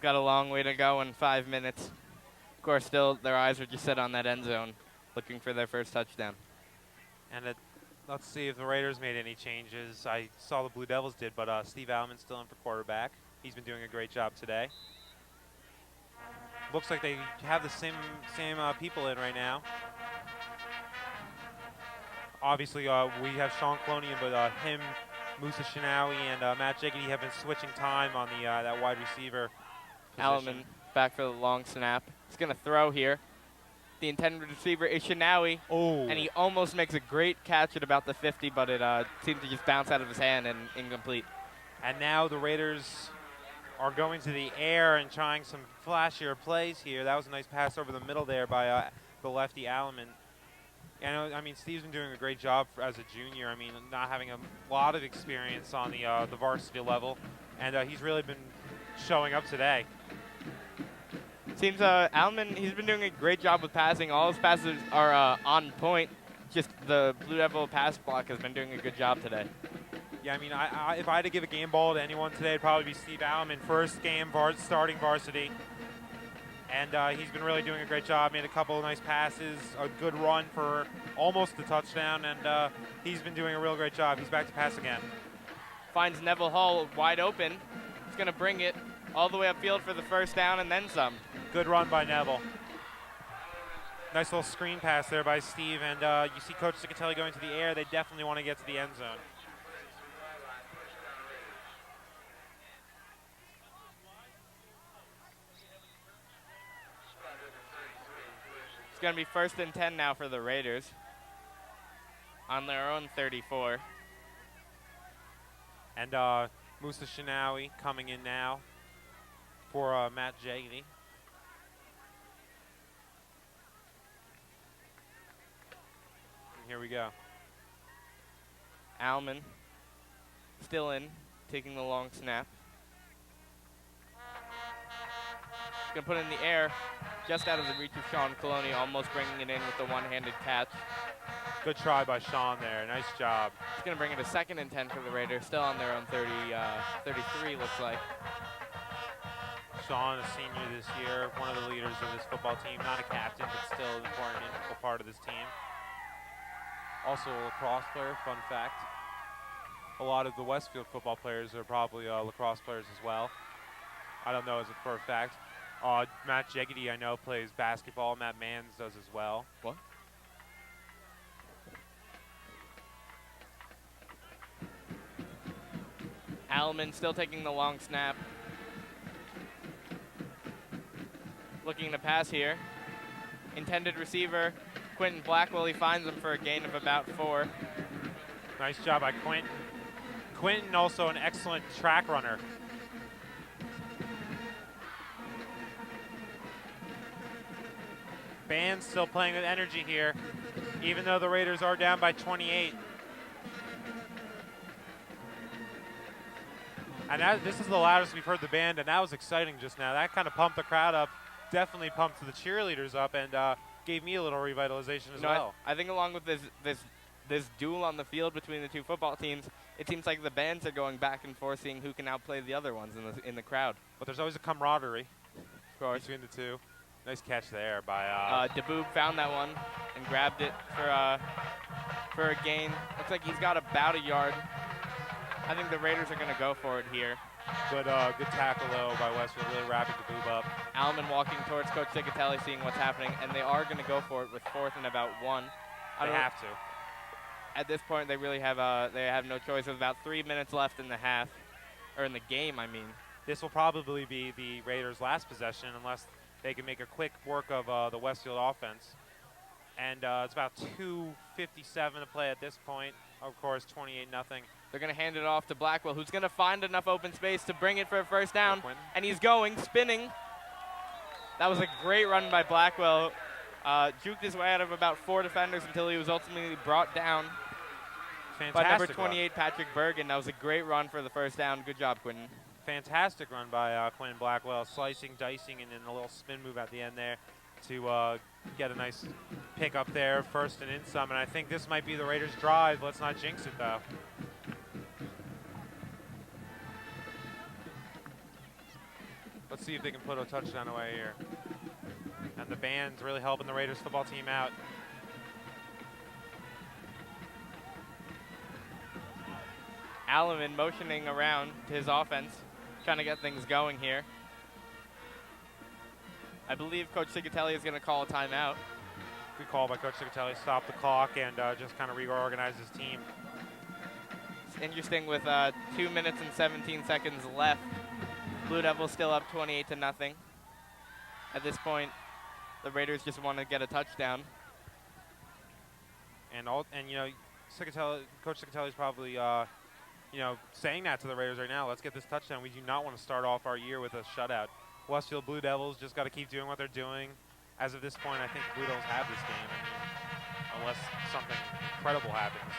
Got a long way to go in 5 minutes. Of course, still their eyes are just set on that end zone, looking for their first touchdown. And let's see if the Raiders made any changes. I saw the Blue Devils did, but Steve Allman's still in for quarterback. He's been doing a great job today. Looks like they have the same people in right now. Obviously, we have Sean Clonian, but him, Musa Shinawi, and Matt Jiggity have been switching time on the that wide receiver position. Allman back for the long snap. He's going to throw here. The intended receiver is Shinawi. Oh. And he almost makes a great catch at about the 50, but it seemed to just bounce out of his hand and incomplete. And now the Raiders are going to the air and trying some flashier plays here. That was a nice pass over the middle there by the lefty Allman. I mean, Steve's been doing a great job as a junior. I mean, not having a lot of experience on the varsity level, and he's really been showing up today. Seems Allman, he's been doing a great job with passing. All his passes are on point. Just the Blue Devil pass block has been doing a good job today. Yeah, I mean, if I had to give a game ball to anyone today, it'd probably be Steve Allman, first game starting varsity. And he's been really doing a great job, made a couple of nice passes, a good run for almost a touchdown, and he's been doing a real great job. He's back to pass again. Finds Neville Hall wide open. He's going to bring it all the way upfield for the first down and then some. Good run by Neville. Nice little screen pass there by Steve, and you see Coach Cicatelli going to the air. They definitely want to get to the end zone. It's going to be 1st and 10 now for the Raiders on their own 34. And Musa Shinawi coming in now for Matt Jagedy. And here we go. Allman still in, taking the long snap. He's going to put it in the air, just out of the reach of Sean Coloni, almost bringing it in with the one-handed catch. Good try by Sean there. Nice job. He's going to bring it to 2nd and 10 for the Raiders, still on their own 33, looks like. Sean, a senior this year, one of the leaders of this football team. Not a captain, but still an important, integral part of this team. Also a lacrosse player, fun fact. A lot of the Westfield football players are probably lacrosse players as well. I don't know as a for a fact. Matt Jagedy, I know, plays basketball. Matt Manns does as well. What? Allman still taking the long snap. Looking to pass here. Intended receiver Quentin Blackwell, he finds him for a gain of about 4. Nice job by Quentin. Quentin also an excellent track runner. Band's still playing with energy here, even though the Raiders are down by 28. And this is the loudest we've heard the band, and that was exciting just now. That kind of pumped the crowd up, definitely pumped the cheerleaders up, and gave me a little revitalization as well. I think along with this duel on the field between the two football teams, it seems like the bands are going back and forth, seeing who can outplay the other ones in the crowd. But there's always a camaraderie between the two. Nice catch there by DeBoob found that one and grabbed it for a gain. Looks like he's got about a yard. I think the Raiders are going to go for it here. Good tackle, though, by Westfield, really wrapping DeBoob up. Alman walking towards Coach Cicatelli, seeing what's happening, and they are going to go for it with 4th and about 1. They have to. At this point, they really have no choice. There's about 3 minutes left in the half, or in the game, I mean. This will probably be the Raiders' last possession unless they can make a quick work of the Westfield offense. And it's about 2:57 to play at this point. Of course, 28-0. They're going to hand it off to Blackwell, who's going to find enough open space to bring it for a first down. And he's going, spinning. That was a great run by Blackwell. Juked his way out of about 4 defenders until he was ultimately brought down by number 28, Patrick Bergen. That was a great run for the first down. Good job, Quentin. Fantastic run by Quentin Blackwell, slicing, dicing, and then a little spin move at the end there to get a nice pick up there, first and in some. And I think this might be the Raiders' drive. Let's not jinx it, though. Let's see if they can put a touchdown away here. And the band's really helping the Raiders football team out. Alleman motioning around to his offense, trying to get things going here. I believe Coach Cicatelli is going to call a timeout. Good call by Coach Cicatelli. Stop the clock and just kind of reorganize his team. It's interesting with 2 minutes and 17 seconds left. Blue Devils still up 28-0. At this point, the Raiders just want to get a touchdown. And you know, Coach Cicatelli is probably you know, saying that to the Raiders right now. Let's get this touchdown. We do not want to start off our year with a shutout. Westfield Blue Devils just got to keep doing what they're doing. As of this point, I think the Blue Devils have this game. I mean, unless something incredible happens.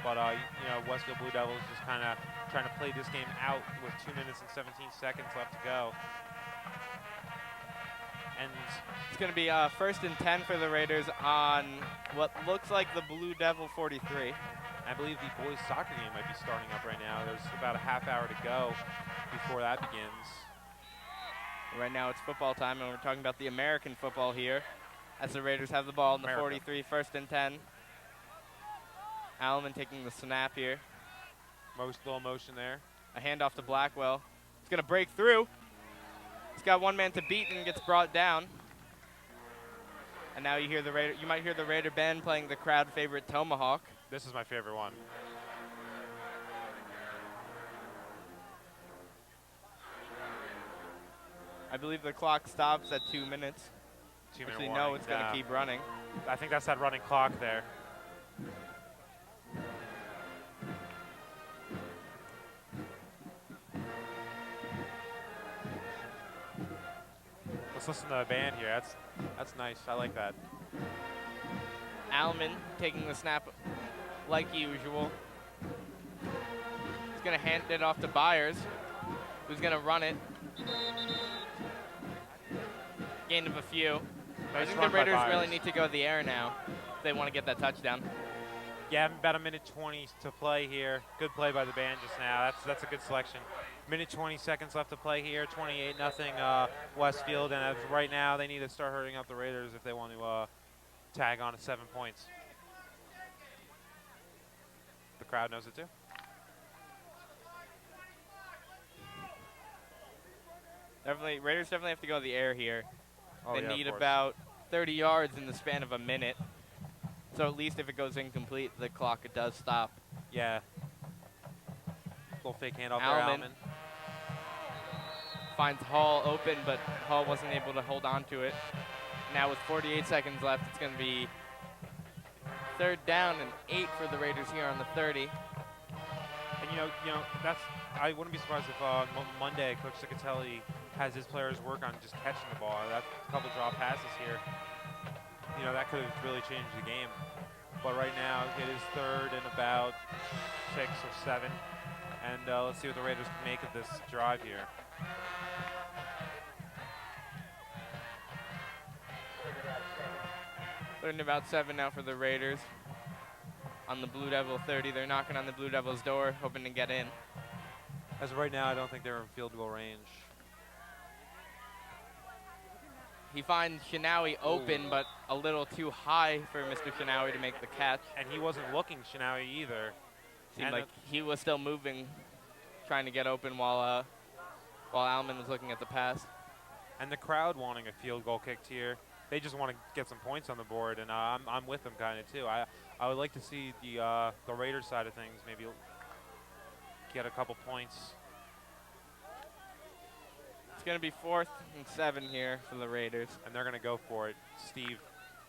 But you know, Westfield Blue Devils just kind of trying to play this game out with 2 minutes and 17 seconds left to go. And it's going to be 1st and 10 for the Raiders on what looks like the Blue Devil 43. I believe the boys soccer game might be starting up right now. There's about a half hour to go before that begins. Right now it's football time, and we're talking about the American football here as the Raiders have the ball in the 43, 1st and 10. Alleman taking the snap here. Little motion there. A handoff to Blackwell. He's going to break through. He's got one man to beat and gets brought down. And now you might hear the Raider band playing the crowd favorite Tomahawk. This is my favorite one. I believe the clock stops at 2 minutes. 2 minute Actually, warning. no, it's going to keep running. I think that's that running clock there. Let's listen to the band here. That's nice. I like that. Alleman taking the snap like usual. He's going to hand it off to Byers, who's going to run it. Gain of a few. Nice I think the Raiders really need to go the air now if they want to get that touchdown. Yeah, about a minute 20 to play here. Good play by the band just now. That's a good selection. Minute 20 seconds left to play here. 28-0 Westfield, and as right now they need to start hurrying up the Raiders if they want to tag on at 7 points. The crowd knows it too. Raiders definitely have to go the air here. Oh, they yeah, need about 30 yards in the span of a minute. So at least if it goes incomplete, the clock does stop. Yeah. Little fake handoff there, Alleman. Finds Hall open, but Hall wasn't able to hold on to it. now with 48 seconds left, it's going to be 3rd down and 8 for the Raiders here on the 30. And I wouldn't be surprised if Monday Coach Cicatelli has his players work on just catching the ball. That couple drop passes here, that could have really changed the game. But right now it is 3rd and about 6 or 7, and let's see what the Raiders can make of this drive here. Third and about 7 now for the Raiders. On the Blue Devil 30, they're knocking on the Blue Devil's door, hoping to get in. As of right now, I don't think they're in field goal range. He finds Shinawi open, but a little too high for Mr. Shinawi to make the catch. And he wasn't looking Shinawi either. Seemed like he was still moving, trying to get open while Alman was looking at the pass. And the crowd wanting a field goal kicked here. They just want to get some points on the board, and I'm with them kind of too. I would like to see the Raiders side of things maybe get a couple points. It's going to be 4th and 7 here for the Raiders. And they're going to go for it. Steve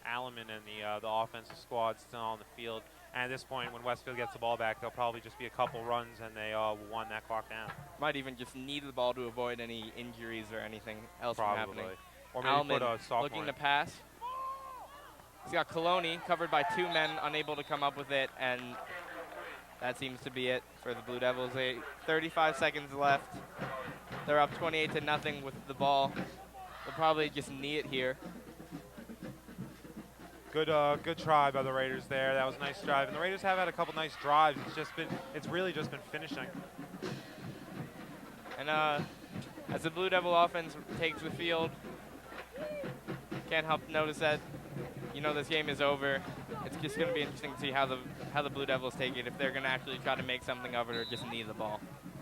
Alleman and the offensive squad still on the field. And at this point, when Westfield gets the ball back, they'll probably just be a couple runs, and they won that clock down. Might even just need the ball to avoid any injuries or anything else from happening. Or maybe Alman put a sophomore looking to pass. He's got Coloni covered by 2 men, unable to come up with it, and that seems to be it for the Blue Devils. 35 seconds left. They're up 28-0 with the ball. They'll probably just knee it here. Good try by the Raiders there. That was a nice drive. And the Raiders have had a couple nice drives. It's really just been finishing. And as the Blue Devil offense takes the field, can't help notice that, this game is over. It's just going to be interesting to see how the Blue Devils take it, if they're going to actually try to make something of it or just knee the ball.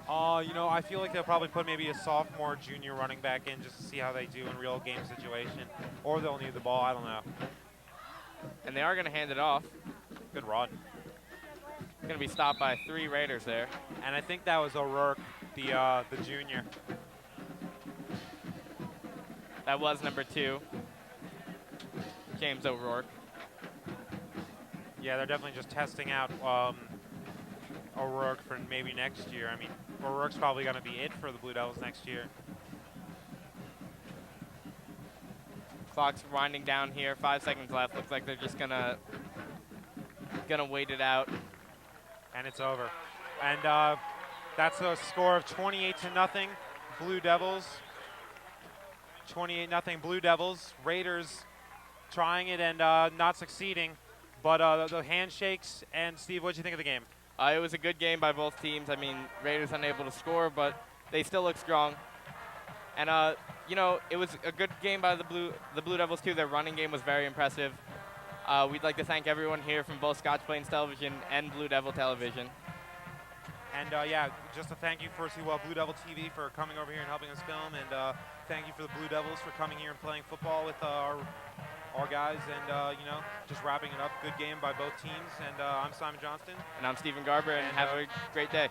I feel like they'll probably put maybe a sophomore, junior running back in just to see how they do in real game situation. Or they'll need the ball, I don't know. And they are going to hand it off. Good run. Going to be stopped by 3 Raiders there. And I think that was O'Rourke, the junior. That was number 2, James O'Rourke. Yeah, they're definitely just testing out O'Rourke for maybe next year. I mean, O'Rourke's probably going to be it for the Blue Devils next year. Clock's winding down here. 5 seconds left. Looks like they're just gonna wait it out. And it's over. And that's a score of 28-0 Blue Devils. 28-0 Blue Devils. Raiders trying it and not succeeding. But the handshakes. And Steve, what did you think of the game? It was a good game by both teams. I mean, Raiders unable to score, but they still look strong. And it was a good game by the Blue Devils too. Their running game was very impressive. We'd like to thank everyone here from both Scotch Plains Television and Blue Devil Television. And just a thank you first to Blue Devil TV for coming over here and helping us film, and thank you for the Blue Devils for coming here and playing football with our guys, and just wrapping it up. Good game by both teams, and I'm Simon Johnston. And I'm Stephen Garber, and have a great day.